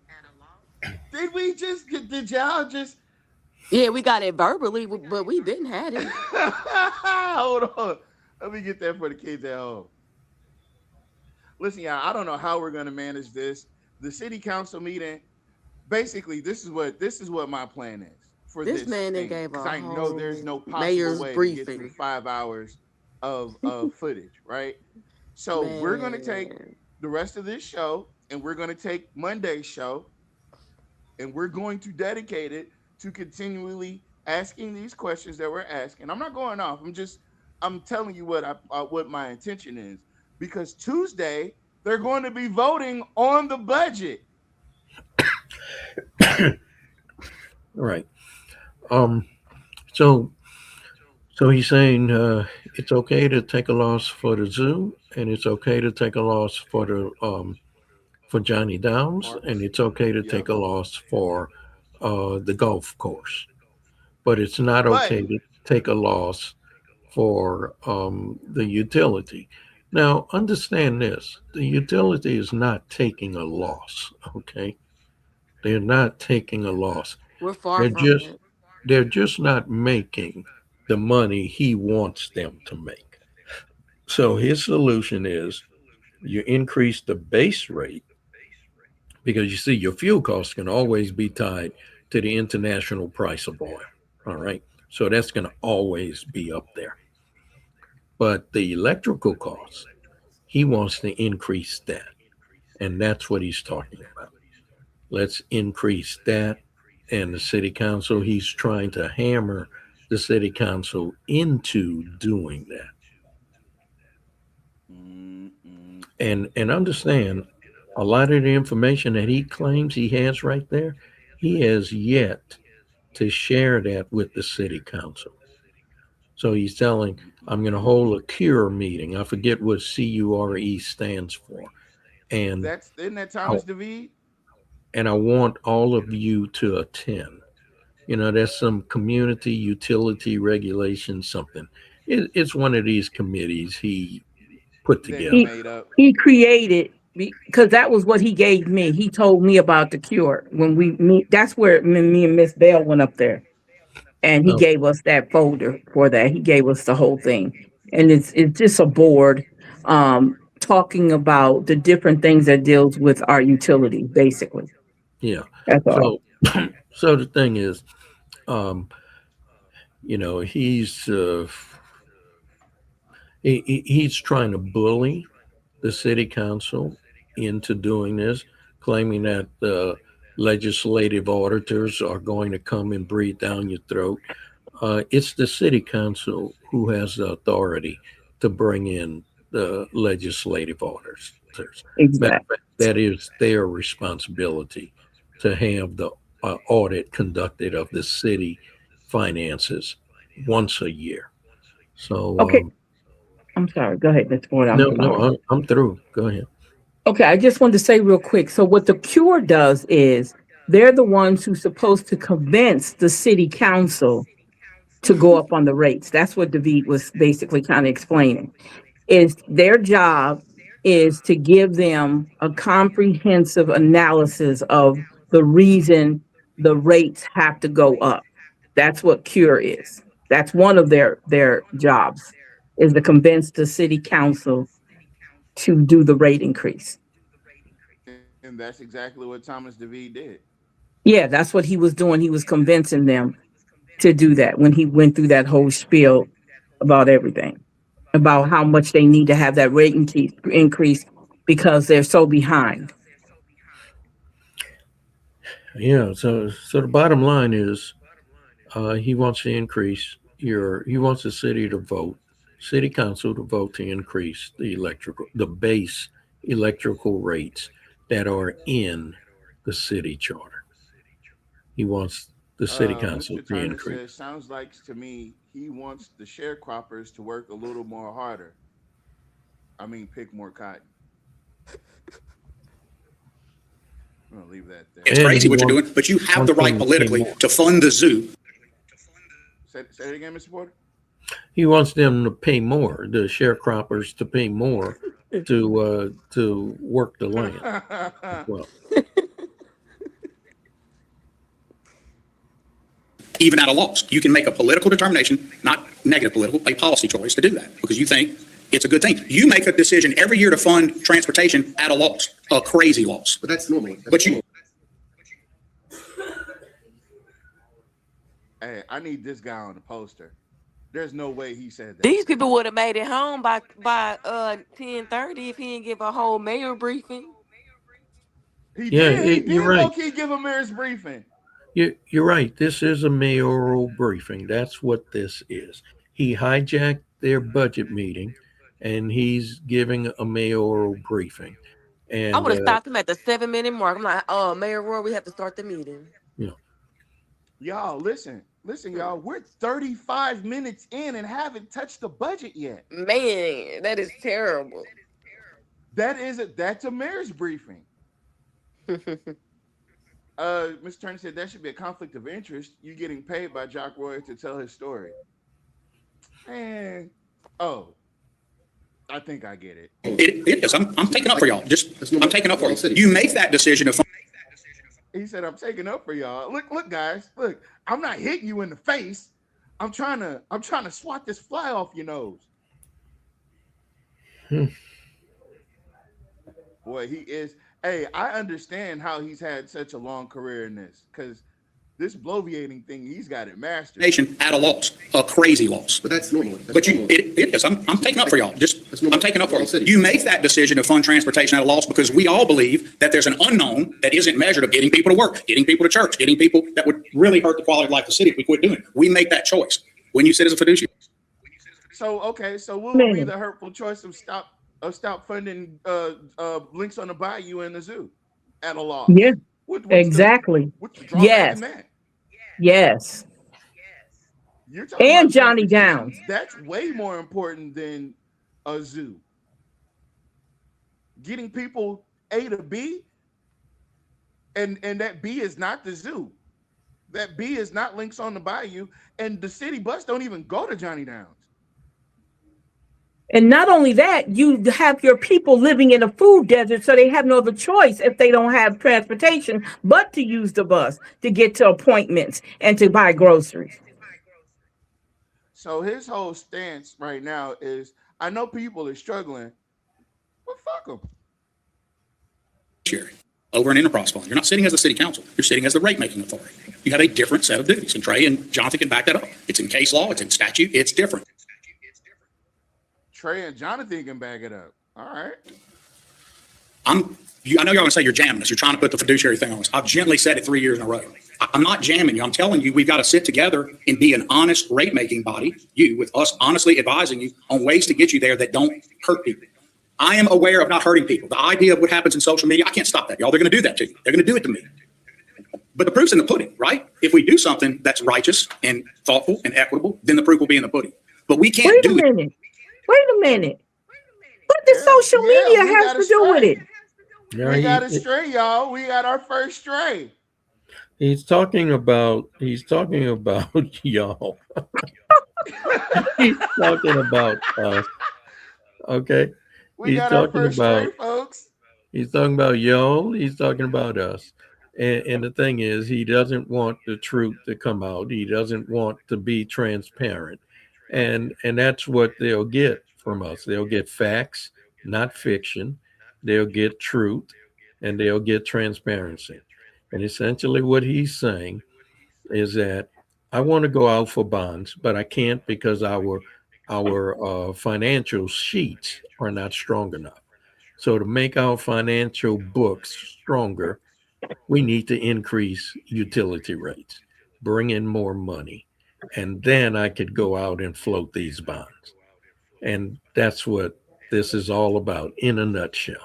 Speaker 2: Did we just get? Did y'all just?
Speaker 4: Yeah, we got it verbally, but we been had it.
Speaker 2: Hold on. Let me get that for the kids at home. Listen, y'all, I don't know how we're gonna manage this. The city council meeting. Basically, this is what my plan is for
Speaker 4: This
Speaker 2: this
Speaker 4: man done
Speaker 2: thing.
Speaker 4: gave a
Speaker 2: 'Cause I know there's no
Speaker 4: whole
Speaker 2: possible
Speaker 4: mayor's
Speaker 2: way to get through
Speaker 4: briefing.
Speaker 2: 5 hours of footage, right? So we're gonna take
Speaker 4: Man.
Speaker 2: the rest of this show, and we're gonna take Monday's show, and we're going to dedicate it to continually asking these questions that we're asking. I'm not going off. I'm telling you what my intention is, because Tuesday they're going to be voting on the budget.
Speaker 6: Right. So he's saying it's okay to take a loss for the zoo, and it's okay to take a loss for the for Johnny Downs, and it's okay to take a loss for the golf course, but it's not okay to take a loss for the utility. Now, understand this: the utility is not taking a loss. Okay, they're not taking a loss.
Speaker 4: We're far from it.
Speaker 6: They're just not making the money he wants them to make. So his solution is you increase the base rate, because you see your fuel costs can always be tied to the international price of oil. All right. So that's going to always be up there. But the electrical costs, he wants to increase that. And that's what he's talking about. Let's increase that. And the city council, he's trying to hammer the city council into doing that. And understand, a lot of the information that he claims he has right there, he has yet to share that with the city council. So he's telling, I'm going to hold a CURE meeting. I forget what CURE stands for. And
Speaker 2: isn't that Thomas DeVede?
Speaker 6: And I want all of you to attend. You know, there's some community utility regulation, something. It's one of these committees he put together.
Speaker 7: He created, because that was what he gave me. He told me about the CURE when we meet. That's where me and Miss Bell went up there, and he gave us that folder for that. He gave us the whole thing, and it's just a board talking about the different things that deals with our utility, basically.
Speaker 6: Yeah.
Speaker 7: That's all.
Speaker 6: So the thing is, you know, he's trying to bully the city council into doing this, claiming that the legislative auditors are going to come and breathe down your throat. It's the city council who has the authority to bring in the legislative auditors.
Speaker 7: Exactly.
Speaker 6: That is their responsibility to have the audit conducted of the city finances once a year. So,
Speaker 7: okay. I'm sorry. Go ahead, Mr. Ford.
Speaker 6: I'm through. Go ahead.
Speaker 7: Okay, I just wanted to say real quick. So what the CURE does is they're the ones who's supposed to convince the city council to go up on the rates. That's what David was basically kind of explaining. Is their job is to give them a comprehensive analysis of the reason the rates have to go up. That's what CURE is. That's one of their jobs, is to convince the city council to do the rate increase.
Speaker 2: And that's exactly what Thomas DeVede did.
Speaker 7: Yeah, that's what he was doing. He was convincing them to do that when he went through that whole spiel about everything, about how much they need to have that rate increase because they're so behind.
Speaker 6: Yeah, so the bottom line is he wants to increase he wants the city council to vote to increase the base electrical rates that are in the city charter. He wants the city council to increase.
Speaker 2: Says, sounds like to me he wants the sharecroppers to work a little more harder. I mean, pick more cotton. I'm gonna leave that there.
Speaker 3: It's crazy what you're doing, but you have the right politically to fund the zoo.
Speaker 2: Say it again, Mr. Porter.
Speaker 6: He wants them to pay more, the sharecroppers to pay more to work the land. Well,
Speaker 3: even at a loss, you can make a political determination, not negative political, a policy choice to do that because you think it's a good thing. You make a decision every year to fund transportation at a loss, a crazy loss.
Speaker 9: But that's normal.
Speaker 2: Hey, I need this guy on the poster. There's no way he said that.
Speaker 4: These people would have made it home by 10:30 if he didn't give a whole mayor briefing.
Speaker 2: He
Speaker 6: Yeah,
Speaker 2: did. He
Speaker 6: you're
Speaker 2: did
Speaker 6: right.
Speaker 2: low-key give a mayor's briefing.
Speaker 6: You're right. This is a mayoral briefing. That's what this is. He hijacked their budget meeting, and he's giving a mayoral briefing.
Speaker 4: I
Speaker 6: And
Speaker 4: would have stopped him at the 7 minute mark. I'm like, oh, Mayor Roy, we have to start the meeting.
Speaker 6: you know,
Speaker 2: Y'all, listen, y'all. We're 35 minutes in and haven't touched the budget yet.
Speaker 4: Man, that is terrible.
Speaker 2: That's a mayor's briefing. Mr. Turner said that should be a conflict of interest. You getting paid by Jock Roy to tell his story. And I think I get it.
Speaker 3: It is. I'm taking up for y'all. I'm taking up for you. You make that decision of
Speaker 2: He said, I'm taking up for y'all. Look, guys, look, I'm not hitting you in the face. I'm trying to swat this fly off your nose. Boy, he is. Hey, I understand how he's had such a long career in this, because this bloviating thing, he's got it mastered.
Speaker 3: nation at a loss, a crazy loss.
Speaker 9: But that's normal.
Speaker 3: It is. I'm taking up for y'all. I'm taking up for you. You make that decision to fund transportation at a loss because we all believe that there's an unknown that isn't measured of getting people to work, getting people to church, getting people that would really hurt the quality of life of the city if we quit doing it. We make that choice. When you sit as a fiduciary.
Speaker 2: So what would be the hurtful choice of stop funding links on the bayou and the zoo at a loss?
Speaker 7: Yeah,
Speaker 2: What's
Speaker 7: exactly.
Speaker 2: what's the drawback
Speaker 7: Yes.
Speaker 2: in that?
Speaker 7: Yes.
Speaker 2: You're talking
Speaker 7: And
Speaker 2: about
Speaker 7: Johnny
Speaker 2: transportation.
Speaker 7: Downs.
Speaker 2: That's way more important than a zoo. Getting people A to B, and that B is not the zoo. That B is not links on the bayou, and the city bus don't even go to Johnny Downs.
Speaker 7: And not only that, you have your people living in a food desert, so they have no other choice if they don't have transportation but to use the bus to get to appointments and to buy groceries.
Speaker 2: So his whole stance right now is, I know people are struggling, but fuck them.
Speaker 3: Over an enterprise fund. You're not sitting as the city council. You're sitting as the rate making authority. You have a different set of duties. And Trey and Jonathan can back that up. It's in case law. It's in statute. It's different.
Speaker 2: Trey and Jonathan can back it up. All right.
Speaker 3: I know y'all going to say you're jamming us. You're trying to put the fiduciary thing on us. I've gently said it 3 years in a row. I'm not jamming you. I'm telling you, we've got to sit together and be an honest rate making body, with us honestly advising you on ways to get you there that don't hurt people. I am aware of not hurting people. The idea of what happens in social media, I can't stop that, y'all. They're going to do that to you. They're going to do it to me. But the proof's in the pudding, right? If we do something that's righteous and thoughtful and equitable, then the proof will be in the pudding. But we can't do it.
Speaker 7: Wait a minute. What does social media have to do with it?
Speaker 6: Yeah,
Speaker 2: We got a stray, y'all. We got our first stray.
Speaker 6: he's talking about y'all. He's talking about us. Okay.
Speaker 2: We
Speaker 6: He's
Speaker 2: got our
Speaker 6: talking
Speaker 2: first
Speaker 6: about-
Speaker 2: stray, folks.
Speaker 6: He's talking about y'all. He's talking about us. And the thing is, he doesn't want the truth to come out. He doesn't want to be transparent. And that's what they'll get from us. They'll get facts, not fiction. They'll get truth, and they'll get transparency. And essentially what he's saying is that I want to go out for bonds, but I can't because our financial sheets are not strong enough. So to make our financial books stronger, we need to increase utility rates, bring in more money, and then I could go out and float these bonds. And that's what this is all about in a nutshell.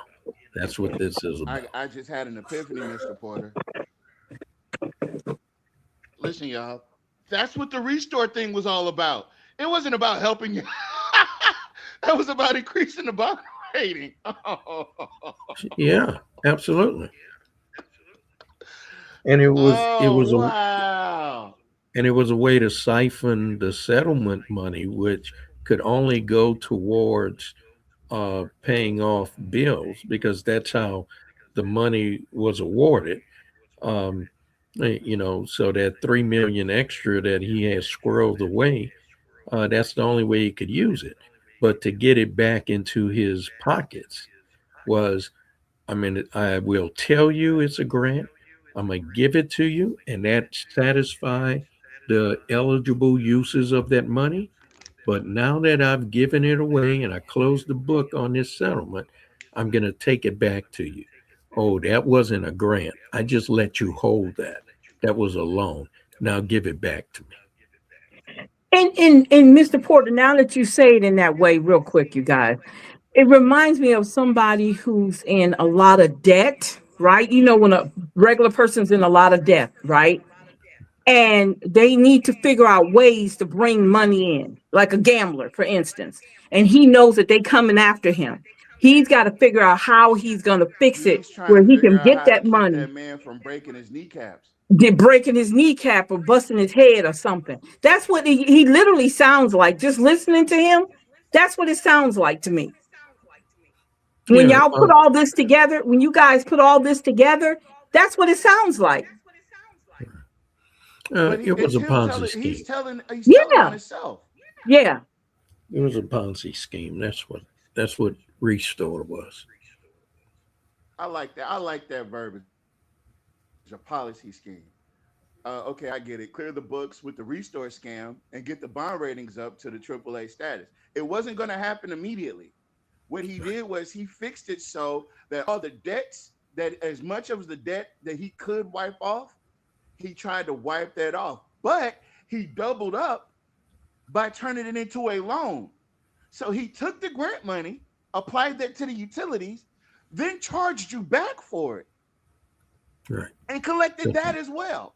Speaker 6: That's what this is about.
Speaker 2: I just had an epiphany, Mr. Porter. Listen, y'all. That's what the restore thing was all about. It wasn't about helping you. That was about increasing the bond rating.
Speaker 6: Yeah, absolutely. And it was
Speaker 2: wow.
Speaker 6: and it was a way to siphon the settlement money, which could only go towards paying off bills, because that's how the money was awarded. So that $3 million extra that he has squirreled away, that's the only way he could use it. But to get it back into his pockets was, I will tell you it's a grant. I'm going to give it to you, and that satisfy the eligible uses of that money. But now that I've given it away and I closed the book on this settlement, I'm going to take it back to you. oh, that wasn't a grant. I just let you hold that. That was a loan. Now give it back to me.
Speaker 7: And Mr. Porter, now that you say it in that way, real quick, you guys, it reminds me of somebody who's in a lot of debt, right? You know, when a regular person's in a lot of debt, right? And they need to figure out ways to bring money in, like a gambler, for instance. And he knows that they coming after him. He's got to figure out how he's going to fix it
Speaker 2: He's trying
Speaker 7: where
Speaker 2: to
Speaker 7: he
Speaker 2: figure
Speaker 7: can
Speaker 2: out
Speaker 7: get
Speaker 2: how to
Speaker 7: that
Speaker 2: keep
Speaker 7: money.
Speaker 2: that man from breaking his kneecaps.
Speaker 7: Breaking his kneecap or busting his head or something. That's what he literally sounds like. Just listening to him, that's what it sounds like to me. When
Speaker 6: Yeah,
Speaker 7: y'all put all this together, when you guys put all this together, that's what it sounds like.
Speaker 2: But
Speaker 6: it was a
Speaker 2: him
Speaker 6: Ponzi scheme.
Speaker 2: he's telling on
Speaker 7: Yeah,
Speaker 2: himself.
Speaker 7: yeah.
Speaker 6: It was a Ponzi scheme. That's what Restore was.
Speaker 2: I like that. I like that verbiage. A policy scheme. Okay, I get it. Clear the books with the Restore scam and get the bond ratings up to the AAA status. It wasn't going to happen immediately. What he did was he fixed it so that all the debts, that as much of the debt that he could wipe off, he tried to wipe that off. But he doubled up by turning it into a loan. So he took the grant money, applied that to the utilities, then charged you back for it.
Speaker 6: Right.
Speaker 2: And collected that as well.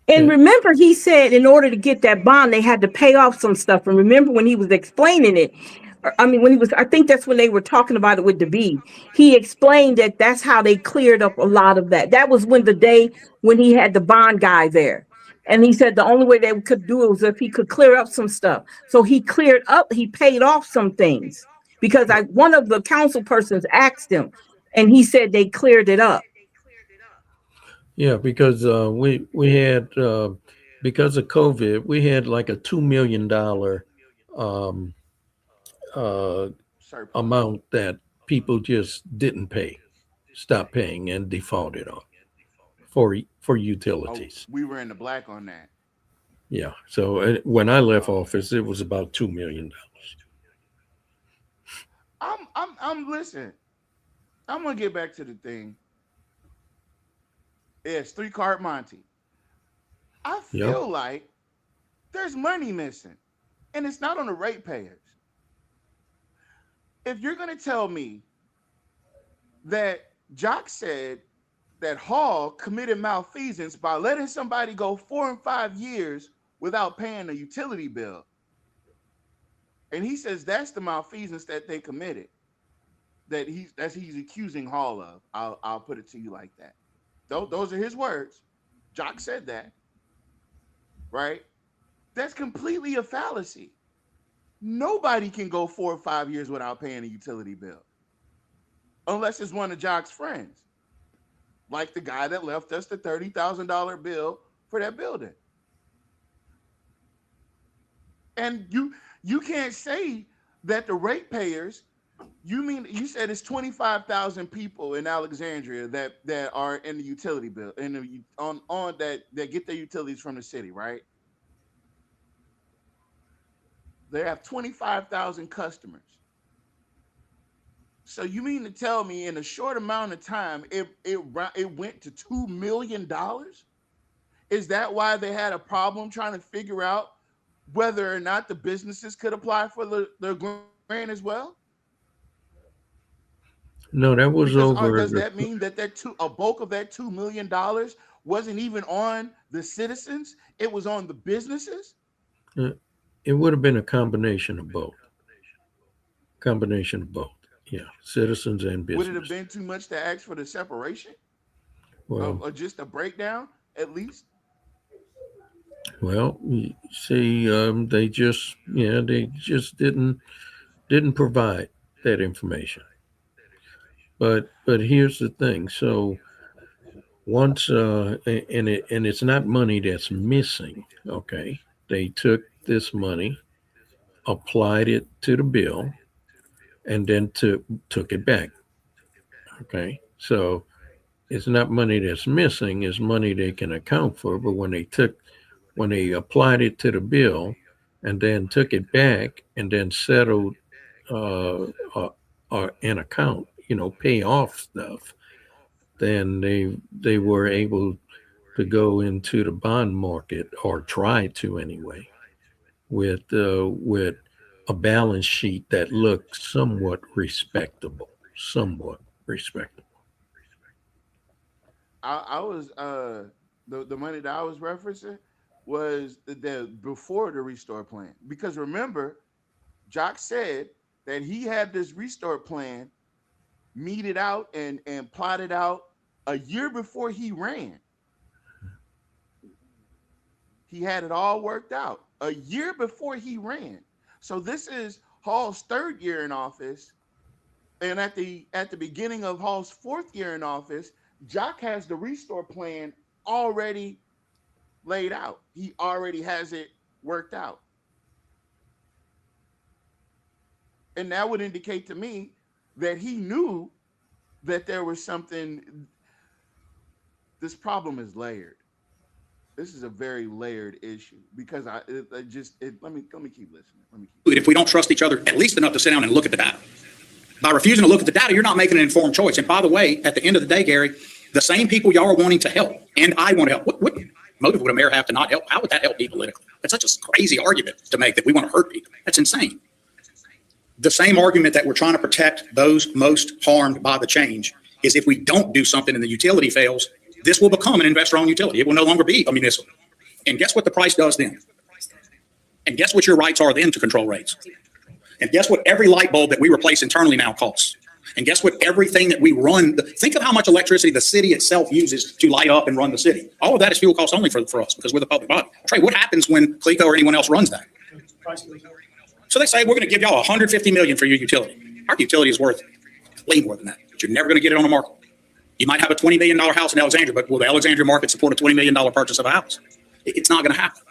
Speaker 7: And remember, he said in order to get that bond, they had to pay off some stuff. And remember when he was explaining it, I think that's when they were talking about it with David. He explained that that's how they cleared up a lot of that. That was when the day when he had the bond guy there. And he said the only way they could do it was if he could clear up some stuff. So he cleared up, he paid off some things because one of the council persons asked him and he said they cleared it up.
Speaker 6: Yeah, because we had because of COVID, we had like a $2 million amount that people just didn't pay, stopped paying, and defaulted on for utilities.
Speaker 2: We were in the black on that.
Speaker 6: Yeah. So when I left office, it was about $2 million.
Speaker 2: I'm listen. I'm gonna get back to the thing. It's 3-card Monty. I feel like there's money missing, and it's not on the ratepayers. If you're going to tell me that Jock said that Hall committed malfeasance by letting somebody go 4 and 5 years without paying a utility bill, and he says that's the malfeasance that they committed, that he's accusing Hall of, I'll put it to you like that. Those are his words. Jock said that, right? That's completely a fallacy. Nobody can go 4 or 5 years without paying a utility bill, unless it's one of Jock's friends, like the guy that left us the $30,000 bill for that building. And you can't say that the ratepayers. You said it's 25,000 people in Alexandria that are in the utility bill on that get their utilities from the city, right? They have 25,000 customers. So you mean to tell me in a short amount of time it went to $2 million? Is that why they had a problem trying to figure out whether or not the businesses could apply for the grant as well?
Speaker 6: No, that was over.
Speaker 2: Does that mean that a bulk of that $2 million wasn't even on the citizens? It was on the businesses?
Speaker 6: It would have been a combination of both. Yeah, citizens and business.
Speaker 2: Would it have been too much to ask for the separation?
Speaker 6: Well,
Speaker 2: or just a breakdown, at least?
Speaker 6: Well, you see, they just didn't provide that information. But here's the thing. So once and it's not money that's missing. Okay, they took this money, applied it to the bill, and then took it back. Okay, so it's not money that's missing. It's money they can account for. But when they applied it to the bill, and then took it back, and then settled an account. Pay off stuff. then they were able to go into the bond market, or try to anyway, with a balance sheet that looked somewhat respectable.
Speaker 2: I was the money that I was referencing was the before the restore plan, because remember, Jock said that he had this restore plan meted out and plotted out a year before he ran. He had it all worked out a year before he ran. So this is Hall's third year in office, and at the beginning of Hall's fourth year in office, Jock has the restore plan already laid out. He already has it worked out. And that would indicate to me that he knew that there was something. This problem is layered. This is a very layered issue, because let me keep listening.
Speaker 3: If we don't trust each other at least enough to sit down and look at the data. By refusing to look at the data, you're not making an informed choice. And by the way, at the end of the day, Gary, the same people y'all are wanting to help, and I want to help. What motive would a mayor have to not help? How would that help me politically? That's such a crazy argument to make, that we want to hurt people. That's insane. The same argument that we're trying to protect those most harmed by the change is, if we don't do something and the utility fails, this will become an investor-owned utility. It will no longer be a municipal. And guess what the price does then? And guess what your rights are then to control rates? And guess what every light bulb that we replace internally now costs? And guess what everything that we run, think of how much electricity the city itself uses to light up and run the city. All of that is fuel cost only for us, because we're the public body. Trey, what happens when CLECO or anyone else runs that? So they say, we're going to give y'all $150 million for your utility. Our utility is worth way more than that, but you're never going to get it on the market. You might have a $20 million house in Alexandria, but will the Alexandria market support a $20 million purchase of a house? It's not going to happen.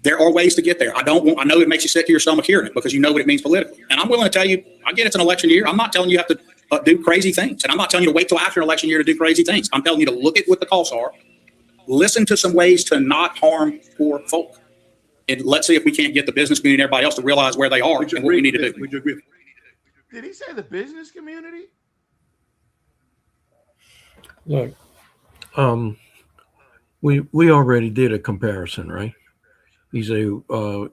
Speaker 3: There are ways to get there. I know it makes you sick to your stomach hearing it, because you know what it means politically. And I'm willing to tell you, I get it's an election year. I'm not telling you have to do crazy things. And I'm not telling you to wait till after an election year to do crazy things. I'm telling you to look at what the costs are, listen to some ways to not harm poor folk. And let's see if we can't get the business community and everybody else to realize where they are and what we need to do.
Speaker 8: Would you agree?
Speaker 2: Did he say the business community?
Speaker 6: Look, we already did a comparison, right? He said,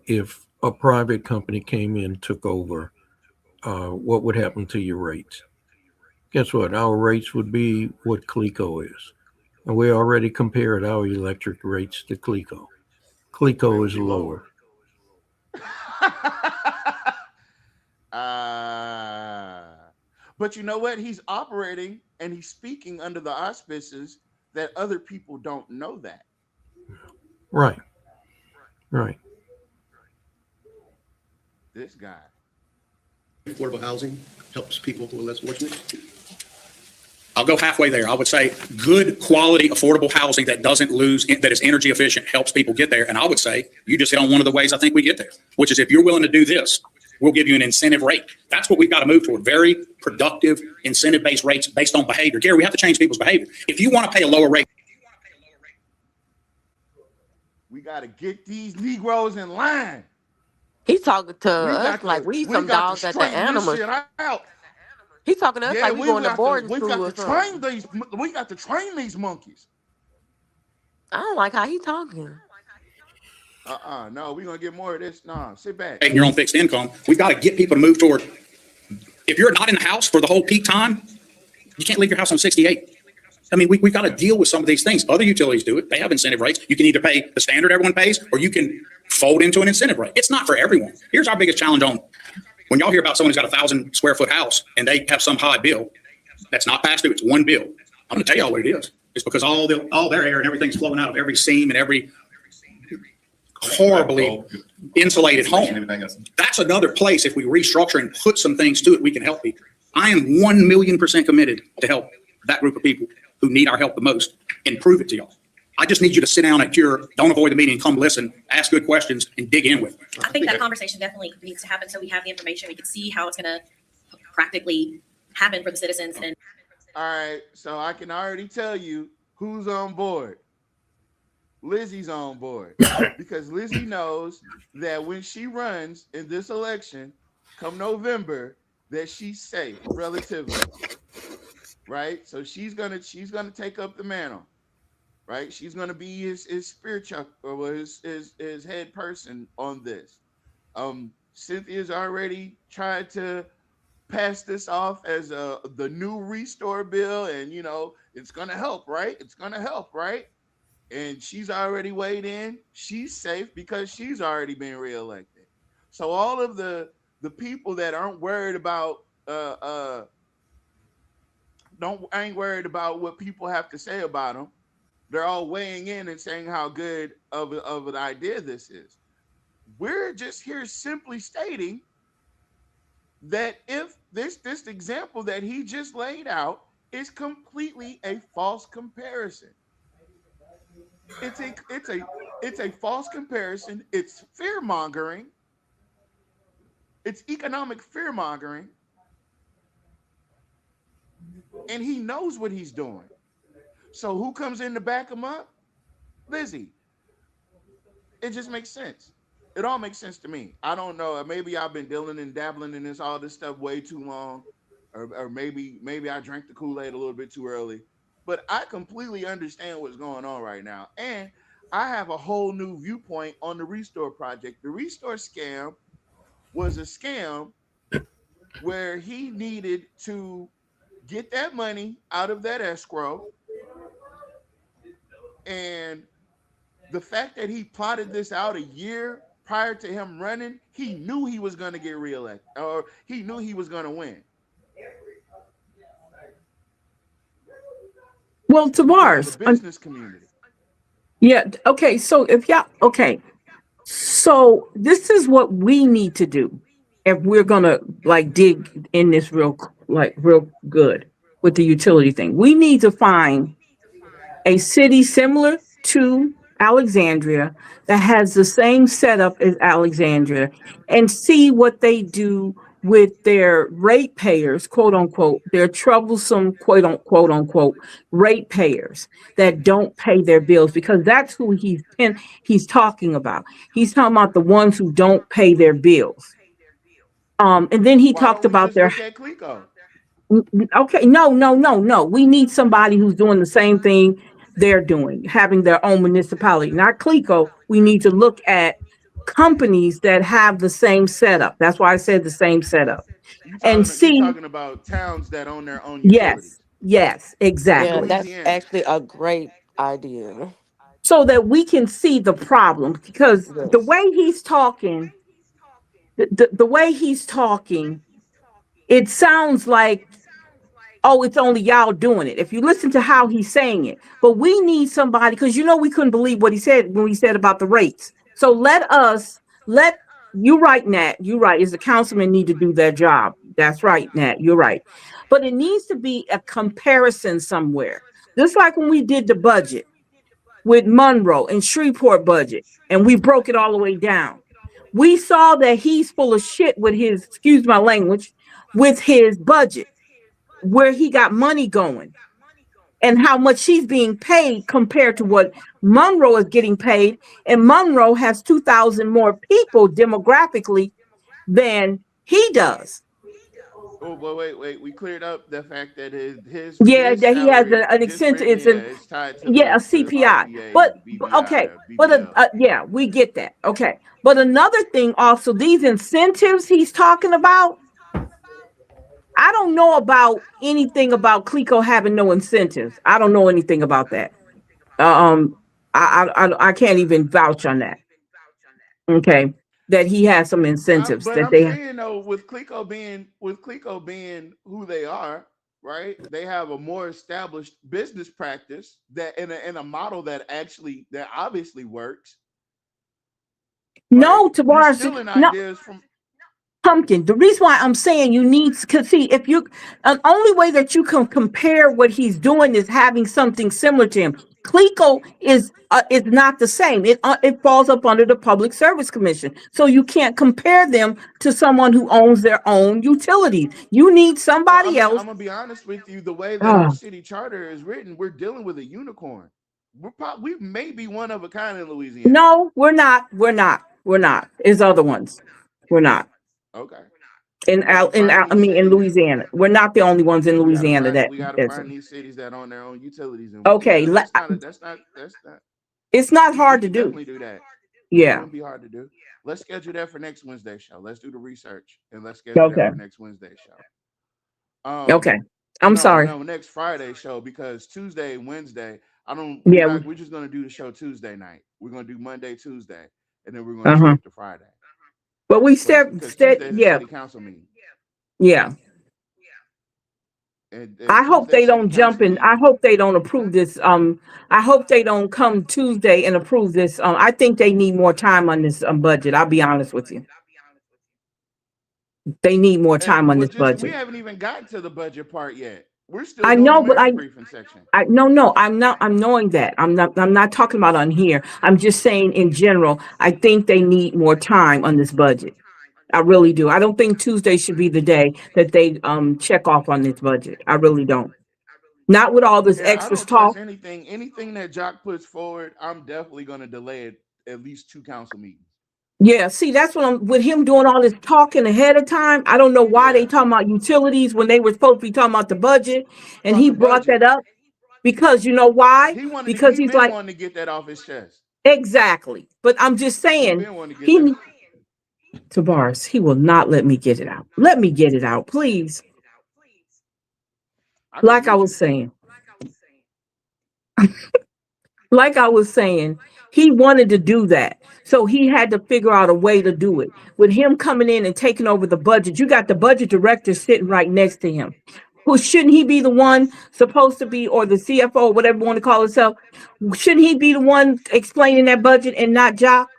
Speaker 6: if a private company came in, took over, what would happen to your rates? Guess what? Our rates would be what CLECO is. And we already compared our electric rates to CLECO. CLECO is lower.
Speaker 2: But you know what? He's operating and he's speaking under the auspices that other people don't know that.
Speaker 6: Right.
Speaker 2: This guy.
Speaker 9: Affordable housing helps people who are less fortunate.
Speaker 3: I'll go halfway there. I would say good quality, affordable housing that doesn't lose, that is energy efficient, helps people get there. And I would say you just hit on one of the ways I think we get there, which is if you're willing to do this, we'll give you an incentive rate. That's what we've got to move toward. Very productive incentive-based rates based on behavior. Gary, we have to change people's behavior. If you want to pay a lower rate,
Speaker 2: we got to get these Negroes in line.
Speaker 4: He's talking to us like we some dogs at the animals. He's talking to us like we going to boarding school or something.
Speaker 2: We got to train these monkeys.
Speaker 4: I don't like how he talking.
Speaker 2: No, we're going to get more of this. No, sit back.
Speaker 3: Taking your own fixed income, we've got to get people to move toward, if you're not in the house for the whole peak time, you can't leave your house on 68. I mean, we've got to deal with some of these things. Other utilities do it. They have incentive rates. You can either pay the standard everyone pays, or you can fold into an incentive rate. It's not for everyone. Here's our biggest challenge on, when y'all hear about someone who's got 1,000 square foot house and they have some high bill, that's not past due. It's one bill. I'm going to tell y'all what it is. It's because all their air and everything's flowing out of every seam and every horribly insulated home. That's another place, if we restructure and put some things to it, we can help people. I am 1,000,000% committed to help that group of people who need our help the most and prove it to y'all. I just need you to sit down at your, don't avoid the meeting, come listen, ask good questions, and dig in with me.
Speaker 11: I think that conversation definitely needs to happen so we have the information. We can see how it's going to practically happen for the citizens. And
Speaker 2: all right, so I can already tell you who's on board. Lizzie's on board, because Lizzie knows that when she runs in this election come November, that she's safe relatively. right? So she's gonna take up the mantle, right? She's gonna be his spiritual or his head person on this. Cynthia's already tried to pass this off as the new restore bill, and it's gonna help, right? It's gonna help, right? And she's already weighed in. She's safe because she's already been reelected. So all of the people that aren't worried about ain't worried about what people have to say about them. They're all weighing in and saying how good of an idea this is. We're just here simply stating that if this example that he just laid out is completely a false comparison. It's a false comparison. It's fear mongering. It's economic fear mongering. And he knows what he's doing. So who comes in to back him up? Lizzie. It just makes sense. It all makes sense to me. I don't know. Maybe I've been dealing and dabbling in all this stuff way too long, or maybe I drank the Kool-Aid a little bit too early. But I completely understand what's going on right now, and I have a whole new viewpoint on the Restore project. The Restore scam was a scam where he needed to get that money out of that escrow, and the fact that he plotted this out a year prior to him running, he knew he was going to get reelected, or he knew he was going to win.
Speaker 7: Well, Tavares,
Speaker 2: The business community.
Speaker 7: yeah, okay. So so this is what we need to do if we're gonna dig in this real good with the utility thing. We need to find a city similar to Alexandria that has the same setup as Alexandria and see what they do with their ratepayers, quote unquote, their troublesome, quote unquote, ratepayers that don't pay their bills, because that's who he's talking about. He's talking about the ones who don't pay their bills. And then he talked about their. Okay, no. We need somebody who's doing the same thing they're doing, having their own municipality, not Clico. We need to look at companies that have the same setup. That's why I said the same setup. You're
Speaker 2: talking about towns that own their own utilities.
Speaker 7: Yes, exactly.
Speaker 4: Yeah, that's actually a great idea.
Speaker 7: So that we can see the problem, because the way he's talking, the way he's talking, it sounds like, oh, it's only y'all doing it. If you listen to how he's saying it, but we need somebody, because we couldn't believe what he said when he said about the rates. So let you right, Nat, you're right. Is the councilman need to do their job? That's right, Nat, you're right. But it needs to be a comparison somewhere. Just like when we did the budget with Monroe and Shreveport budget, and we broke it all the way down. We saw that he's full of shit with his, excuse my language, with his budget, where he got money going and how much he's being paid compared to what Monroe is getting paid. And Monroe has 2,000 more people demographically than he does.
Speaker 2: Oh, but wait. We cleared up the fact that his
Speaker 7: that he has an incentive. It's a CPI. But okay, but we get that. Okay, but another thing also, these incentives he's talking about. I don't know about anything about Clico having no incentives. I don't know anything about that. I can't even vouch on that. Okay, that he has some incentives
Speaker 2: but
Speaker 7: that
Speaker 2: I'm
Speaker 7: they.
Speaker 2: saying though, with Clico being who they are, right? They have a more established business practice that in a model that obviously works.
Speaker 7: No,
Speaker 2: right?
Speaker 7: Tavares,
Speaker 2: stealing
Speaker 7: no.
Speaker 2: ideas from.
Speaker 7: Pumpkin. The reason why I'm saying you need to see if you, the only way that you can compare what he's doing is having something similar to him. Clico is not the same. It falls up under the Public Service Commission, so you can't compare them to someone who owns their own utilities. You need somebody else.
Speaker 2: I'm gonna be honest with you. The way that our city charter is written, we're dealing with a unicorn. We may be one of a kind in Louisiana.
Speaker 7: No, we're not. We're not. It's other ones. We're not.
Speaker 2: Okay.
Speaker 7: in Louisiana. We're not the only ones in Louisiana that.
Speaker 2: We gotta find these cities that own their own utilities. And
Speaker 7: Okay,
Speaker 2: yeah, that's not.
Speaker 7: it's not
Speaker 2: We
Speaker 7: hard to
Speaker 2: can
Speaker 7: do.
Speaker 2: definitely do that. It
Speaker 7: Yeah.
Speaker 2: wouldn't be hard to do. Let's schedule that for next Wednesday show. Let's do the research and let's schedule that
Speaker 7: Okay.
Speaker 2: for next Wednesday show.
Speaker 7: Okay. I'm sorry.
Speaker 2: No, next Friday show, because Tuesday, Wednesday,
Speaker 7: Yeah.
Speaker 2: we're just gonna do the show Tuesday night. We're gonna do Monday, Tuesday, and then we're gonna
Speaker 7: Uh-huh.
Speaker 2: skip to Friday.
Speaker 7: But we
Speaker 2: Because Tuesday's the
Speaker 7: yeah.
Speaker 2: city council meeting.
Speaker 7: Yeah.
Speaker 2: And
Speaker 7: I hope
Speaker 2: Tuesday's
Speaker 7: they
Speaker 2: city
Speaker 7: don't jump
Speaker 2: council
Speaker 7: in. I
Speaker 2: meeting.
Speaker 7: hope they don't approve this. I hope they don't come Tuesday and approve this. I think they need more time on this budget. I'll be honest with you. They need more time on this
Speaker 2: We
Speaker 7: budget.
Speaker 2: haven't even gotten to the budget part yet. We're still
Speaker 7: I
Speaker 2: doing
Speaker 7: know,
Speaker 2: the
Speaker 7: but
Speaker 2: mayor briefing section.
Speaker 7: no, I'm not. I'm knowing that. I'm not talking about on here. I'm just saying in general, I think they need more time on this budget. I really do. I don't think Tuesday should be the day that they check off on this budget. I really don't. Not with all this
Speaker 2: Yeah, I
Speaker 7: extra
Speaker 2: don't
Speaker 7: talk.
Speaker 2: trust anything that Jock puts forward. I'm definitely gonna delay it at least 2 council meetings.
Speaker 7: Yeah, see, that's what I'm with him doing all this talking ahead of time. I don't know why they talking about utilities when they were supposed to be talking about the budget, and
Speaker 2: About
Speaker 7: he
Speaker 2: the
Speaker 7: brought
Speaker 2: budget.
Speaker 7: that up because you know why? Because he's
Speaker 2: been
Speaker 7: like,
Speaker 2: wanting to get that off his chest.
Speaker 7: exactly. But I'm just
Speaker 2: He
Speaker 7: saying,
Speaker 2: been wanting to get that.
Speaker 7: Tavares, he will not let me get it out. Let me get it out, please. Like I was saying. Like I was saying, he wanted to do that. So he had to figure out a way to do it. With him coming in and taking over the budget, you got the budget director sitting right next to him. Who shouldn't he be the one supposed to be, or the CFO, whatever you want to call himself? Shouldn't he be the one explaining that budget and not Jock?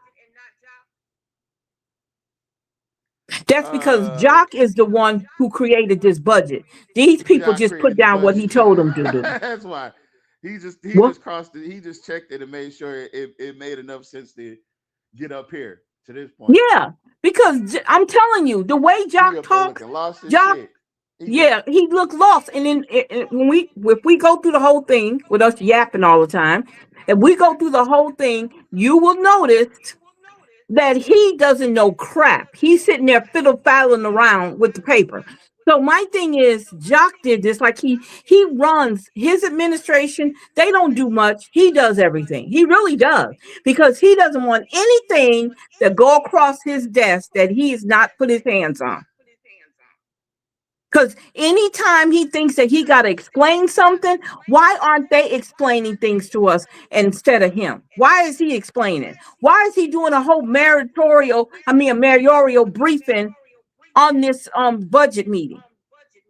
Speaker 7: That's because Jock is the one who created this budget. These people
Speaker 2: Jock
Speaker 7: just put
Speaker 2: created the
Speaker 7: down what he
Speaker 2: budget.
Speaker 7: told them to do.
Speaker 2: That's why. He just crossed it. He just checked it and made sure it made enough sense to get up here to this point.
Speaker 7: Yeah, because I'm telling you, the way Jock talks, Jock, yeah, he looked lost. And then if we go through the whole thing with us yapping all the time, if we go through the whole thing, you will notice that he doesn't know crap. He's sitting there fiddle-faddling around with the paper. So my thing is, Jock did this, like he runs his administration. They don't do much. He does everything. He really does, because he doesn't want anything to go across his desk that he has not put his hands on. Because anytime he thinks that he got to explain something, why aren't they explaining things to us instead of him? Why is he explaining? Why is he doing a whole mayoral briefing on this budget meeting?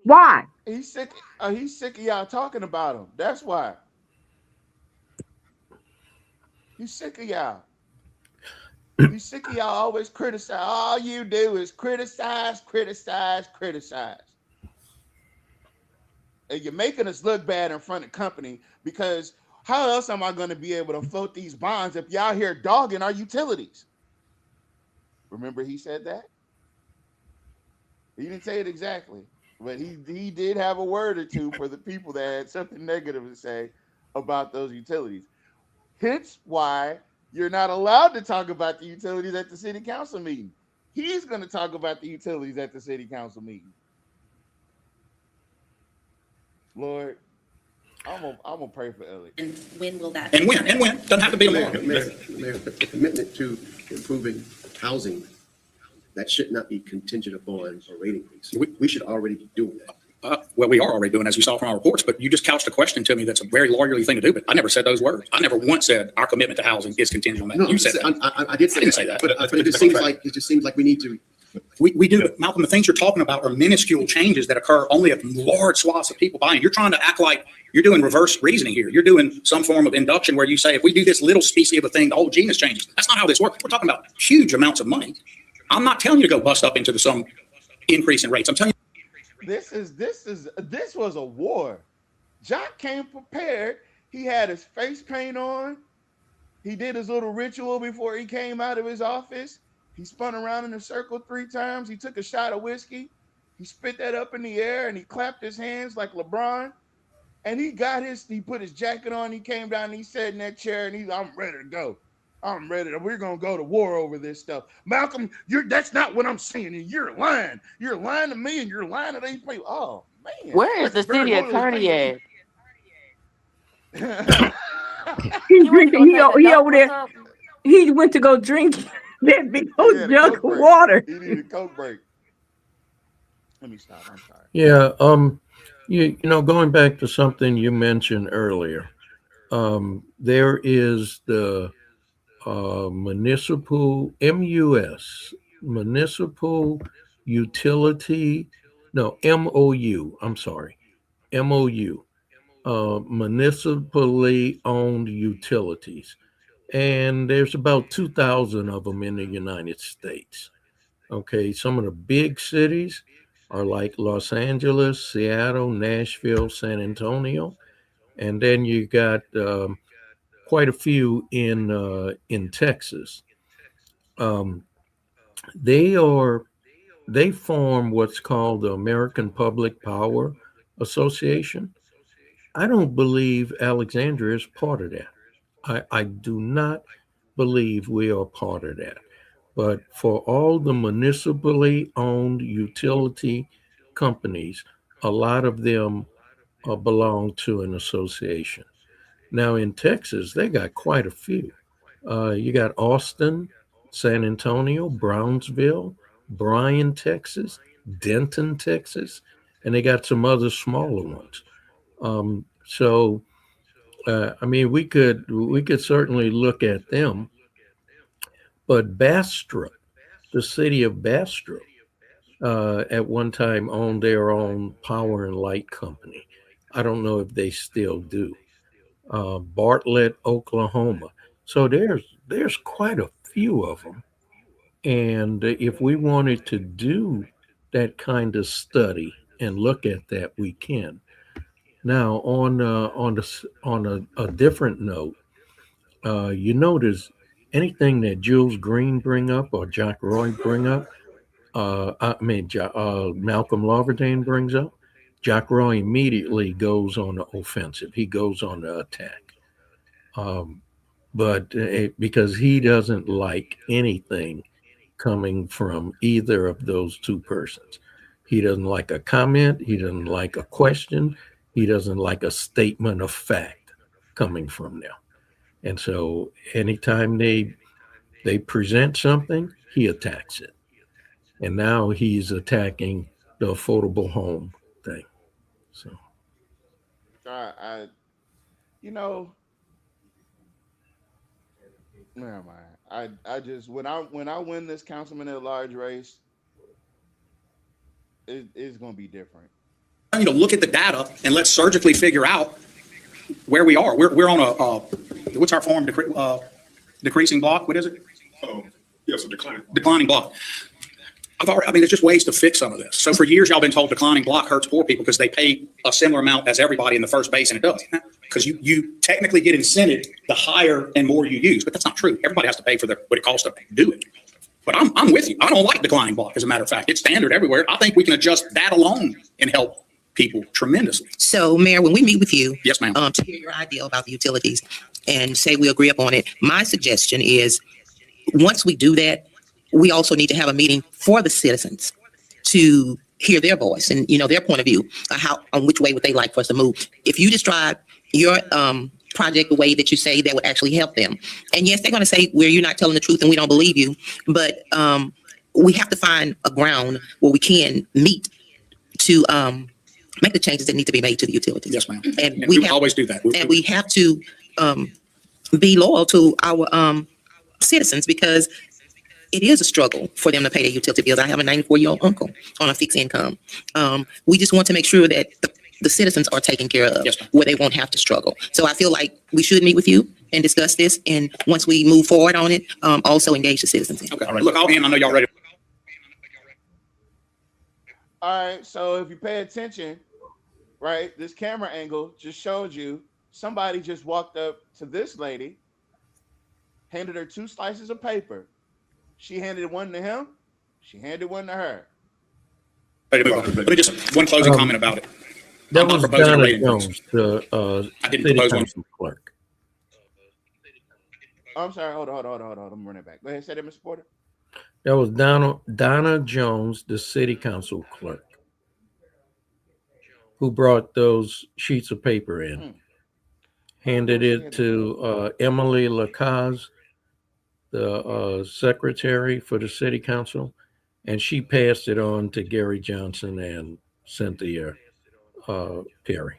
Speaker 7: Why?
Speaker 2: He's sick. He's sick of y'all talking about him. That's why. He's sick of y'all. He's sick of y'all always criticize. All you do is criticize. And you're making us look bad in front of company, because how else am I going to be able to float these bonds if y'all here dogging our utilities? Remember he said that? He didn't say it exactly, but he did have a word or two for the people that had something negative to say about those utilities. Hence why you're not allowed to talk about the utilities at the city council meeting. He's going to talk about the utilities at the city council meeting. Lord, I'm gonna pray for Elliot.
Speaker 11: And when will that?
Speaker 3: And when? Doesn't have to be a long.
Speaker 9: Mayor, the commitment to improving housing, that should not be contingent upon a rate increase. We should already be doing that.
Speaker 3: Well, we are already doing, as you saw from our reports, but you just couched a question to me that's a very lawyerly thing to do, but I never said those words. I never once said our commitment to housing is contingent on that.
Speaker 9: No,
Speaker 3: you said that.
Speaker 9: I did say
Speaker 3: I didn't
Speaker 9: that,
Speaker 3: say that.
Speaker 9: but it just seems like we need to.
Speaker 3: We do, but Malcolm, the things you're talking about are minuscule changes that occur only if large swaths of people buy in. You're trying to act like you're doing reverse reasoning here. You're doing some form of induction where you say, if we do this little species of a thing, the whole genus changes. That's not how this works. We're talking about huge amounts of money. I'm not telling you to go bust up into some increase in rates. I'm telling you.
Speaker 2: This was a war. Jock came prepared. He had his face paint on. He did his little ritual before he came out of his office. He spun around in a circle 3 times. He took a shot of whiskey. He spit that up in the air and he clapped his hands like LeBron. And he put his jacket on. He came down and he sat in that chair and I'm ready to go. I'm ready. We're gonna go to war over this stuff. Malcolm, that's not what I'm saying. And you're lying. You're lying to me, and you're lying to these people. Oh man,
Speaker 4: Where is the
Speaker 2: that's very
Speaker 4: city
Speaker 2: one of those
Speaker 4: attorney at?
Speaker 2: things-
Speaker 7: He's
Speaker 4: He went to
Speaker 7: drinking.
Speaker 4: go take a
Speaker 7: He
Speaker 4: dump
Speaker 7: over
Speaker 4: or
Speaker 7: there.
Speaker 4: something?
Speaker 7: He went to go drink that big
Speaker 2: He
Speaker 7: old
Speaker 2: had a
Speaker 7: jug
Speaker 2: Coke
Speaker 7: of
Speaker 2: break.
Speaker 7: water.
Speaker 2: He needed a Coke break. Let me stop. I'm sorry.
Speaker 6: Yeah, you know, going back to something you mentioned earlier, there is the municipal utility, no, MOU, I'm sorry, MOU, municipally owned utilities. And there's about 2,000 of them in the United States. Okay, some of the big cities are like Los Angeles, Seattle, Nashville, San Antonio, and then you got quite a few in Texas. They form what's called the American Public Power Association. I don't believe Alexandria is part of that. I do not believe we are part of that. But for all the municipally owned utility companies, a lot of them belong to an association. Now in Texas, they got quite a few. You got Austin, San Antonio, Brownsville, Bryan, Texas, Denton, Texas, and they got some other smaller ones. I mean, we could certainly look at them, but Bastrop, the city of Bastrop, at one time owned their own power and light company. I don't know if they still do. Bartlett, Oklahoma. So there's quite a few of them, and if we wanted to do that kind of study and look at that, we can. Now, on a different note, you notice anything that Jules Green bring up or Jack Roy bring up, Malcolm Laverdane brings up, Jack Roy immediately goes on the offensive. He goes on the attack, because he doesn't like anything coming from either of those two persons. He doesn't like a comment. He doesn't like a question. He doesn't like a statement of fact coming from them. And so anytime they present something, he attacks it. And now he's attacking the affordable home thing. So
Speaker 2: never mind. I just when I win this councilman at large race, it's gonna be different.
Speaker 3: You know, look at the data and let's surgically figure out where we are. We're on a what's our form? Decreasing block. What is it?
Speaker 12: Yes, a
Speaker 3: Declining block. There's just ways to fix some of this. So for years, y'all been told declining block hurts poor people because they pay a similar amount as everybody in the first base, and it doesn't. Because you technically get incented the higher and more you use, but that's not true. Everybody has to pay for what it costs to do it. But I'm with you. I don't like declining block, as a matter of fact. It's standard everywhere. I think we can adjust that alone and help people tremendously.
Speaker 10: So, Mayor, when we meet with you,
Speaker 3: Yes, ma'am.
Speaker 10: to hear your idea about the utilities and say we agree upon it, my suggestion is once we do that, we also need to have a meeting for the citizens to hear their voice and, their point of view, on which way would they like for us to move. If you describe your project the way that you say, that would actually help them. And yes, they're going to say, well, you're not telling the truth and we don't believe you. But we have to find a ground where we can meet to make the changes that need to be made to the utilities.
Speaker 3: Yes, ma'am.
Speaker 10: And
Speaker 3: we always do that.
Speaker 10: And we have to be loyal to our citizens, because it is a struggle for them to pay their utility bills. I have a 94-year-old uncle on a fixed income. We just want to make sure that the citizens are taken care of,
Speaker 3: Yes, ma'am.
Speaker 10: where they won't have to struggle. So I feel like we should meet with you and discuss this. And once we move forward on it, also engage the citizens in.
Speaker 3: Okay, all right. Look, I know y'all ready.
Speaker 2: All right, so if you pay attention, right, this camera angle just showed you somebody just walked up to this lady, handed her 2 slices of paper. She handed one to him. She handed one to her.
Speaker 3: But just one closing comment about it.
Speaker 6: that
Speaker 3: I'm not
Speaker 6: was
Speaker 3: proposing a
Speaker 6: Donna
Speaker 3: rating
Speaker 6: Jones, the
Speaker 3: I didn't
Speaker 6: city
Speaker 3: propose one.
Speaker 6: council clerk.
Speaker 2: I'm sorry. Hold on. I'm running back. Go ahead. Say that, Mr. Porter.
Speaker 6: That was Donna Jones, the city council clerk, who brought those sheets of paper in, handed it to Emily Lacaze, the secretary for the city council, and she passed it on to Gary Johnson and Cynthia Perry.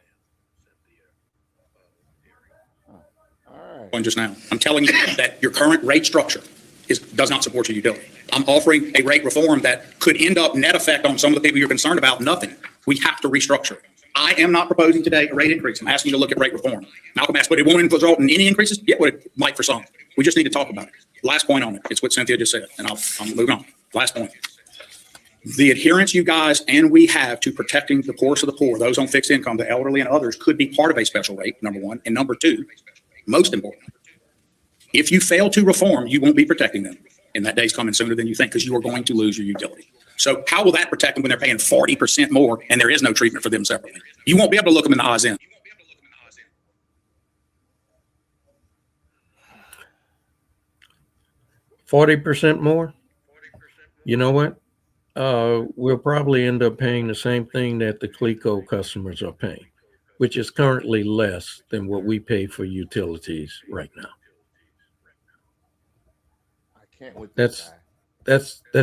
Speaker 2: All
Speaker 3: On just now, I'm telling you that your current rate structure does not support your utility. I'm offering a rate reform that could end up net effect on some of the people you're concerned about, nothing. We have to restructure. I am not proposing today a rate increase. I'm asking you to look at rate reform. Malcolm asked, but it won't result in any increases? Yeah, well, it might for some. We just need to talk about it. Last point on it. It's what Cynthia just said, and I'm moving on. Last point. The adherence you guys and we have to protecting the poorest of the poor, those on fixed income, the elderly and others, could be part of a special rate, number one. And number two, most important, if you fail to reform, you won't be protecting them. And that day's coming sooner than you think because you are going to lose your utility. So how will that protect them when they're paying 40% more and there is no treatment for them separately? You won't be able to look them in the eyes in.
Speaker 6: $40% more? You know what? We'll probably end up paying the same thing that the CLECO customers are paying, which is currently less than what we pay for utilities right now.
Speaker 2: I can't with
Speaker 6: That's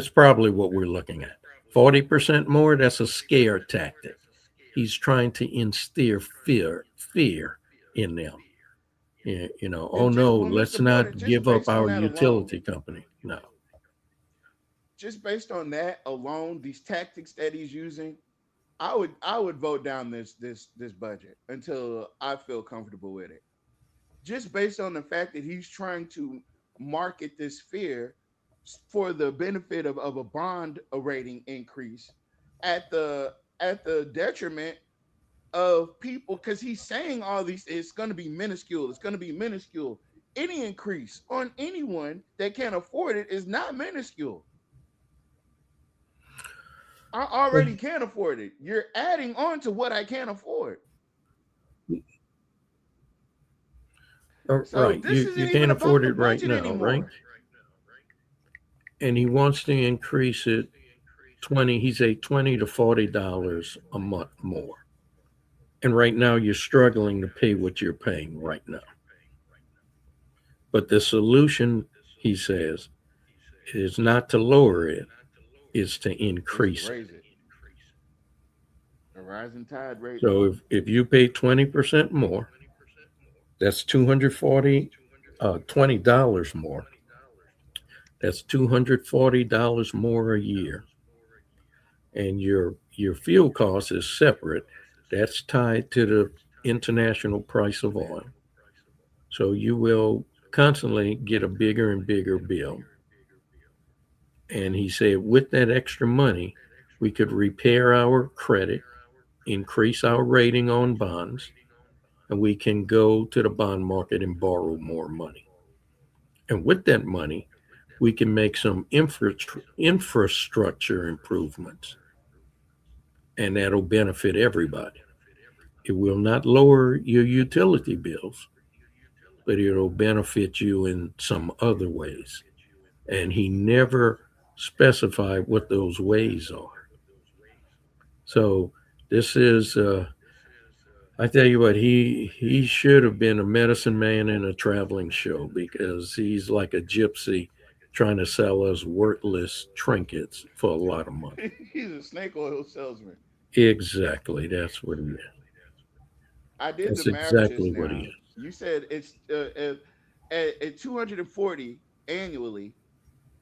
Speaker 6: probably what we're looking at. 40% more, that's a scare tactic. He's trying to instill fear in them. You know, oh no, let's not give up our utility company. No.
Speaker 2: Just based on that alone, these tactics that he's using, I would vote down this budget until I feel comfortable with it. Just based on the fact that he's trying to market this fear for the benefit of a bond rating increase at the detriment of people, because he's saying all these, it's going to be minuscule. It's going to be minuscule. Any increase on anyone that can't afford it is not minuscule. I already can't afford it. You're adding on to what I can't afford.
Speaker 6: So right. You can't afford it right now, anymore. Right? And he wants to increase it he's a $20 to $40 a month more. And right now you're struggling to pay what you're paying right now. But the solution, he says, is not to lower it, is to increase it.
Speaker 2: A rising tide rate.
Speaker 6: So if you pay 20% more, that's $20 more. That's $240 more a year. And your fuel cost is separate. That's tied to the international price of oil. So you will constantly get a bigger and bigger bill. And he said, with that extra money, we could repair our credit, increase our rating on bonds, and we can go to the bond market and borrow more money. And with that money, we can make some infrastructure improvements. And that'll benefit everybody. It will not lower your utility bills, but it'll benefit you in some other ways. And he never specified what those ways are. So this is, I tell you what, he should have been a medicine man in a traveling show, because he's like a gypsy trying to sell us worthless trinkets for a lot of money.
Speaker 2: He's a snake oil salesman.
Speaker 6: Exactly. That's what he is.
Speaker 2: I did
Speaker 6: That's
Speaker 2: the math
Speaker 6: exactly
Speaker 2: just
Speaker 6: what
Speaker 2: now.
Speaker 6: he is.
Speaker 2: You said it's at 240 annually,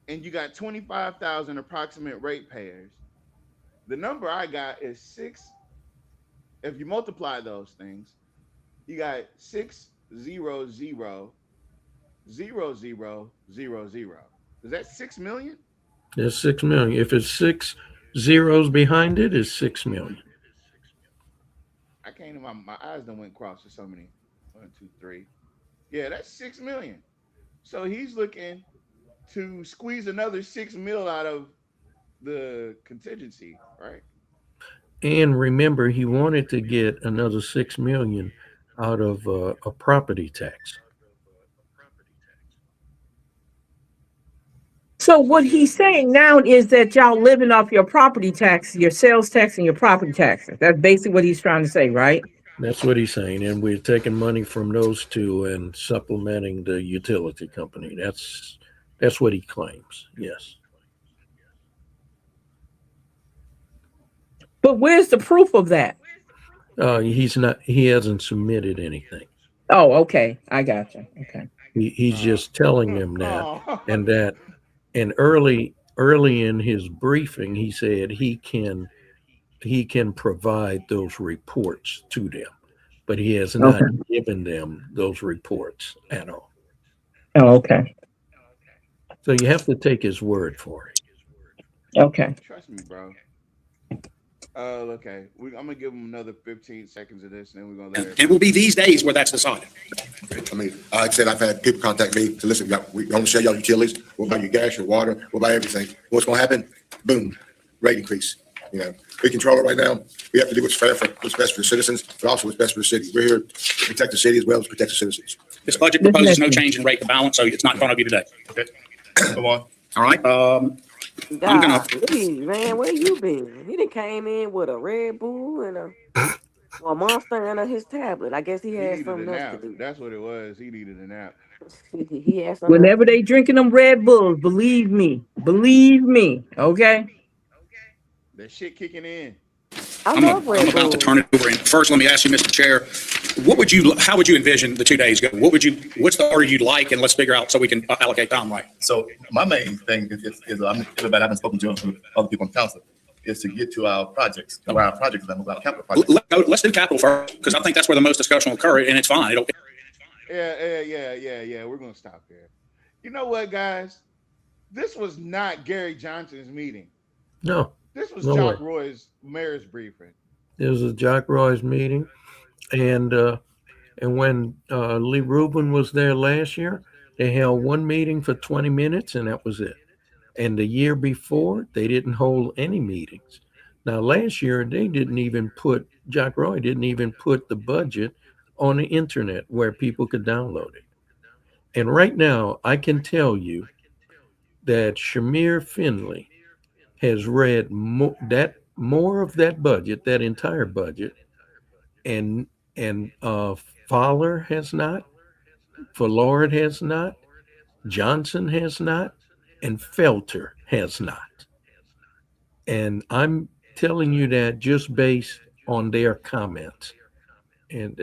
Speaker 2: and you got 25,000 approximate ratepayers. The number I got is 6. If you multiply those things, you got 600,000. Is that 6 million?
Speaker 6: That's 6 million. If it's 6 zeros behind it, it's 6 million.
Speaker 2: I can't even, my eyes done went cross for so many. 1, 2, 3. Yeah, that's 6 million. So he's looking to squeeze another 6 mil out of the contingency, right?
Speaker 6: And remember, he wanted to get another 6 million out of a property tax.
Speaker 7: So what he's saying now is that y'all living off your property tax, your sales tax and your property taxes. That's basically what he's trying to say, right?
Speaker 6: That's what he's saying. And we're taking money from those two and supplementing the utility company. That's what he claims. Yes.
Speaker 7: But where's the proof of that?
Speaker 6: He hasn't submitted anything.
Speaker 7: Oh, okay. I got you. Okay.
Speaker 6: He's just telling them that,
Speaker 2: Oh.
Speaker 6: and early in his briefing, he said he can provide those reports to them, but he has not given them those reports at all.
Speaker 7: Oh, okay.
Speaker 6: So you have to take his word for it.
Speaker 7: Okay.
Speaker 2: Trust me, bro. Okay. I'm gonna give him another 15 seconds of this, and then we're gonna let
Speaker 3: It will be these days where that's decided.
Speaker 12: I mean, like I said, I've had people contact me to listen, we don't share your utilities, what about your gas, your water, what about everything? What's gonna happen? Boom, rate increase. You know, we control it right now. We have to do what's fair for what's best for the citizens, but also what's best for the city. We're here to protect the city as well as protect the citizens.
Speaker 3: This budget proposes no change in rate to balance, so it's not in front of you today.
Speaker 5: Okay. Come on.
Speaker 3: All right. I'm gonna-
Speaker 4: Golly, man, where you been? He done came in with a Red Bull and a Monster and his tablet. I guess he
Speaker 2: He
Speaker 4: had
Speaker 2: needed
Speaker 4: something
Speaker 2: a
Speaker 4: else
Speaker 2: nap.
Speaker 4: to do.
Speaker 2: That's what it was. He needed a nap.
Speaker 4: He had something
Speaker 7: Whenever they drinking them Red Bulls, believe me, okay?
Speaker 2: That shit kicking in.
Speaker 4: I
Speaker 3: I'm
Speaker 4: love Red
Speaker 3: about to
Speaker 4: Bull.
Speaker 3: turn it over. And first, let me ask you, Mr. Chair, how would you envision the 2 days go? What's the order you'd like? And let's figure out so we can allocate time right.
Speaker 5: So my main thing is everybody I haven't spoken to other people on council is to get to our projects, where our projects are, our capital projects.
Speaker 3: Let's do capital first, because I think that's where the most discussion will occur, and it's fine.
Speaker 2: Yeah. We're gonna stop there. You know what, guys? This was not Gary Johnson's meeting.
Speaker 6: No,
Speaker 2: This was
Speaker 6: No
Speaker 2: Jock
Speaker 6: way.
Speaker 2: Roy's mayor's briefing.
Speaker 6: it was a Jock Roy's meeting, and when Lee Rubin was there last year, they held one meeting for 20 minutes, and that was it. And the year before, they didn't hold any meetings. Now, last year, Jock Roy didn't even put the budget on the internet where people could download it. And right now, I can tell you that Shamir Finley has read more of that budget, that entire budget, and Fowler has not, Fallard has not, Johnson has not, and Felter has not. And I'm telling you that just based on their comments and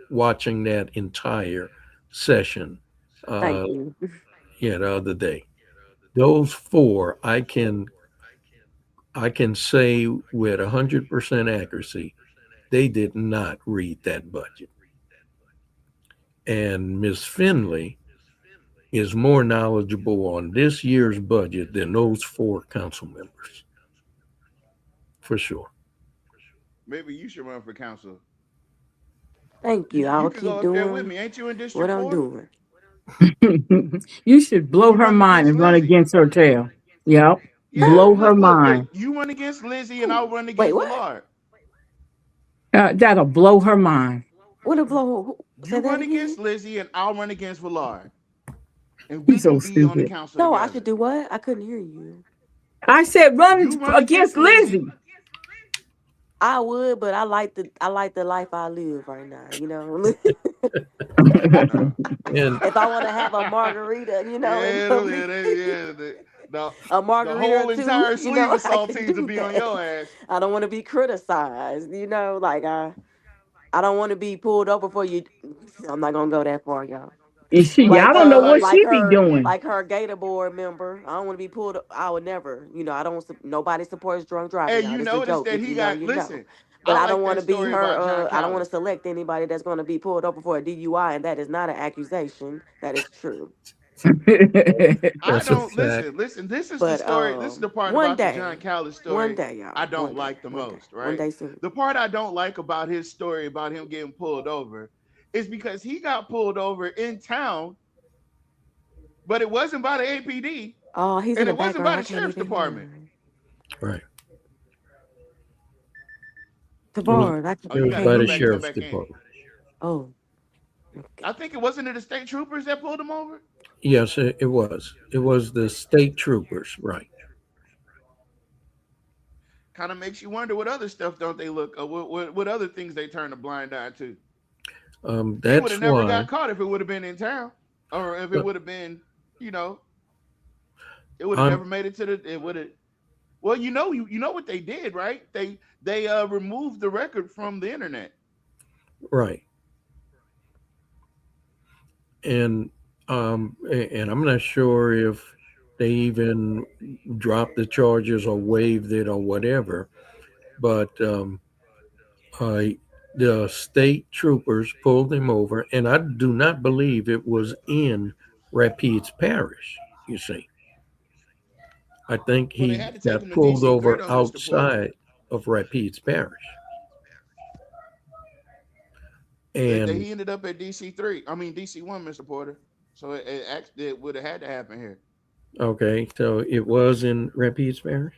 Speaker 6: watching that entire session
Speaker 4: Thank you.
Speaker 6: the other day. Those four, I can say with 100% accuracy, they did not read that budget. And Ms. Finley is more knowledgeable on this year's budget than those four council members. For sure.
Speaker 2: Maybe you should run for council.
Speaker 4: Thank you. I'll
Speaker 2: You can
Speaker 4: keep
Speaker 2: go up there with
Speaker 4: doing
Speaker 2: me. Ain't you in District
Speaker 4: what I'm
Speaker 2: 4?
Speaker 4: doing.
Speaker 7: You should blow
Speaker 2: You
Speaker 7: her
Speaker 2: run
Speaker 7: mind and
Speaker 2: against
Speaker 7: run
Speaker 2: Lizzie.
Speaker 7: against her tail. Yep.
Speaker 2: Yeah,
Speaker 7: Blow her mind.
Speaker 2: You run against Lizzie, and I'll run
Speaker 4: Wait,
Speaker 2: against
Speaker 4: what?
Speaker 2: Millard.
Speaker 7: That'll blow her mind.
Speaker 4: What a blow. Say
Speaker 2: You
Speaker 4: that
Speaker 2: run
Speaker 4: again?
Speaker 2: against Lizzie, and I'll run against Millard. And we
Speaker 7: He's so
Speaker 2: can be on the
Speaker 7: stupid.
Speaker 2: council
Speaker 4: No, I
Speaker 2: together.
Speaker 4: should do what? I couldn't hear you.
Speaker 7: I said run
Speaker 2: You run
Speaker 7: against Lizzie.
Speaker 4: I would, but I like the life I live right now, you know.
Speaker 6: And
Speaker 4: If I want to have a margarita, you know, a margarita
Speaker 2: the whole
Speaker 4: or two,
Speaker 2: entire
Speaker 4: you
Speaker 2: sleeve
Speaker 4: know,
Speaker 2: of
Speaker 4: I can
Speaker 2: saltines
Speaker 4: do
Speaker 2: will be on
Speaker 4: that.
Speaker 2: your ass.
Speaker 4: I don't want to be criticized, you know, like I don't want to be pulled over for you. I'm not gonna go that far, y'all.
Speaker 7: And she,
Speaker 4: Like,
Speaker 7: I don't know what
Speaker 4: like
Speaker 7: she be
Speaker 4: her,
Speaker 7: doing.
Speaker 4: like her Gator Board member. I don't want to be pulled. I would never, you know. I don't. Nobody supports drunk driving.
Speaker 2: Hey,
Speaker 4: y'all.
Speaker 2: you
Speaker 4: This a
Speaker 2: notice
Speaker 4: joke.
Speaker 2: that
Speaker 4: If
Speaker 2: he
Speaker 4: you know,
Speaker 2: got,
Speaker 4: you know.
Speaker 2: listen,
Speaker 4: But I
Speaker 2: like
Speaker 4: don't want
Speaker 2: that
Speaker 4: to be
Speaker 2: story
Speaker 4: her.
Speaker 2: about John
Speaker 4: I don't want to
Speaker 2: Callis.
Speaker 4: select anybody that's going to be pulled over for a DUI, and that is not an accusation. That is true.
Speaker 2: I
Speaker 6: That's a
Speaker 2: don't
Speaker 6: fact.
Speaker 2: listen. This is
Speaker 4: But
Speaker 2: the story. This is the part
Speaker 4: one
Speaker 2: about the
Speaker 4: day,
Speaker 2: John Callis story.
Speaker 4: one day, y'all.
Speaker 2: I don't
Speaker 4: one
Speaker 2: like
Speaker 4: day,
Speaker 2: the
Speaker 4: one
Speaker 2: most,
Speaker 4: day,
Speaker 2: right?
Speaker 4: One day soon.
Speaker 2: The part I don't like about his story about him getting pulled over is because he got pulled over in town, but it wasn't by the APD.
Speaker 4: Oh, he's
Speaker 2: And
Speaker 4: in the
Speaker 2: it wasn't by
Speaker 4: background.
Speaker 2: the
Speaker 4: I can't
Speaker 2: sheriff's
Speaker 4: even
Speaker 2: department.
Speaker 4: hear.
Speaker 6: Right.
Speaker 4: Tavares, I
Speaker 6: It was
Speaker 2: gotta
Speaker 6: by
Speaker 2: come
Speaker 6: the
Speaker 2: back
Speaker 6: sheriff's
Speaker 2: in.
Speaker 6: department.
Speaker 4: Oh,
Speaker 2: I think it wasn't it the state troopers that pulled him over.
Speaker 6: Yes, it was. It was the state troopers, right?
Speaker 2: Kind of makes you wonder what other stuff don't they look, what other things they turn a blind eye to. He would
Speaker 6: That's
Speaker 2: have never
Speaker 6: why.
Speaker 2: got caught if it would have been in town, or if it
Speaker 6: But
Speaker 2: would have been, you know, it would have
Speaker 6: I'm
Speaker 2: never made it to the. It would have. Well, you know what they did, right? They removed the record from the internet.
Speaker 6: right, and and I'm not sure if they even dropped the charges or waived it or whatever, but uh, the state troopers pulled him over, and I do not believe it was in Rapides Parish. You see, I think
Speaker 2: Well, they
Speaker 6: he
Speaker 2: had to take
Speaker 6: got
Speaker 2: him to
Speaker 6: pulled
Speaker 2: DC3
Speaker 6: over
Speaker 2: though, Mr. Porter.
Speaker 6: outside of Rapides Parish,
Speaker 2: He
Speaker 6: and
Speaker 2: ended up at DC3. I mean DC1, Mr. Porter. So it would have had to happen here.
Speaker 6: okay, so it was in Rapides Parish.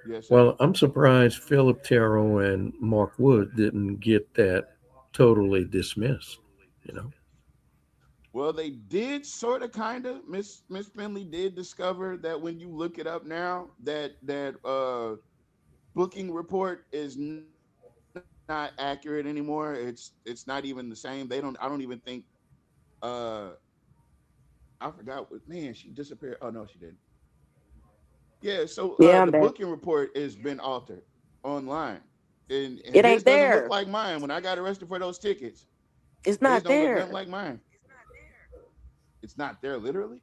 Speaker 2: Yes, sir.
Speaker 6: Well, I'm surprised Philip Terrell and Mark Wood didn't get that totally dismissed. You know,
Speaker 2: Well, they did sort of, kind of. Miss Finley did discover that when you look it up now, that booking report is not accurate anymore. It's not even the same. I don't even think. I forgot what. Man, she disappeared. Oh no, she didn't. Yeah. So
Speaker 4: Yeah, I'm
Speaker 2: the
Speaker 4: back.
Speaker 2: booking report has been altered online, and
Speaker 4: It
Speaker 2: his
Speaker 4: ain't
Speaker 2: doesn't look
Speaker 4: there.
Speaker 2: like mine. When I got arrested for those tickets,
Speaker 4: It's
Speaker 2: his
Speaker 4: not
Speaker 2: don't look
Speaker 4: there.
Speaker 2: nothing like mine. It's not there, literally.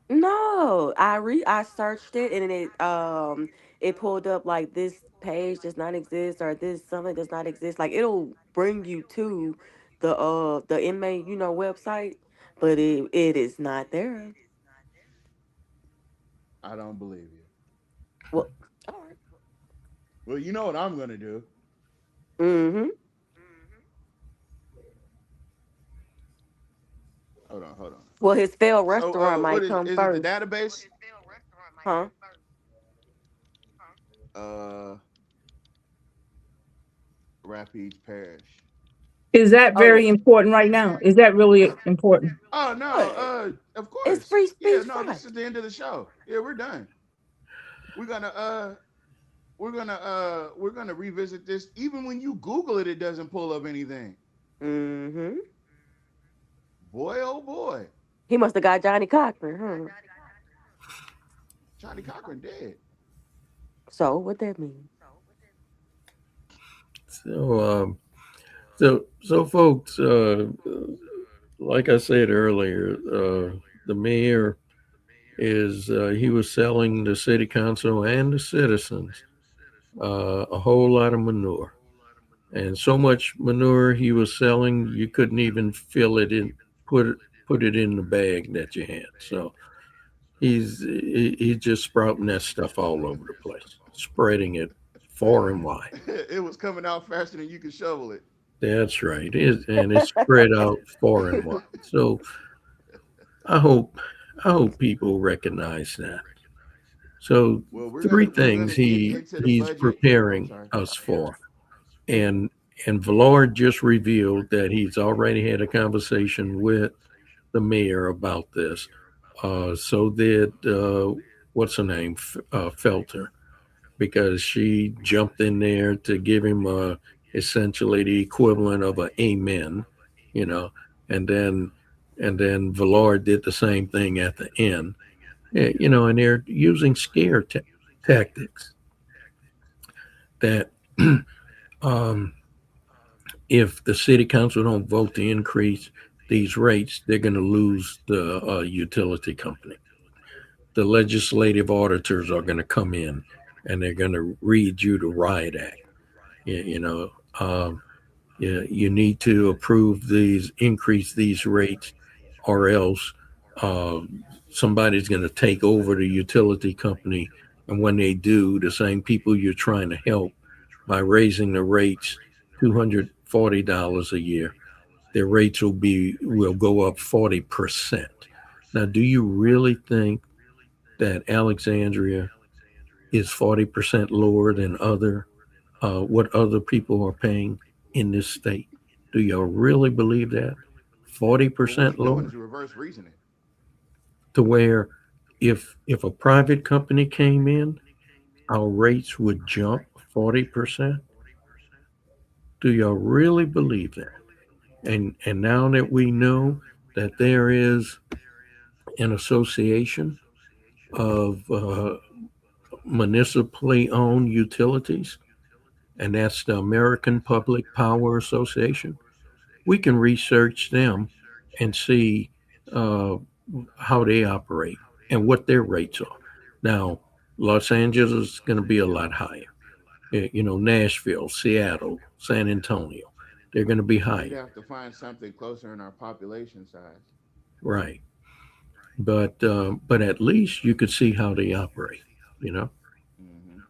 Speaker 4: No, I searched it and it pulled up like this page does not exist or this something does not exist. Like it'll bring you to the inmate, website, but it is not there.
Speaker 2: I don't believe you.
Speaker 4: Well, all right.
Speaker 2: Well, you know what I'm gonna do.
Speaker 4: Mm-hmm.
Speaker 2: Hold on.
Speaker 4: Well, his failed
Speaker 2: So,
Speaker 4: restaurant
Speaker 2: what
Speaker 4: might come
Speaker 2: is it? The
Speaker 4: first.
Speaker 2: database?
Speaker 4: Huh?
Speaker 2: Rapides Parish.
Speaker 7: Is that
Speaker 4: Oh,
Speaker 7: very important right now? Is that really important?
Speaker 2: Oh no,
Speaker 4: what?
Speaker 2: of
Speaker 4: It's
Speaker 2: course.
Speaker 4: free
Speaker 2: Yeah,
Speaker 4: speech
Speaker 2: no, this
Speaker 4: Friday.
Speaker 2: is the end of the show. Yeah, we're done. We're gonna revisit this. Even when you Google it, it doesn't pull up anything.
Speaker 4: Mm-hmm.
Speaker 2: Boy, oh boy,
Speaker 4: He must have got Johnny Cochran, huh?
Speaker 2: Johnny Cochran dead.
Speaker 4: So what that mean?
Speaker 6: so folks, like I said earlier, the mayor is he was selling the city council and the citizens a whole lot of manure, and so much manure he was selling you couldn't even fill it in, put it in the bag that you had. So he's just sprouting that stuff all over the place, spreading it far and wide.
Speaker 2: It was coming out faster than you could shovel it.
Speaker 6: That's right. And it's spread out far and wide. So I hope people recognize that. So
Speaker 2: Well,
Speaker 6: three
Speaker 2: we're
Speaker 6: things
Speaker 2: gonna get into the
Speaker 6: he's
Speaker 2: budget. I'm
Speaker 6: preparing
Speaker 2: sorry.
Speaker 6: us for. And Vallard just revealed that he's already had a conversation with the mayor about this. So did what's her name, Felter, because she jumped in there to give him essentially the equivalent of an amen, and then Vallard did the same thing at the end, and they're using scare tactics that if the city council don't vote to increase these rates, they're going to lose the utility company. The legislative auditors are going to come in and they're going to read you the riot act. You need to approve increase these rates, or else somebody's going to take over the utility company. And when they do, the same people you're trying to help by raising the rates $240 a year, their rates will go up 40%. Now, do you really think that Alexandria is 40% lower than what other people are paying in this state? Do y'all really believe that? 40%
Speaker 2: What we doing
Speaker 6: lower?
Speaker 2: is reverse reasoning.
Speaker 6: To where if a private company came in, our rates would jump 40%? Do y'all really believe that? And now that we know that there is an association of municipally owned utilities, and that's the American Public Power Association, we can research them and see how they operate and what their rates are. Now, Los Angeles is going to be a lot higher. You know, Nashville, Seattle, San Antonio, they're going to be
Speaker 2: We'd
Speaker 6: higher.
Speaker 2: have to find something closer in our population size.
Speaker 6: Right. But at least you could see how they operate, you know?
Speaker 2: Mhm.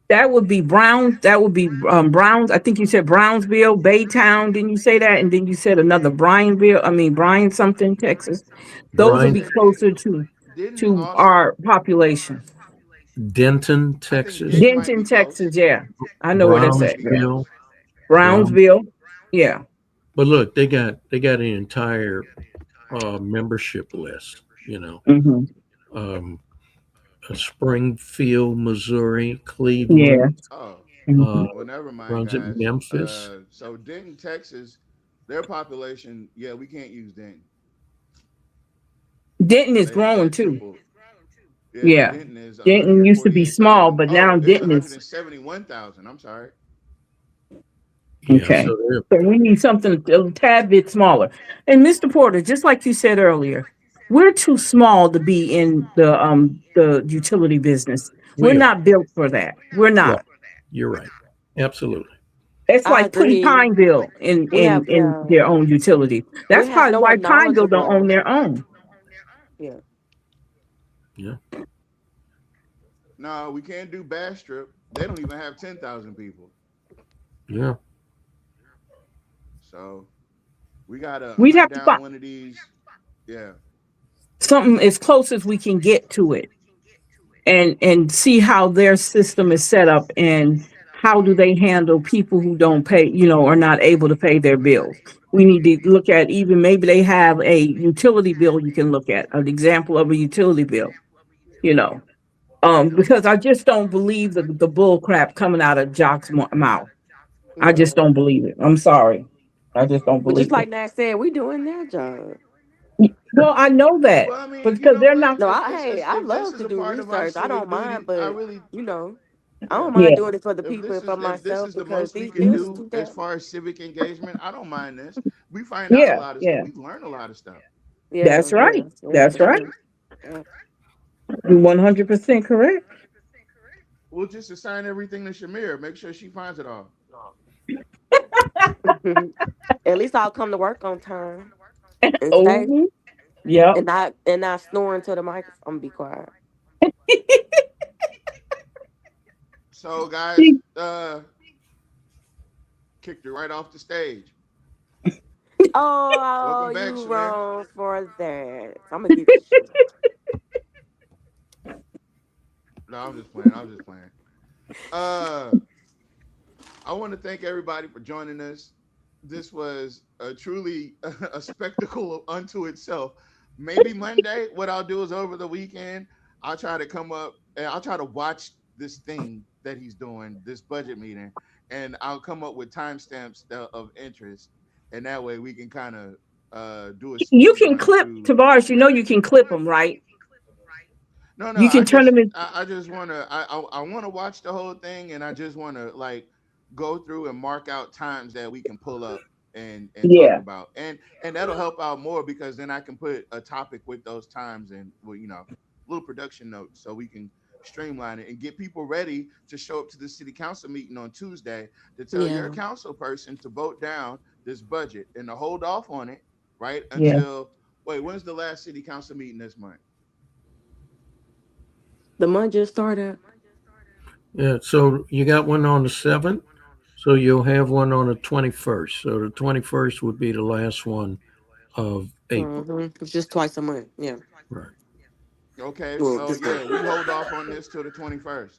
Speaker 7: That would be Browns. That would be Browns. I think you said Brownsville, Baytown. Didn't you say that? And then you said another Bryan something, Texas. Those would
Speaker 6: Bryan,
Speaker 7: be closer to
Speaker 2: Didn't also,
Speaker 7: our population.
Speaker 6: Denton,
Speaker 2: I think
Speaker 6: Texas,
Speaker 2: Denton might be
Speaker 7: Denton,
Speaker 2: close.
Speaker 7: Texas. Yeah, I know where that's
Speaker 2: Denton
Speaker 7: at.
Speaker 2: might be
Speaker 7: Yeah.
Speaker 2: close.
Speaker 6: Brownsville.
Speaker 7: Brownsville. Yeah.
Speaker 6: But look, they got an entire membership list, you know.
Speaker 7: Hmm.
Speaker 6: Springfield, Missouri,
Speaker 7: Yeah.
Speaker 6: Cleveland,
Speaker 2: Oh,
Speaker 7: Mhm.
Speaker 2: well, never mind,
Speaker 6: runs at
Speaker 2: guys.
Speaker 6: Memphis.
Speaker 2: So Denton, Texas, their population, yeah, we can't use Denton.
Speaker 7: Denton is
Speaker 2: They
Speaker 7: growing too.
Speaker 2: tripled.
Speaker 7: Yeah.
Speaker 2: Denton is
Speaker 7: Denton used to be small,
Speaker 2: 148,000.
Speaker 7: but
Speaker 2: Oh,
Speaker 7: now
Speaker 2: it's
Speaker 7: Denton is
Speaker 2: 171,000. I'm sorry.
Speaker 6: Yeah,
Speaker 7: okay.
Speaker 6: so they're
Speaker 7: So we need something a tad bit smaller. And Mr. Porter, just like you said earlier, we're too small to be in the utility business.
Speaker 6: we
Speaker 7: We're
Speaker 6: are.
Speaker 7: not built for that. We're
Speaker 6: Yeah,
Speaker 7: not.
Speaker 6: you're right. Absolutely.
Speaker 7: It's
Speaker 4: I
Speaker 7: like putting
Speaker 4: agree.
Speaker 7: Pineville in
Speaker 4: We have
Speaker 7: their own utility. That's
Speaker 4: we have
Speaker 7: probably
Speaker 4: no
Speaker 7: why
Speaker 4: one
Speaker 7: Pineville don't own
Speaker 4: knowledgeable.
Speaker 7: their own.
Speaker 4: Yeah.
Speaker 6: Yeah.
Speaker 2: No, we can't do Bastrop. They don't even have 10,000 people.
Speaker 6: Yeah.
Speaker 2: So we gotta
Speaker 7: We'd
Speaker 2: hunt
Speaker 7: have to
Speaker 2: down
Speaker 7: find
Speaker 2: one of these. Yeah.
Speaker 7: something as close as we can get to it, and see how their system is set up and how do they handle people who don't pay, are not able to pay their bills. We need to look at, even maybe they have a utility bill you can look at, an example of a utility bill, because I just don't believe the bull crap coming out of Jock's mouth. I just
Speaker 4: Yeah.
Speaker 7: don't believe it. I'm sorry. I just don't
Speaker 4: But just
Speaker 7: believe
Speaker 4: like
Speaker 7: it.
Speaker 4: Nat said, we doing their job.
Speaker 7: Well, I know that,
Speaker 2: Well, I mean,
Speaker 7: but
Speaker 2: you
Speaker 7: because
Speaker 2: know
Speaker 7: they're
Speaker 2: what?
Speaker 7: not.
Speaker 4: No, I
Speaker 2: If this
Speaker 4: love
Speaker 2: is
Speaker 4: to
Speaker 2: a
Speaker 4: do
Speaker 2: part of our
Speaker 4: research. I
Speaker 2: civic
Speaker 4: don't mind,
Speaker 2: duty, I
Speaker 4: but
Speaker 2: really,
Speaker 4: I don't
Speaker 2: yeah.
Speaker 4: mind
Speaker 7: Yeah.
Speaker 4: doing it for the people and for
Speaker 2: If this
Speaker 4: myself
Speaker 2: is the
Speaker 4: because
Speaker 2: most we
Speaker 4: these
Speaker 2: can
Speaker 4: bills is
Speaker 2: do
Speaker 4: too
Speaker 2: as
Speaker 4: damn.
Speaker 2: far as civic engagement, I don't mind this. We find out a
Speaker 7: Yeah,
Speaker 2: lot of stuff.
Speaker 7: yeah.
Speaker 2: We learn a lot of stuff.
Speaker 4: Yeah,
Speaker 7: That's
Speaker 4: yeah,
Speaker 7: right.
Speaker 4: yeah,
Speaker 7: That's
Speaker 4: for
Speaker 7: right.
Speaker 4: sure.
Speaker 7: You're 100% correct.
Speaker 2: We'll just assign everything to Shamir. Make sure she finds it all.
Speaker 4: Yeah. At least I'll come to work on time and stay
Speaker 7: Oh, yep.
Speaker 4: and not snoring to the microphone. I'm gonna be quiet.
Speaker 2: So, guys, kicked her right off the stage.
Speaker 4: Oh,
Speaker 2: Welcome back,
Speaker 4: you
Speaker 2: Shamir.
Speaker 4: wrong for that. I'm gonna get you.
Speaker 2: No, I'm just playing. I want to thank everybody for joining us. This was truly a spectacle unto itself. Maybe Monday, what I'll do is over the weekend, I'll try to come up and I'll try to watch this thing that he's doing, this budget meeting, and I'll come up with timestamps of interest. And that way we can kind of do a
Speaker 7: You
Speaker 2: speed
Speaker 7: can
Speaker 2: run
Speaker 7: clip,
Speaker 2: through.
Speaker 7: Tavares, you can clip them, right?
Speaker 2: No,
Speaker 7: You can turn them in.
Speaker 2: I just want to, I want to watch the whole thing, and I just want to like go through and mark out times that we can pull up and talk
Speaker 7: Yeah.
Speaker 2: about, and that'll help out more because then I can put a topic with those times and little production notes so we can streamline it and get people ready to show up to the city council meeting on Tuesday to tell your
Speaker 4: Yeah.
Speaker 2: council person to vote down this budget and to hold off on it, right?
Speaker 7: Yeah.
Speaker 2: Until when's the last city council meeting this month?
Speaker 4: The month just started.
Speaker 6: Yeah. So you got one on the 7th. So you'll have one on the 21st. So the 21st would be the last one of April.
Speaker 4: It's just twice a month. Yeah.
Speaker 6: Right.
Speaker 2: Okay,
Speaker 4: Well,
Speaker 2: so
Speaker 4: this month.
Speaker 2: we hold off on this till the 21st.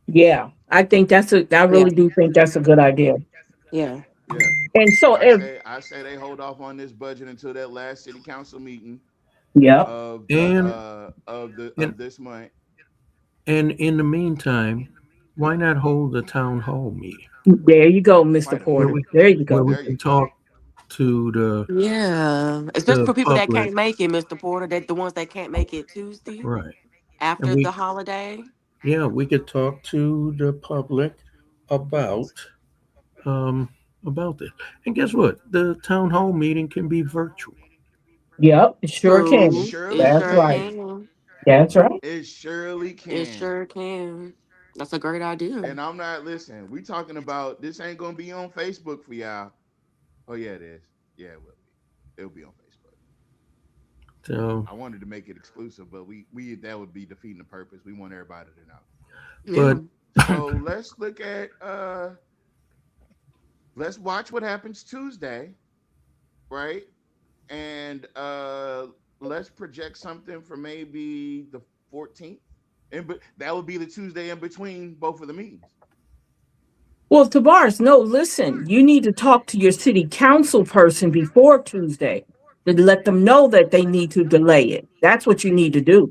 Speaker 7: Yeah. I think I really do think that's a good idea.
Speaker 4: Yeah.
Speaker 2: Yeah.
Speaker 7: And so if,
Speaker 2: I say they hold off on this budget until that last city council meeting
Speaker 7: yep,
Speaker 6: And,
Speaker 2: of this month.
Speaker 6: and in the meantime, why not hold a town hall meeting
Speaker 7: there you go, Mr.
Speaker 2: Why,
Speaker 6: where
Speaker 7: Porter.
Speaker 6: we,
Speaker 7: There you
Speaker 6: where
Speaker 7: go.
Speaker 6: we
Speaker 2: there you
Speaker 6: can
Speaker 2: go.
Speaker 6: talk to
Speaker 4: Yeah, especially
Speaker 6: the
Speaker 4: for people that
Speaker 6: public,
Speaker 4: can't make it, Mr. Porter, that the ones that can't make it Tuesday
Speaker 6: right? And
Speaker 4: after the
Speaker 6: we,
Speaker 4: holiday.
Speaker 6: yeah, we could talk to the public about, um, about this. And guess what? The town hall meeting can be virtual.
Speaker 7: Yep, it sure
Speaker 2: It
Speaker 7: can.
Speaker 4: True. It
Speaker 2: surely
Speaker 7: That's
Speaker 4: sure
Speaker 7: right.
Speaker 2: can.
Speaker 4: can.
Speaker 7: That's right.
Speaker 2: It surely
Speaker 4: It
Speaker 2: can.
Speaker 4: sure can. That's a great idea.
Speaker 2: And I'm not listening. We talking about this ain't gonna be on Facebook for y'all. Oh yeah, it is. Yeah, it will be. It'll be on Facebook.
Speaker 6: So,
Speaker 2: I wanted to make it exclusive, but we that would be defeating the purpose. We want everybody to know.
Speaker 4: Yeah.
Speaker 6: but
Speaker 2: So let's look at let's watch what happens Tuesday, right? And let's project something for maybe the 14th. But that would be the Tuesday in between both of the meetings.
Speaker 7: Well, Tavares, no, listen, you need to talk to your city council person before Tuesday to let them know that they need to delay it. That's what you need to do.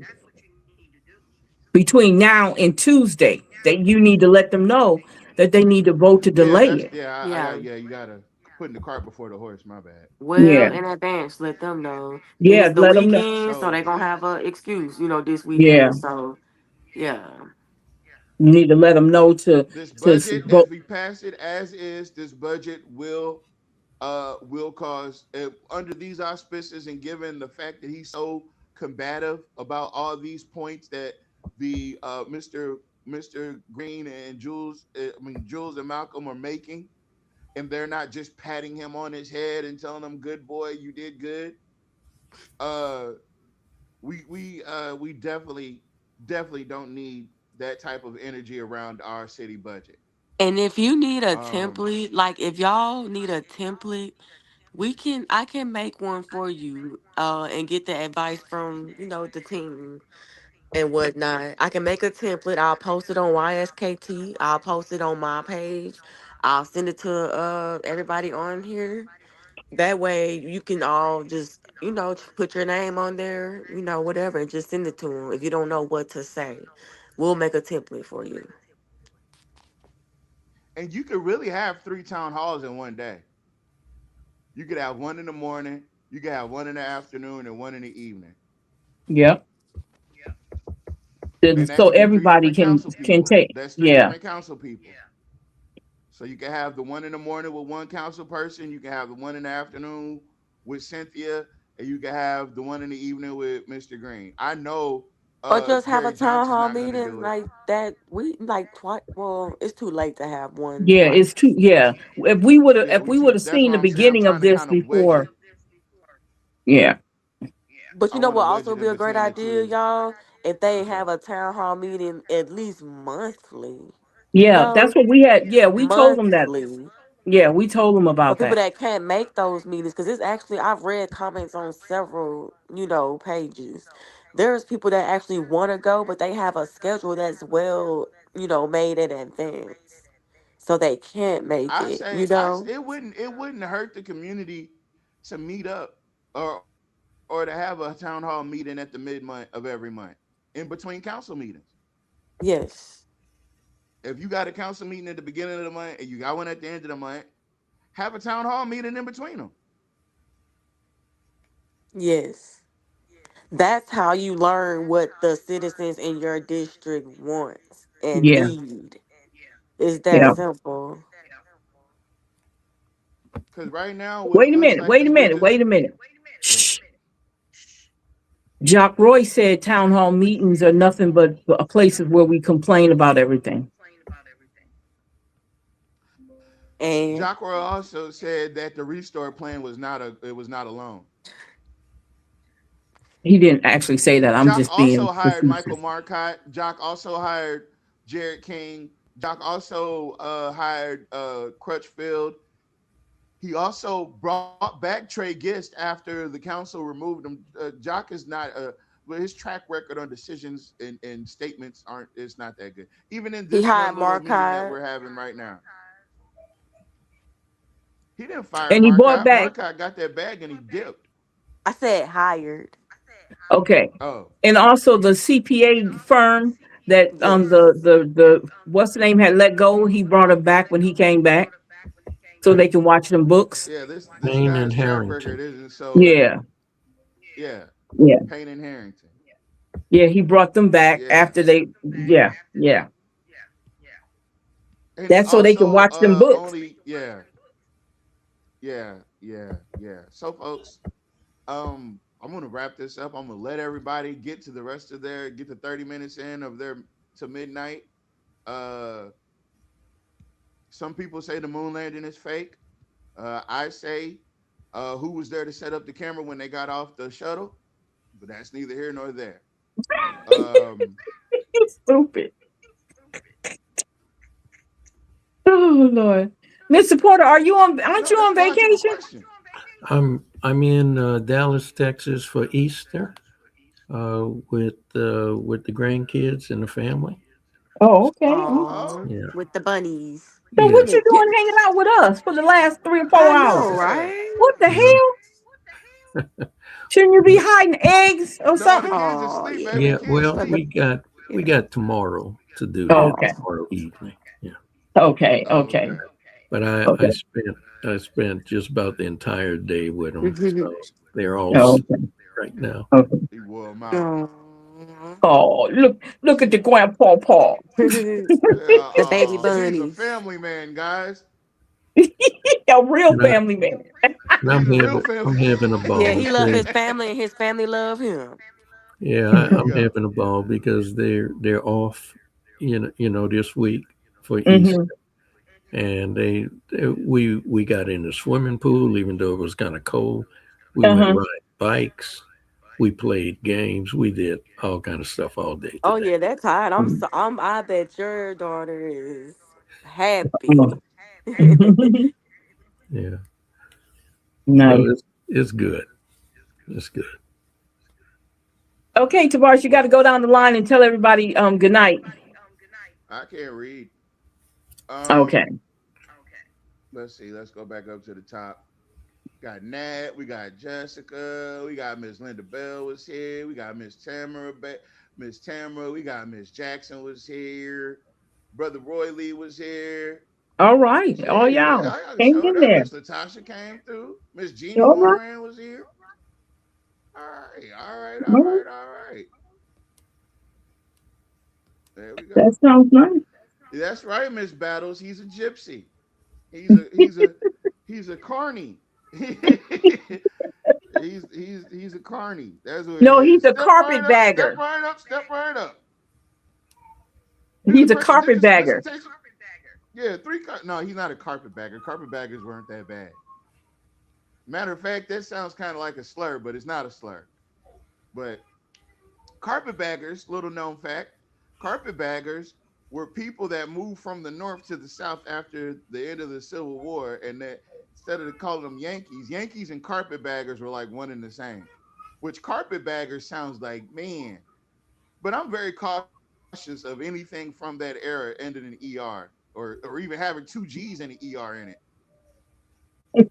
Speaker 7: Between now and Tuesday, that you need to let them know that they need to vote to
Speaker 2: Yeah,
Speaker 7: delay
Speaker 2: that's
Speaker 7: it.
Speaker 2: yeah,
Speaker 4: Yeah.
Speaker 2: yeah, you gotta put in the cart before the horse, my bad.
Speaker 4: Well,
Speaker 7: Yeah.
Speaker 4: in advance, let them know. Then
Speaker 7: Yeah,
Speaker 4: it's the
Speaker 7: let them know.
Speaker 4: weekend, so
Speaker 2: So
Speaker 4: they're gonna have a excuse, this
Speaker 7: Yeah.
Speaker 4: weekend. So yeah.
Speaker 7: You need to let them know
Speaker 2: this
Speaker 7: to
Speaker 2: budget, as
Speaker 7: vote.
Speaker 2: we pass it as is, this budget will cause under these auspices and given the fact that he's so combative about all these points that the Mr. Green and Jules and Malcolm are making, and they're not just patting him on his head and telling him, "Good boy, you did good." Uh, we definitely don't need that type of energy around our city budget.
Speaker 4: And if you need a
Speaker 2: Um,
Speaker 4: template, like if y'all need a template, I can make one for you, and get the advice from, the team and whatnot. I can make a template. I'll post it on YSKT. I'll post it on my page. I'll send it to everybody on here. That way you can all just, put your name on there, whatever, and just send it to them. If you don't know what to say, we'll make a template for you.
Speaker 2: and you could really have 3 town halls in one day. You could have one in the morning, you could have one in the afternoon, and one in the evening.
Speaker 7: Yep.
Speaker 2: And
Speaker 7: So
Speaker 2: that's three
Speaker 7: everybody
Speaker 2: different council
Speaker 7: can
Speaker 2: people.
Speaker 7: take.
Speaker 2: That's three
Speaker 7: Yeah.
Speaker 2: different council people. So you can have the one in the morning with one council person, you can have the one in the afternoon with Cynthia, and you can have the one in the evening with Mr. Green. I know
Speaker 4: Or just have a
Speaker 2: Jared
Speaker 4: town
Speaker 2: Johnson's
Speaker 4: hall
Speaker 2: not gonna
Speaker 4: meeting
Speaker 2: do it.
Speaker 4: like that. We like twice. Well, it's too late to have one
Speaker 7: Yeah,
Speaker 4: twice.
Speaker 7: it's too. Yeah,
Speaker 2: Yeah,
Speaker 7: if
Speaker 2: we
Speaker 7: we would
Speaker 2: too
Speaker 7: have
Speaker 2: that's
Speaker 7: seen
Speaker 2: what
Speaker 7: the
Speaker 2: I'm saying. I'm
Speaker 7: beginning of
Speaker 2: trying to
Speaker 7: this
Speaker 2: kind of wedge
Speaker 7: before.
Speaker 2: it.
Speaker 7: Yeah.
Speaker 4: But
Speaker 2: I
Speaker 4: you know
Speaker 2: want to
Speaker 4: what
Speaker 2: wedge
Speaker 4: also
Speaker 2: it
Speaker 4: be
Speaker 2: in
Speaker 4: a great
Speaker 2: between the
Speaker 4: idea,
Speaker 2: two.
Speaker 4: y'all? If they
Speaker 2: Okay.
Speaker 4: have a town hall meeting at least monthly. You
Speaker 7: Yeah,
Speaker 4: know,
Speaker 7: that's what we had. Yeah, we told them that.
Speaker 4: monthly.
Speaker 7: Yeah, we told them
Speaker 4: For
Speaker 7: about
Speaker 4: people
Speaker 7: that.
Speaker 4: that can't make those meetings, because it's actually I've read comments on several, pages. There's people that actually want to go, but they have a schedule that's well, made in advance. So they can't make it,
Speaker 2: It wouldn't hurt the community to meet up or or to have a town hall meeting at the mid-month of every month in between council meetings.
Speaker 4: Yes.
Speaker 2: If you got a council meeting at the beginning of the month and you got one at the end of the month, have a town hall meeting in between them.
Speaker 4: Yes. That's how you learn what the citizens in your district wants and
Speaker 7: Yeah.
Speaker 4: need. It's that
Speaker 7: Yeah.
Speaker 4: simple.
Speaker 2: Because right now, what it
Speaker 7: Wait a
Speaker 2: looks
Speaker 7: minute.
Speaker 2: like
Speaker 7: Wait a
Speaker 2: is we're
Speaker 7: minute.
Speaker 2: just
Speaker 7: Wait a minute.
Speaker 2: go ahead.
Speaker 7: Shh. Jacques Roy said town hall meetings are nothing but places where we complain about everything.
Speaker 4: And
Speaker 2: Jacques also said that the restore plan was not a loan.
Speaker 7: He didn't actually say that. I'm
Speaker 2: Jock
Speaker 7: just
Speaker 2: also
Speaker 7: being
Speaker 2: hired Michael
Speaker 7: facetious.
Speaker 2: Marcotte. Jock also hired Jared King. Jock also hired Crutchfield. He also brought back Trey Gist after the council removed him. Jock is not but his track record on decisions and statements aren't is not that good. Even in
Speaker 4: he
Speaker 2: this one
Speaker 4: hired
Speaker 2: little meeting that
Speaker 4: Marcotte.
Speaker 2: we're having right now. He didn't fire
Speaker 7: And he bought
Speaker 2: Marcotte.
Speaker 7: back.
Speaker 2: Marcotte got that bag and he dipped.
Speaker 4: I said hired.
Speaker 7: Okay.
Speaker 2: Oh,
Speaker 7: And also the CPA firm that
Speaker 4: Yes.
Speaker 7: the what's the name had let go, he brought her back when he came back so they can watch them books.
Speaker 2: yeah. This
Speaker 6: Payne and
Speaker 2: guy's track
Speaker 6: Harrington.
Speaker 2: record isn't so.
Speaker 7: Yeah.
Speaker 2: Yeah,
Speaker 7: Yeah.
Speaker 2: Payne and Harrington.
Speaker 7: Yeah, he brought them back
Speaker 2: Yeah.
Speaker 7: after they yeah.
Speaker 2: And
Speaker 7: That's so they can
Speaker 2: also,
Speaker 7: watch them books.
Speaker 2: yeah. So, folks, I'm gonna wrap this up. I'm gonna let everybody get to the rest of get the 30 minutes in of their to midnight. Some people say the moon landing is fake. I say, who was there to set up the camera when they got off the shuttle? But that's neither here nor there.
Speaker 7: You stupid. Oh Lord. Mr. Porter, aren't you on vacation?
Speaker 6: I'm in Dallas, Texas for Easter with the grandkids and the family.
Speaker 7: Oh, okay.
Speaker 4: Oh,
Speaker 6: Yeah.
Speaker 4: with the bunnies.
Speaker 7: So
Speaker 6: Yeah.
Speaker 7: what you doing hanging out with us for the last 3 or 4
Speaker 4: I
Speaker 7: hours?
Speaker 4: know, right?
Speaker 7: What the hell? Shouldn't you be hiding eggs or
Speaker 2: No,
Speaker 7: something?
Speaker 2: the kids
Speaker 4: Oh,
Speaker 2: asleep,
Speaker 4: yeah.
Speaker 2: baby.
Speaker 6: Yeah,
Speaker 2: The kids
Speaker 6: well,
Speaker 2: asleep.
Speaker 6: we got tomorrow to do
Speaker 7: Oh,
Speaker 6: that,
Speaker 7: okay.
Speaker 6: tomorrow evening. Yeah.
Speaker 7: Okay.
Speaker 2: Oh,
Speaker 7: Okay.
Speaker 6: But
Speaker 7: Okay.
Speaker 6: I spent just about the entire day with them. So they're all
Speaker 7: Oh,
Speaker 6: asleep
Speaker 7: okay.
Speaker 6: right now.
Speaker 7: Okay.
Speaker 2: He wore 'em out.
Speaker 7: Oh, look at the grandpa Paul.
Speaker 4: The baby
Speaker 2: He's a
Speaker 4: bunnies.
Speaker 2: family man, guys.
Speaker 7: A real
Speaker 6: And I-
Speaker 7: family man.
Speaker 6: And I'm
Speaker 2: He's a real
Speaker 6: having
Speaker 2: family.
Speaker 6: I'm having a ball.
Speaker 4: Yeah, he love his
Speaker 6: They-
Speaker 4: family and his family love him.
Speaker 6: Yeah,
Speaker 2: There
Speaker 6: I'm
Speaker 2: you go.
Speaker 6: having a ball because they're off, this week for
Speaker 7: Mhm.
Speaker 6: Easter, and we got in the swimming pool even though it was kind of cold. We went
Speaker 7: Uh-huh.
Speaker 6: ride bikes, we played games, we did all kind of stuff all day
Speaker 4: Oh
Speaker 6: today.
Speaker 4: yeah, that's hot. I bet your daughter is happy.
Speaker 6: Yeah,
Speaker 7: Nice.
Speaker 6: so it's good. It's good.
Speaker 7: Okay, Tavares, you got to go down the line and tell everybody good night.
Speaker 2: I can't read.
Speaker 7: Okay.
Speaker 2: Let's see. Let's go back up to the top. Got Nat. We got Jessica. We got Miss Linda Bell was here. We got Miss Tamara. Miss Tamara. We got Miss Jackson was here. Brother Roy Lee was here.
Speaker 7: All right. Oh,
Speaker 2: Yeah,
Speaker 7: y'all.
Speaker 2: I
Speaker 7: Hang
Speaker 2: showed
Speaker 7: in
Speaker 2: up.
Speaker 7: there.
Speaker 2: Miss Latasha came through. Miss Jeannie
Speaker 7: All right.
Speaker 2: Warren was here. All right. There we go.
Speaker 7: That sounds nice.
Speaker 2: That's right, Miss Battles. He's a gypsy. He's a carny. he's a carny. That's what
Speaker 7: No,
Speaker 2: it is.
Speaker 7: he's a
Speaker 2: Step
Speaker 7: carpet
Speaker 2: right up,
Speaker 7: bagger.
Speaker 2: Step right up.
Speaker 7: He's a
Speaker 2: Person,
Speaker 7: carpet bagger.
Speaker 2: Yeah, no, he's not a carpet bagger. Carpet baggers weren't that bad. Matter of fact, that sounds kind of like a slur, but it's not a slur. But carpetbaggers, little known fact, carpetbaggers were people that moved from the north to the south after the end of the Civil War, and that instead of calling them Yankees and carpetbaggers were like one and the same. Which carpetbaggers sounds like man, but I'm very cautious of anything from that era ending in ER or even having 2 G's and an ER in it.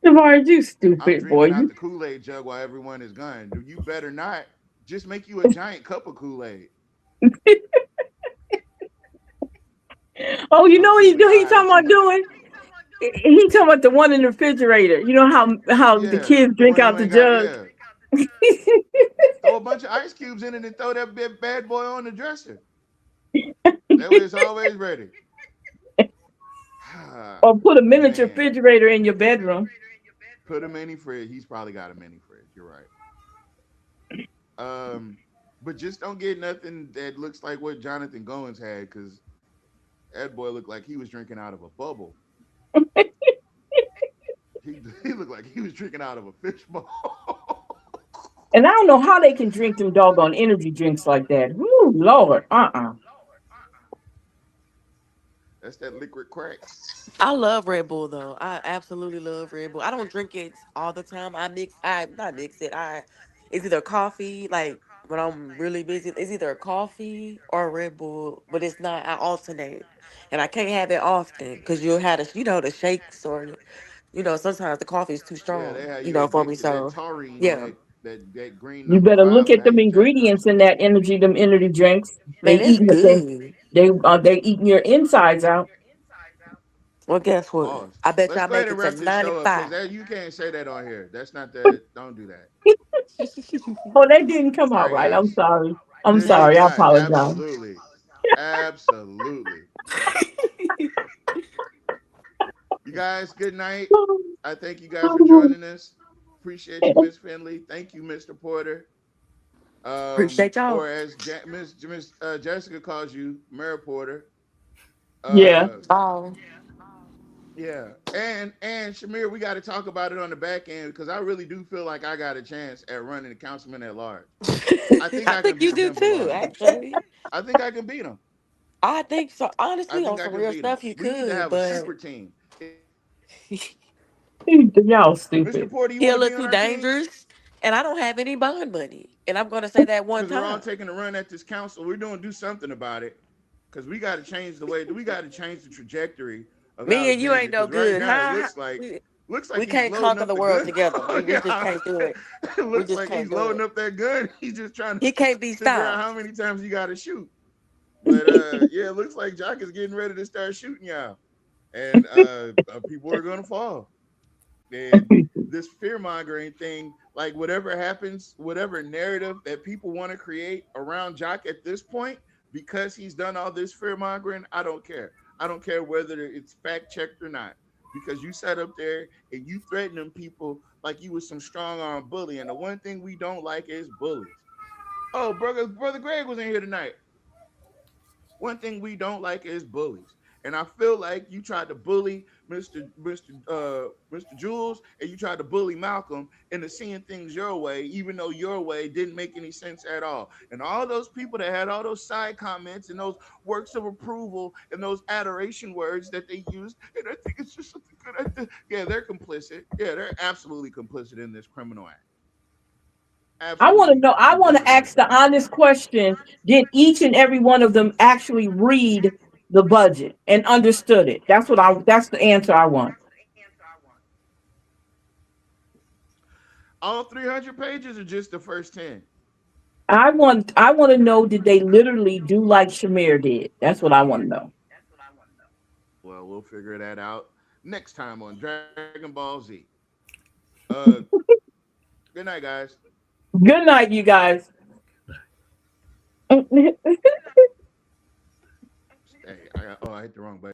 Speaker 7: Tavares, you
Speaker 2: I'm
Speaker 7: stupid boy.
Speaker 2: drinking out the Kool-Aid jug while everyone is gone. You better not. Just make you a giant cup of Kool-Aid.
Speaker 7: Oh, you know what he's talking about doing? He talking about the one in the refrigerator. You know how the kids drink out the jug?
Speaker 2: Throw a bunch of ice cubes in it and throw that bad boy on the dresser. That way it's always ready.
Speaker 7: Or put a miniature
Speaker 2: Man.
Speaker 7: refrigerator in your bedroom.
Speaker 2: Put a mini fridge. He's probably got a mini fridge. You're right. But just don't get nothing that looks like what Jonathan Goins had, because that boy looked like he was drinking out of a bubble. he looked like he was drinking out of a fishbowl.
Speaker 7: And I don't know how they can drink them doggone energy drinks like that. Woo, Lord.
Speaker 2: That's that liquid crack.
Speaker 4: I love Red Bull though. I absolutely love Red Bull. I don't drink it all the time. I not mix it. It's either coffee, like when I'm really busy. It's either a coffee or a Red Bull, but it's not. I alternate, and I can't have it often because you'll have the shakes or sometimes the coffee is too
Speaker 2: Yeah, they
Speaker 4: strong,
Speaker 2: have you
Speaker 4: for me.
Speaker 2: addicted. That
Speaker 4: So
Speaker 2: taurine,
Speaker 4: yeah,
Speaker 2: that green
Speaker 7: You
Speaker 2: number
Speaker 7: better look
Speaker 2: 5,
Speaker 7: at
Speaker 2: that
Speaker 7: them
Speaker 2: that junk
Speaker 7: ingredients in
Speaker 2: is.
Speaker 7: that them energy drinks. They
Speaker 4: man, it's
Speaker 7: eating it.
Speaker 4: good.
Speaker 7: They eating your insides out.
Speaker 4: Well, guess what?
Speaker 2: Pause.
Speaker 4: I bet
Speaker 2: Let's
Speaker 4: y'all
Speaker 2: go ahead
Speaker 4: make
Speaker 2: and
Speaker 4: it to
Speaker 2: wrap this show up because
Speaker 4: 95.
Speaker 2: that you can't say that on here. That's not that. Don't do that.
Speaker 7: Oh, that didn't come
Speaker 2: All
Speaker 7: out
Speaker 2: right,
Speaker 7: right. I'm
Speaker 2: guys.
Speaker 7: sorry. I'm
Speaker 2: It did
Speaker 7: sorry. I
Speaker 2: not.
Speaker 7: apologize.
Speaker 2: Absolutely. Absolutely. You guys, good night. I thank you guys for joining us. Appreciate you, Miss Finley. Thank you, Mr. Porter.
Speaker 4: Appreciate y'all.
Speaker 2: Or as Miss Jessica calls you, Mayor Porter.
Speaker 7: Yeah.
Speaker 4: Oh,
Speaker 2: Yeah. And Shamir, we got to talk about it on the back end because I really do feel like I got a chance at running the councilman at large. I think
Speaker 4: I
Speaker 2: I can
Speaker 4: think you
Speaker 2: beat
Speaker 4: do
Speaker 2: Jim
Speaker 4: too.
Speaker 2: Farrar.
Speaker 4: Actually,
Speaker 2: I think I can beat him.
Speaker 4: I think so.
Speaker 2: I
Speaker 4: Honestly,
Speaker 2: think
Speaker 4: on
Speaker 2: I
Speaker 4: some
Speaker 2: can
Speaker 4: real
Speaker 2: beat him.
Speaker 4: stuff, you
Speaker 2: We need to
Speaker 4: could,
Speaker 2: have a
Speaker 4: but
Speaker 2: super team.
Speaker 7: Y'all
Speaker 2: Mr.
Speaker 7: stupid.
Speaker 2: Porter, you
Speaker 4: he a
Speaker 2: want to be
Speaker 4: little
Speaker 2: on
Speaker 4: too
Speaker 2: our team?
Speaker 4: dangerous, and I don't have any bond money. And I'm gonna say that one
Speaker 2: Because we're all
Speaker 4: time.
Speaker 2: taking a run at this council. We're going to do something about it because we got to change the trajectory of
Speaker 4: Me and you
Speaker 2: Alexandria.
Speaker 4: ain't no
Speaker 2: Because right
Speaker 4: good.
Speaker 2: now it
Speaker 4: How
Speaker 2: looks like
Speaker 4: we
Speaker 2: he's
Speaker 4: can't
Speaker 2: loading
Speaker 4: conquer
Speaker 2: up
Speaker 4: the
Speaker 2: the
Speaker 4: world
Speaker 2: gun.
Speaker 4: together. We just
Speaker 2: Yeah.
Speaker 4: can't do it.
Speaker 2: It
Speaker 4: We
Speaker 2: looks
Speaker 4: just
Speaker 2: like he's
Speaker 4: can't do
Speaker 2: loading
Speaker 4: it.
Speaker 2: up that gun. He's just trying to
Speaker 4: He can't be
Speaker 2: figure out how
Speaker 4: stopped.
Speaker 2: many times you got to shoot. But yeah, it looks like Jock is getting ready to start shooting y'all, and people are gonna fall. And this fear mongering thing, like whatever happens, whatever narrative that people want to create around Jock at this point, because he's done all this fear mongering, I don't care. I don't care whether it's fact checked or not, because you sat up there and you threatened them people like you was some strong arm bully. And the one thing we don't like is bullies. Oh, brother Greg was in here tonight. One thing we don't like is bullies. And I feel like you tried to bully Mr. Jules and you tried to bully Malcolm into seeing things your way, even though your way didn't make any sense at all. And all those people that had all those side comments and those works of approval and those adoration words that they used, and I think it's just something good. Yeah, they're complicit. Yeah, they're absolutely complicit in this criminal act.
Speaker 7: I want to
Speaker 2: Absolutely
Speaker 7: know. I want to
Speaker 2: complicit in
Speaker 7: ask
Speaker 2: this
Speaker 7: the
Speaker 2: criminal
Speaker 7: honest question: did each and every one of them actually read the budget and understood it? That's what I. That's the answer I want.
Speaker 2: all 300 pages or just the first 10?
Speaker 7: I want. I want to know: did they literally do like Shamir did? That's what I want to know.
Speaker 2: Well, we'll figure that out next time on Dragon Ball Z. Good night, guys.
Speaker 7: Good night, you guys.
Speaker 2: Hey, I hit the wrong button.